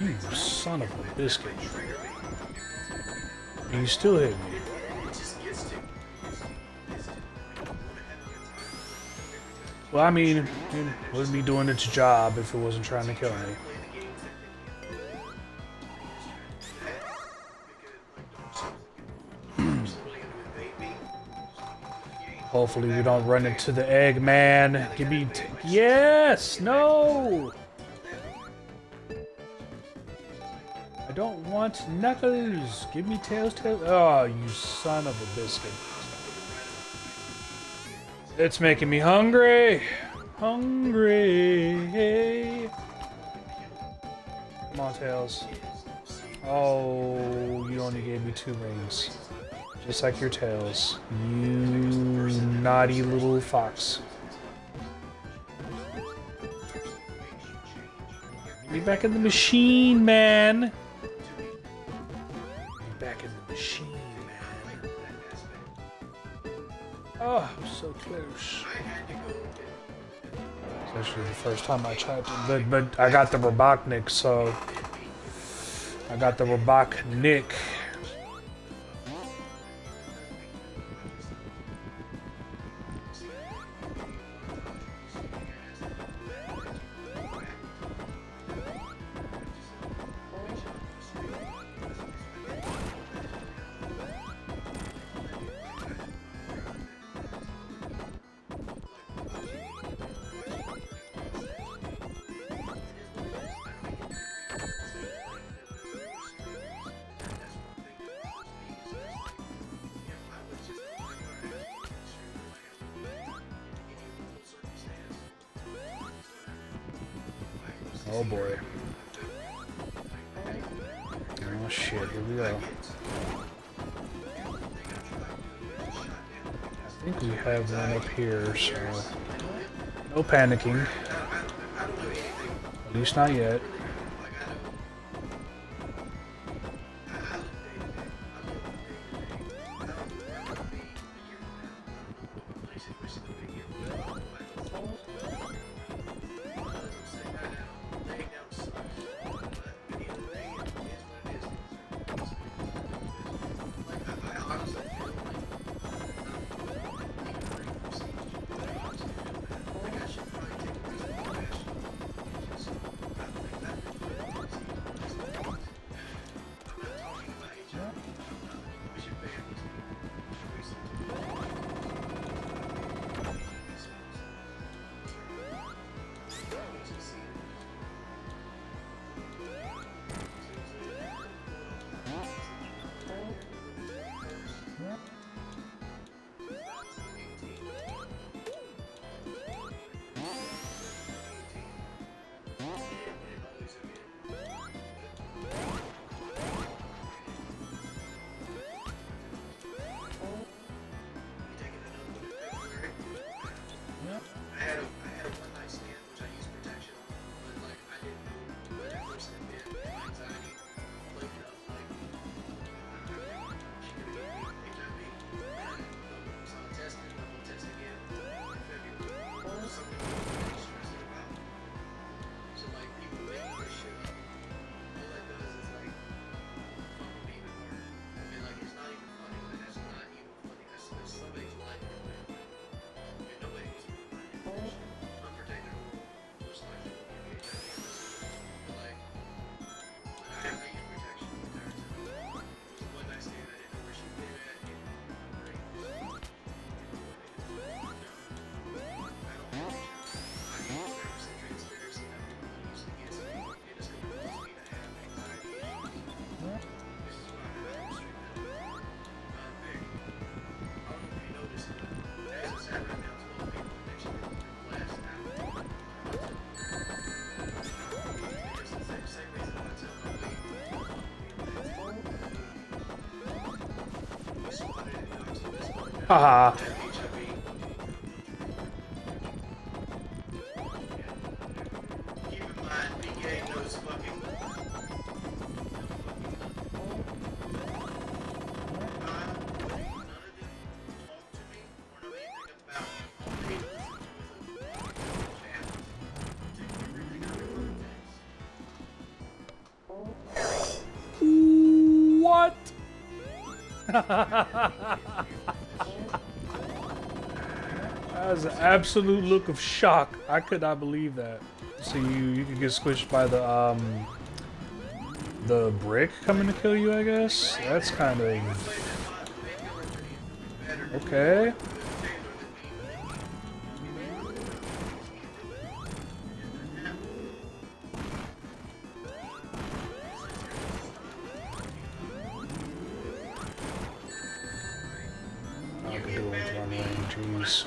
You son of a biscuit. And you still hit me. Well, I mean, it wouldn't be doing its job if it wasn't trying to kill me. Hopefully we don't run into the egg, man. Give me... Yes! No! I don't want Knuckles! Give me Tails, Tails... Oh, you son of a biscuit. It's making me hungry! Hungry! Come on, Tails. Oh, you only gave me 2 rings. Just like your tails. You naughty little fox. Get me back in the machine, man! Get me back in the machine, man. Oh, so close. It's actually the first time I tried to, but I got the Robotnik, so I got the Robotnik. Oh boy. Oh shit, here we go. I think we have one up here, so no panicking. At least not yet. Haha. What? That was an absolute look of shock. I could not believe that. So you could get squished by the brick coming to kill you, I guess? That's kind of... okay. I could do it with one range, jeez.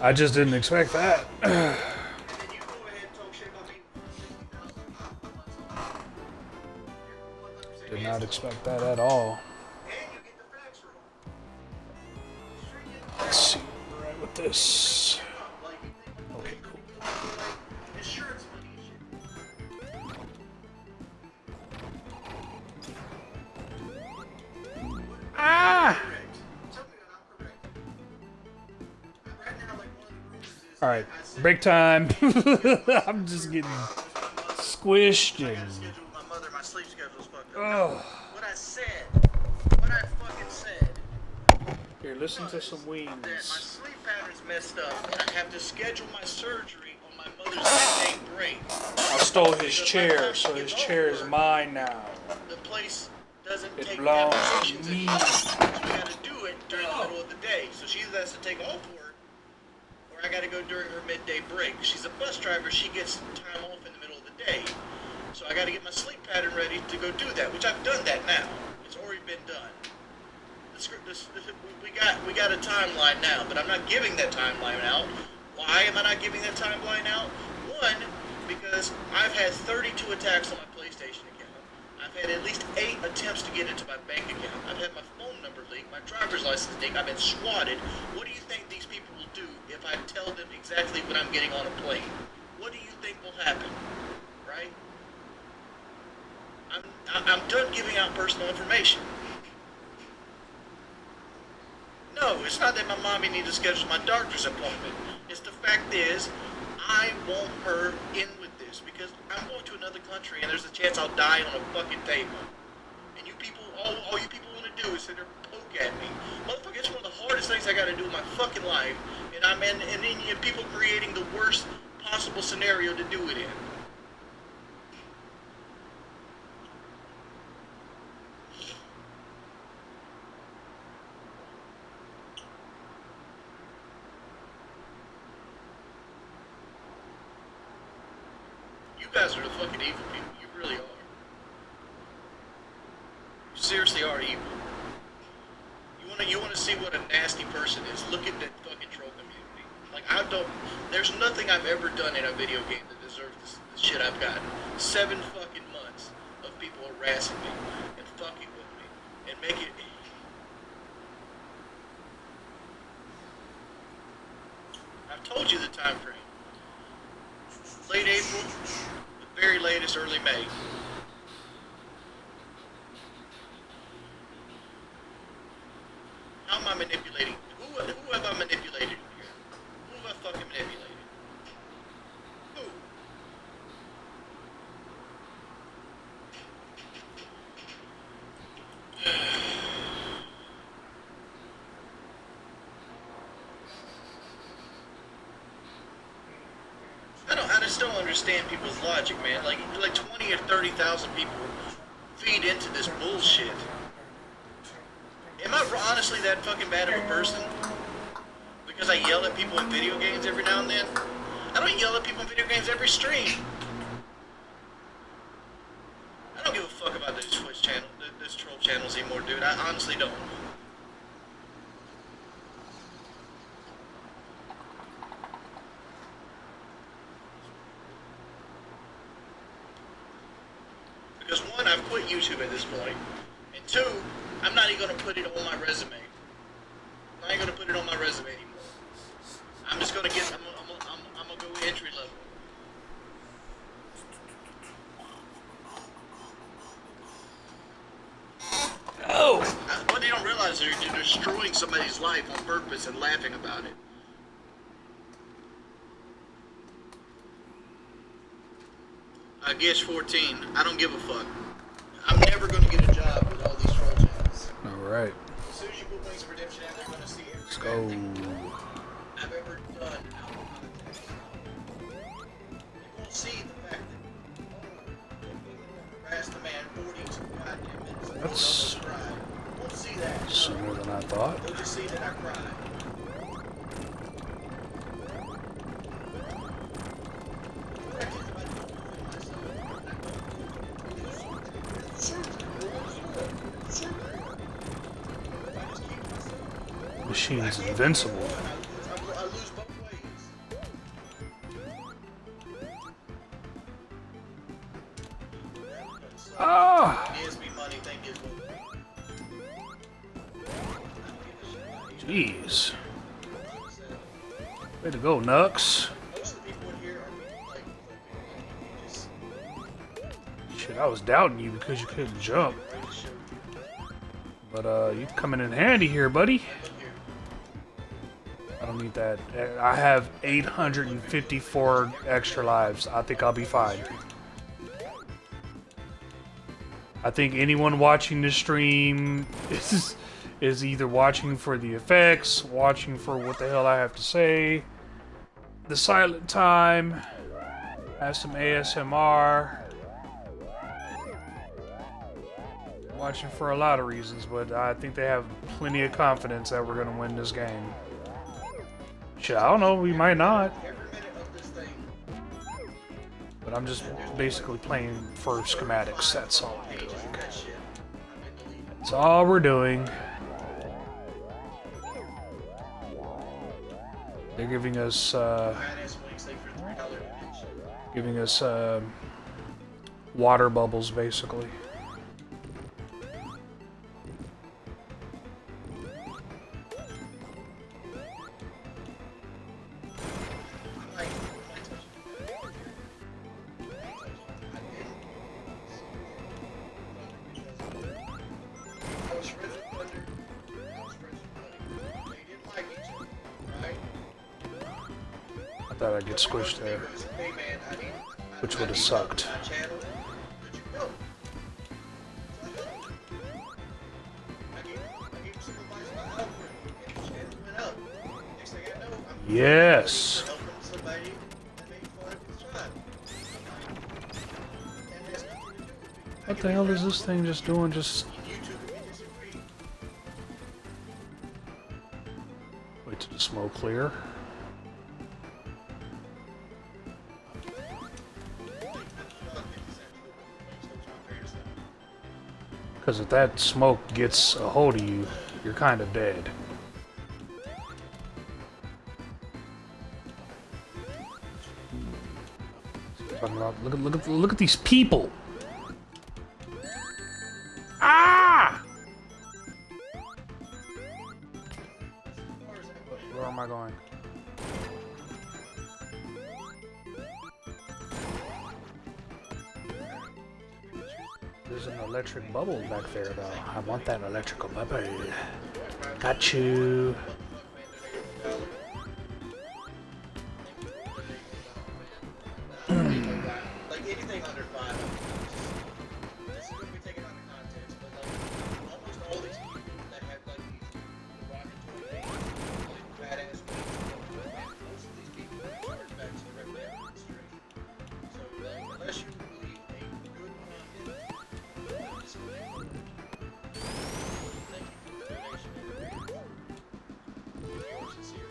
I just didn't expect that. not expect that at all. Let's see where we're at with this. Okay, cool. Ah! Alright, break time. I'm just getting squished and... Oh. What I said. What I fucking said. Here, listen to some wings. That my sleep pattern's messed up and I have to schedule my surgery on my mother's midday break. I stole his chair, so his chair is mine now. The place doesn't It take belongs to applications me. anymore. So we gotta do it during the middle of the day. So she either has to take off work or I gotta go during her midday break. She's a bus driver, she gets time off in the middle of the day. So I gotta get my sleep pattern ready to go do that, which I've done that now. It's already been done. We got a timeline now, but I'm not giving that timeline out. Why am I not giving that timeline out? One, because I've had 32 attacks on my PlayStation account. I've had at least 8 attempts to get into my bank account. I've had my phone number leaked, my driver's license leaked. I've been swatted. What do you think these people will do if I tell them exactly when I'm getting on a plane? What do you think will happen? Right? I'm done giving out personal information. No, it's not that my mommy needs to schedule my doctor's appointment. It's the fact is, I want her in with this because I'm going to another country and there's a chance I'll die on a fucking table. And you people, all you people want to do is sit there and poke at me. Motherfucker, it's one of the hardest things I got to do in my fucking life. And then you have people creating the worst possible scenario to do it in. You guys are the fucking evil people. You really are. You seriously are evil. You wanna see what a nasty person is? Look at that fucking troll community. Like there's nothing I've ever done in a video game that deserves this shit I've gotten. 7 fucking months of people harassing me and fucking with me and make it. I've told you the time frame. Late April, the very latest, early May. How am I manipulating? Who have I manipulated here? Who have I fucking manipulated? Who? I just don't understand people's logic, man. Like 20 or 30,000 people feed into this bullshit. Am I honestly that fucking bad of a person? Because I yell at people in video games every now and then? I don't yell at people in video games every stream. I don't give a fuck about this Twitch channel, this troll channels anymore, dude. I honestly don't. Because one, I've quit YouTube at this point, and two, I'm not even going to put it on my resume. I ain't going to put it on my resume anymore. I'm just going to get, I'm going to go entry level. Oh! What they don't realize is you're destroying somebody's life on purpose and laughing about it. I guess 14. I don't give a fuck. I'm never going to get a job with all these troll channels. Alright. As soon as you put Wings of Redemption out, they're going to see every Let's go. I've ever done. They won't see the fact that harassed the man 42 goddamn minutes. That's Won't see that. sooner than I thought. They'll just see that I cried. Machine's invincible. I lose both ways. Ah! DSB money, thank you. Jeez. Way to go, Nux. Most of the people in here are people like you just Shit, I was doubting you because you couldn't jump. But, you coming in handy here, buddy. I don't need that. I have 854 extra lives. I think I'll be fine. I think anyone watching this stream is either watching for the effects, watching for what the hell I have to say, the silent time, have some ASMR, watching for a lot of reasons, but I think they have plenty of confidence that we're going to win this game. Shit, I don't know, we might not. But I'm just basically playing for schematics, that's all I'm doing. That's all we're doing. They're giving us, water bubbles, basically. I thought I'd get squished there, which would have sucked. Yes. What the hell is this thing just doing? Just wait till the smoke clear. Because if that smoke gets a hold of you, you're kind of dead. Look at these people. Ah! Where am I going? There's an electric bubble back there, though. I want that electrical bubble. Got you. like anything under 5, this is going to be taken out of context, but like almost all these people that have like these derogatory things, like badass wings, most of these people are charged back to the regular administration. So like unless you believe a good content, this will be good. Thank you for the donation and the ratings. If you're sincere.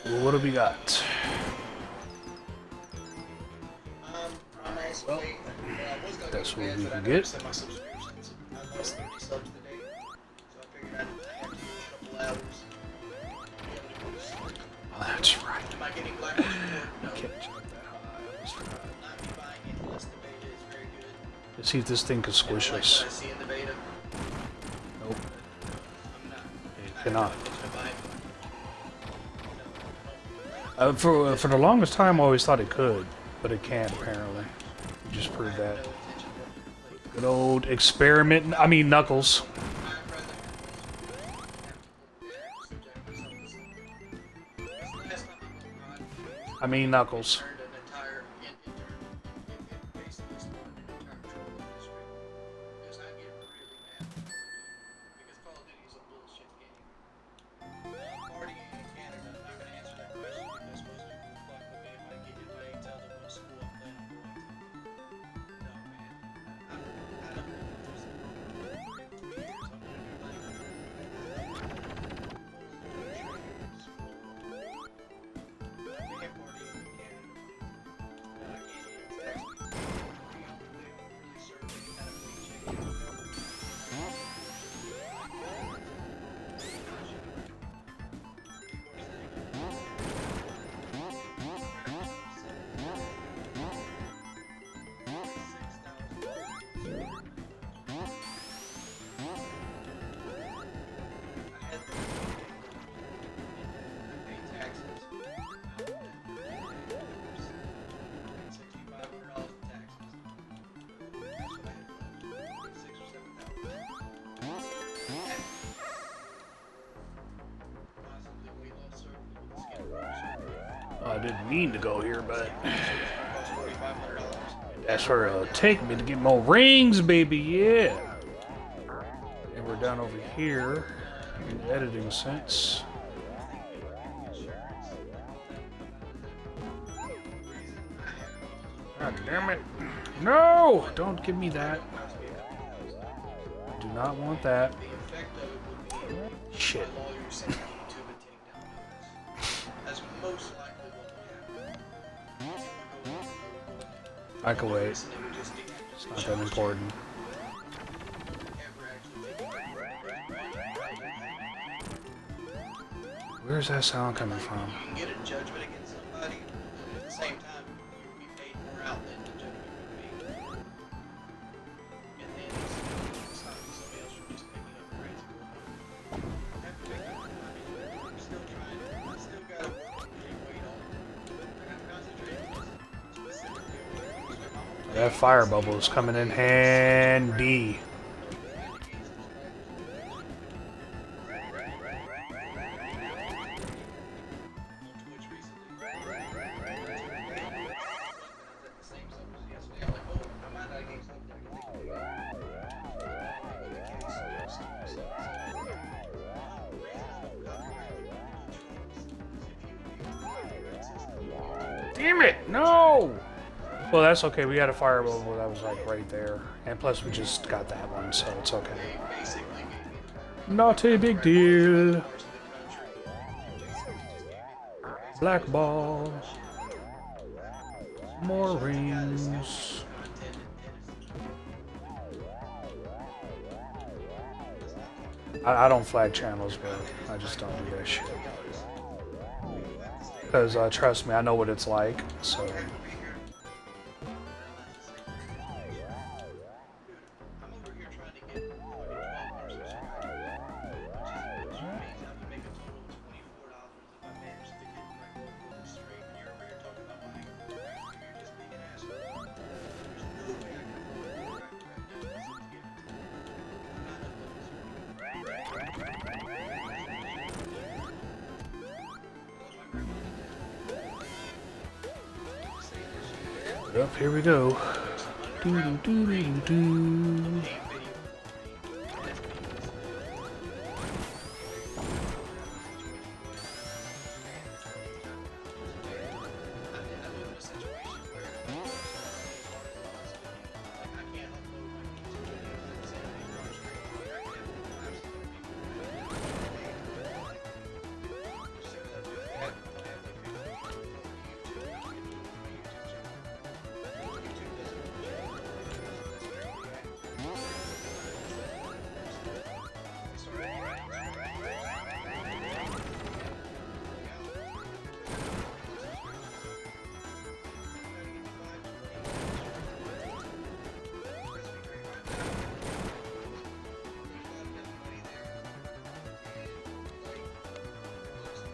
Well, what do we got? Well, that's what we can get. My subscriptions. I lost 30 subs today, so I figured I have to use a couple hours. Oh, that's right. Am I getting Black Ops 4? No. Can't jump that high. That's right. Not me buying it unless the beta is very good. Let's see if this thing can squish Like us. what I see in the beta. Nope. I'm not. It cannot. I don't For the longest time, I always thought it could, but it can't apparently. We just proved that. Good old experiment. I mean, Knuckles. I mean, Knuckles. didn't mean to go here, but that's where it'll take me to get more rings, baby. Yeah. And we're down over here in the editing sense. God damn it. No! Don't give me that. I do not want that. Shit. I can wait. It's not that important. Where's that sound coming from? You can get a judgment against somebody, but at the same time, you'll be paid more out than the judgment would be. And then it's stopping somebody else from just picking up the rates and going home. I have to make up my mind. I'm still trying. I still got to wait on. I got to concentrate on specifically. That fire bubble is coming in handy. Damn it! No! Well, that's okay. We had a fire bubble that was like right there. And plus we just got that one, so it's okay. Not a big deal. Black ball. More rings. I don't flag channels, bro. I just don't do that shit. Because trust me, I know what it's like, so... Yep, here we go. Doo -doo -doo -doo -doo.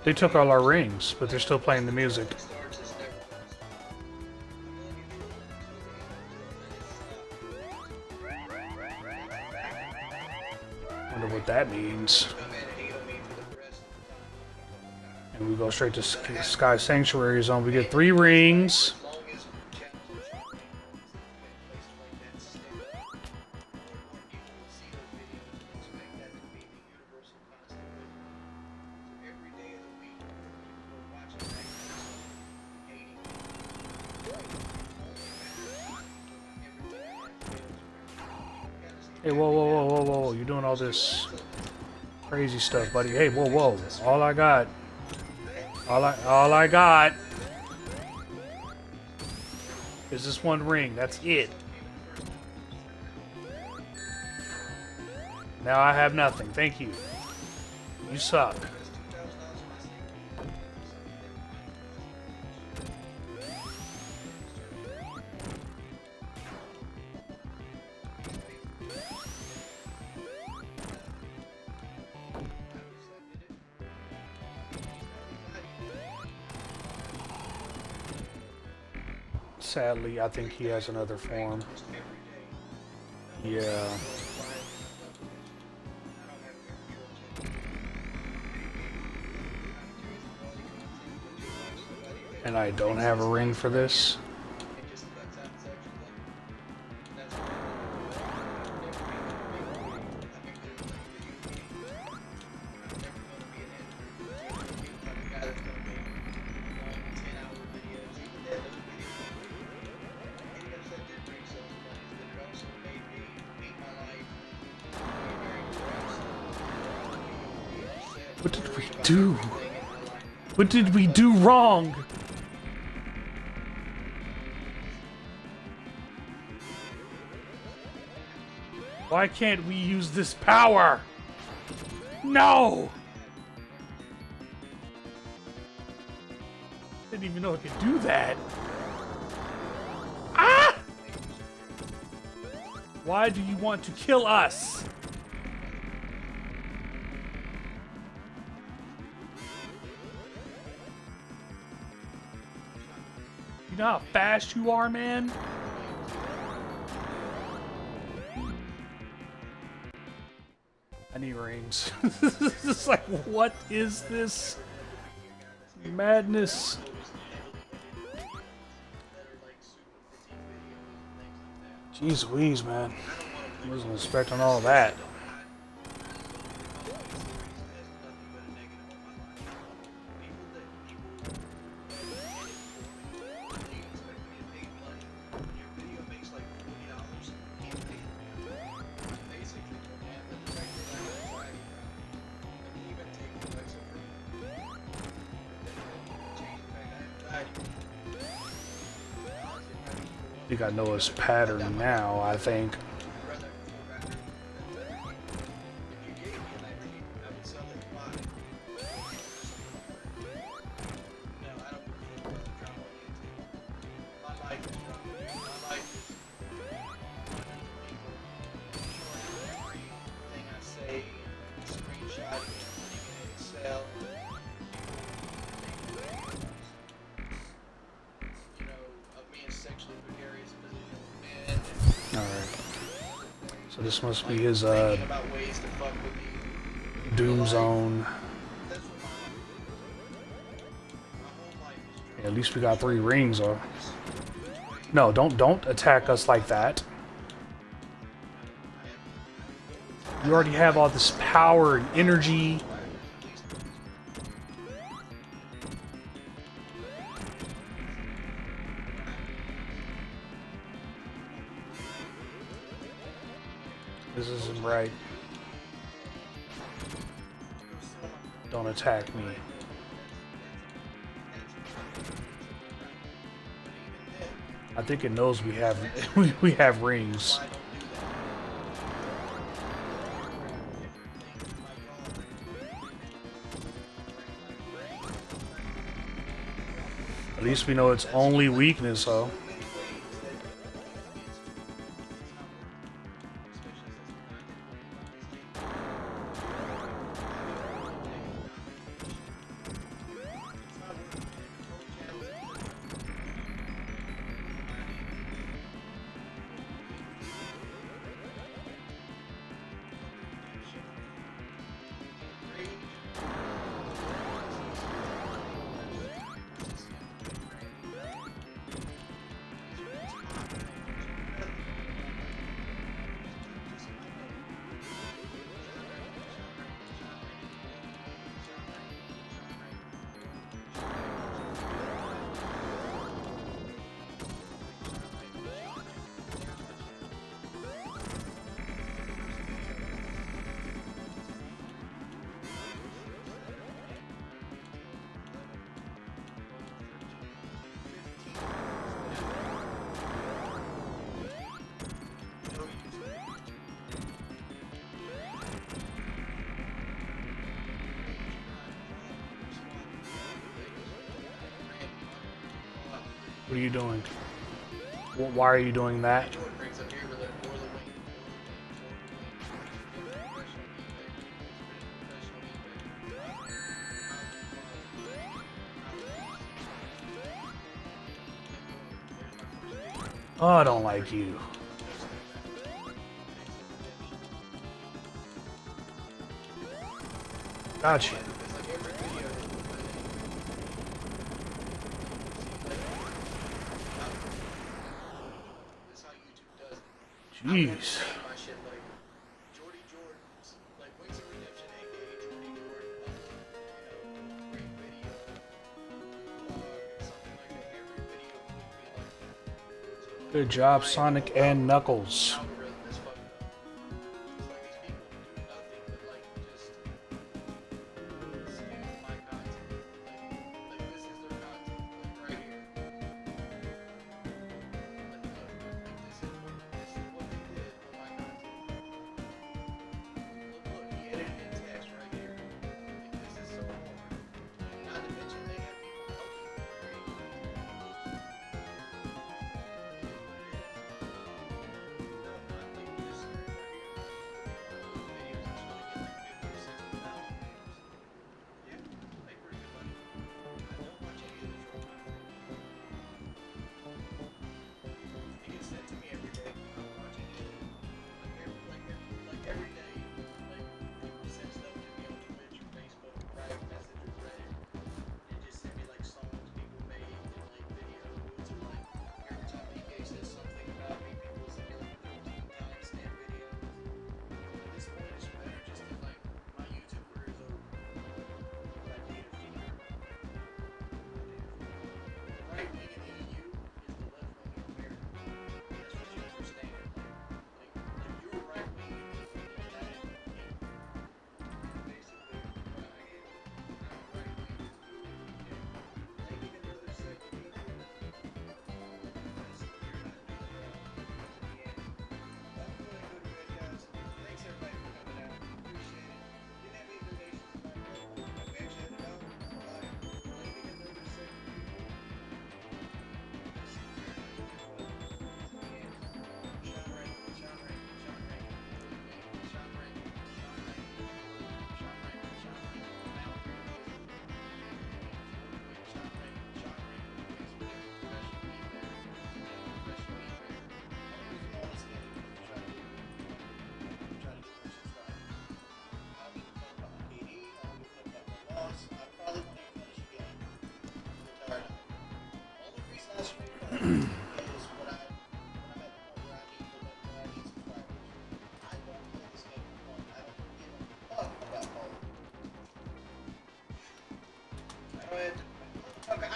They took all our rings, but they're still playing the music. Wonder what that means. And we go straight to Sky Sanctuary Zone. We get 3 rings. Hey, whoa, whoa, whoa, whoa, whoa, you're doing all this crazy stuff, buddy. Hey, whoa, whoa, all I got is this one ring, that's it. Now I have nothing, thank you. You suck. Sadly, I think he has another form. Yeah. And I don't have a ring for this. It just cuts out sections of it. That's What did we do? What did we do wrong? Why can't we use this power? No! Didn't even know it could do that. Ah! Why do you want to kill us? You know how fast you are, man? I need rings. It's like, what is this madness? Jeez Louise, man. I wasn't expecting all that. I think I know his pattern now, I think. So this must be his Doom Zone. Yeah, at least we got 3 rings. No, don't attack us like that. You already have all this power and energy. This isn't right. Don't attack me. I think it knows we have we have rings. At least we know its only weakness, though. What are you doing? Why are you doing that? Oh, I don't like you. Gotcha. Jeez. My shit like Jordy Jordan's, like Wings of Redemption, aka Jordy Jordan, great video, something like that. Every video would be like that. So, like, Good job, Sonic and Knuckles. algorithm is fucked up. It's like these people do nothing but like just scan my content. Like this is their content, like right here. Like look, like this is what they did on my content. Look, he edited in text right here. Like this is so hard. And not to mention they have people helping them create content. It is what it is. No, not like this right here. One of those videos that's gonna get like 50 or 60,000 views. Yeah, make pretty good money. I don't watch any of the troll content. It gets sent to me every day. I don't watch any of it. Like every day. Like people send stuff to me on Twitch or Facebook or private message or Reddit. And just send me like songs people made and like videos or like every time DK says something about me, people send me like 13 timestamp videos. At this point, it's better just to like my YouTube career is over. My data feeder. The right wing in the EU is the left wing in America. That's what you understand. Like you're right wing in the United Kingdom. Basically, I get it. I'm right wing in the UK. Taking another step of me. Because you're not doing it all. In the end. I'm going to go to bed, guys. Thanks everybody for coming out. Appreciate it. Didn't have any donations tonight, but we actually had it out by claiming another set of people. See you very much as well. In the end. Sean Rankin, Sean Rankin, Sean Rankin, Sean Rankin, Sean Rankin, Sean Rankin, Sean Rankin, now Sean Rankin, Sean Rankin, thanks for the professional feedback. Professional feedback. I'm using all this game to try to get more subscribers. I don't give a fuck about my KD. I don't give a fuck about my loss. I probably won't even finish a game the entire night. Only reason I stream is when I'm at the point where I need subscribers. I won't play this game for fun. I don't give a fuck about fun.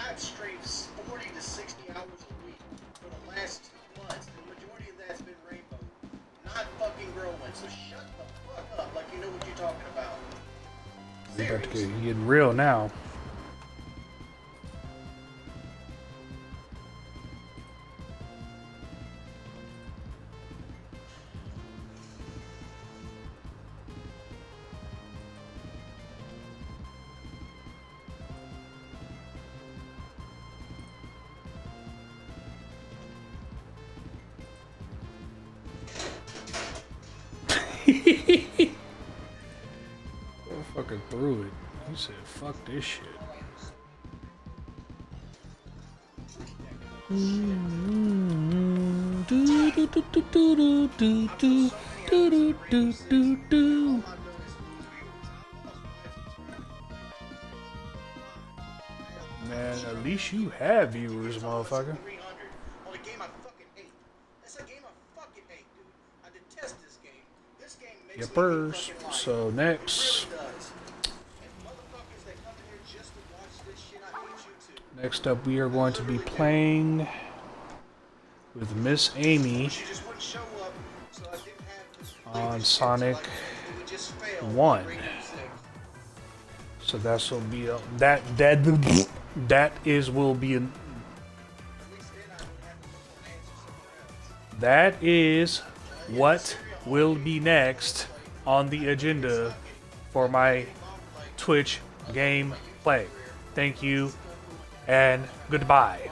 I've streamed 40 to 60 hours a week for the last 2 months. The majority of that's been Rainbow, not fucking Growing. So shut the fuck up like you know what you're talking about. You're about to Seriously. get real now. Fucking threw it. He said, "Fuck this shit." Man, at least you have viewers, motherfucker. 300 on a game I fucking hate. That's a game I fucking hate, dude. I detest this game. This game makes me Yippers. fucking lie. So next, It really does. And motherfuckers that come in here just to watch this shit, I hate you too. next up, we are going to be playing with Miss Amy She just wouldn't show up, so I didn't have to play on this shit, Sonic so it would just fail 1. on Rainbow Six. So that's will be that is will be an, At least then I would have to look for answers somewhere else. that is what will be next on the agenda for my Twitch gameplay. Thank you and goodbye.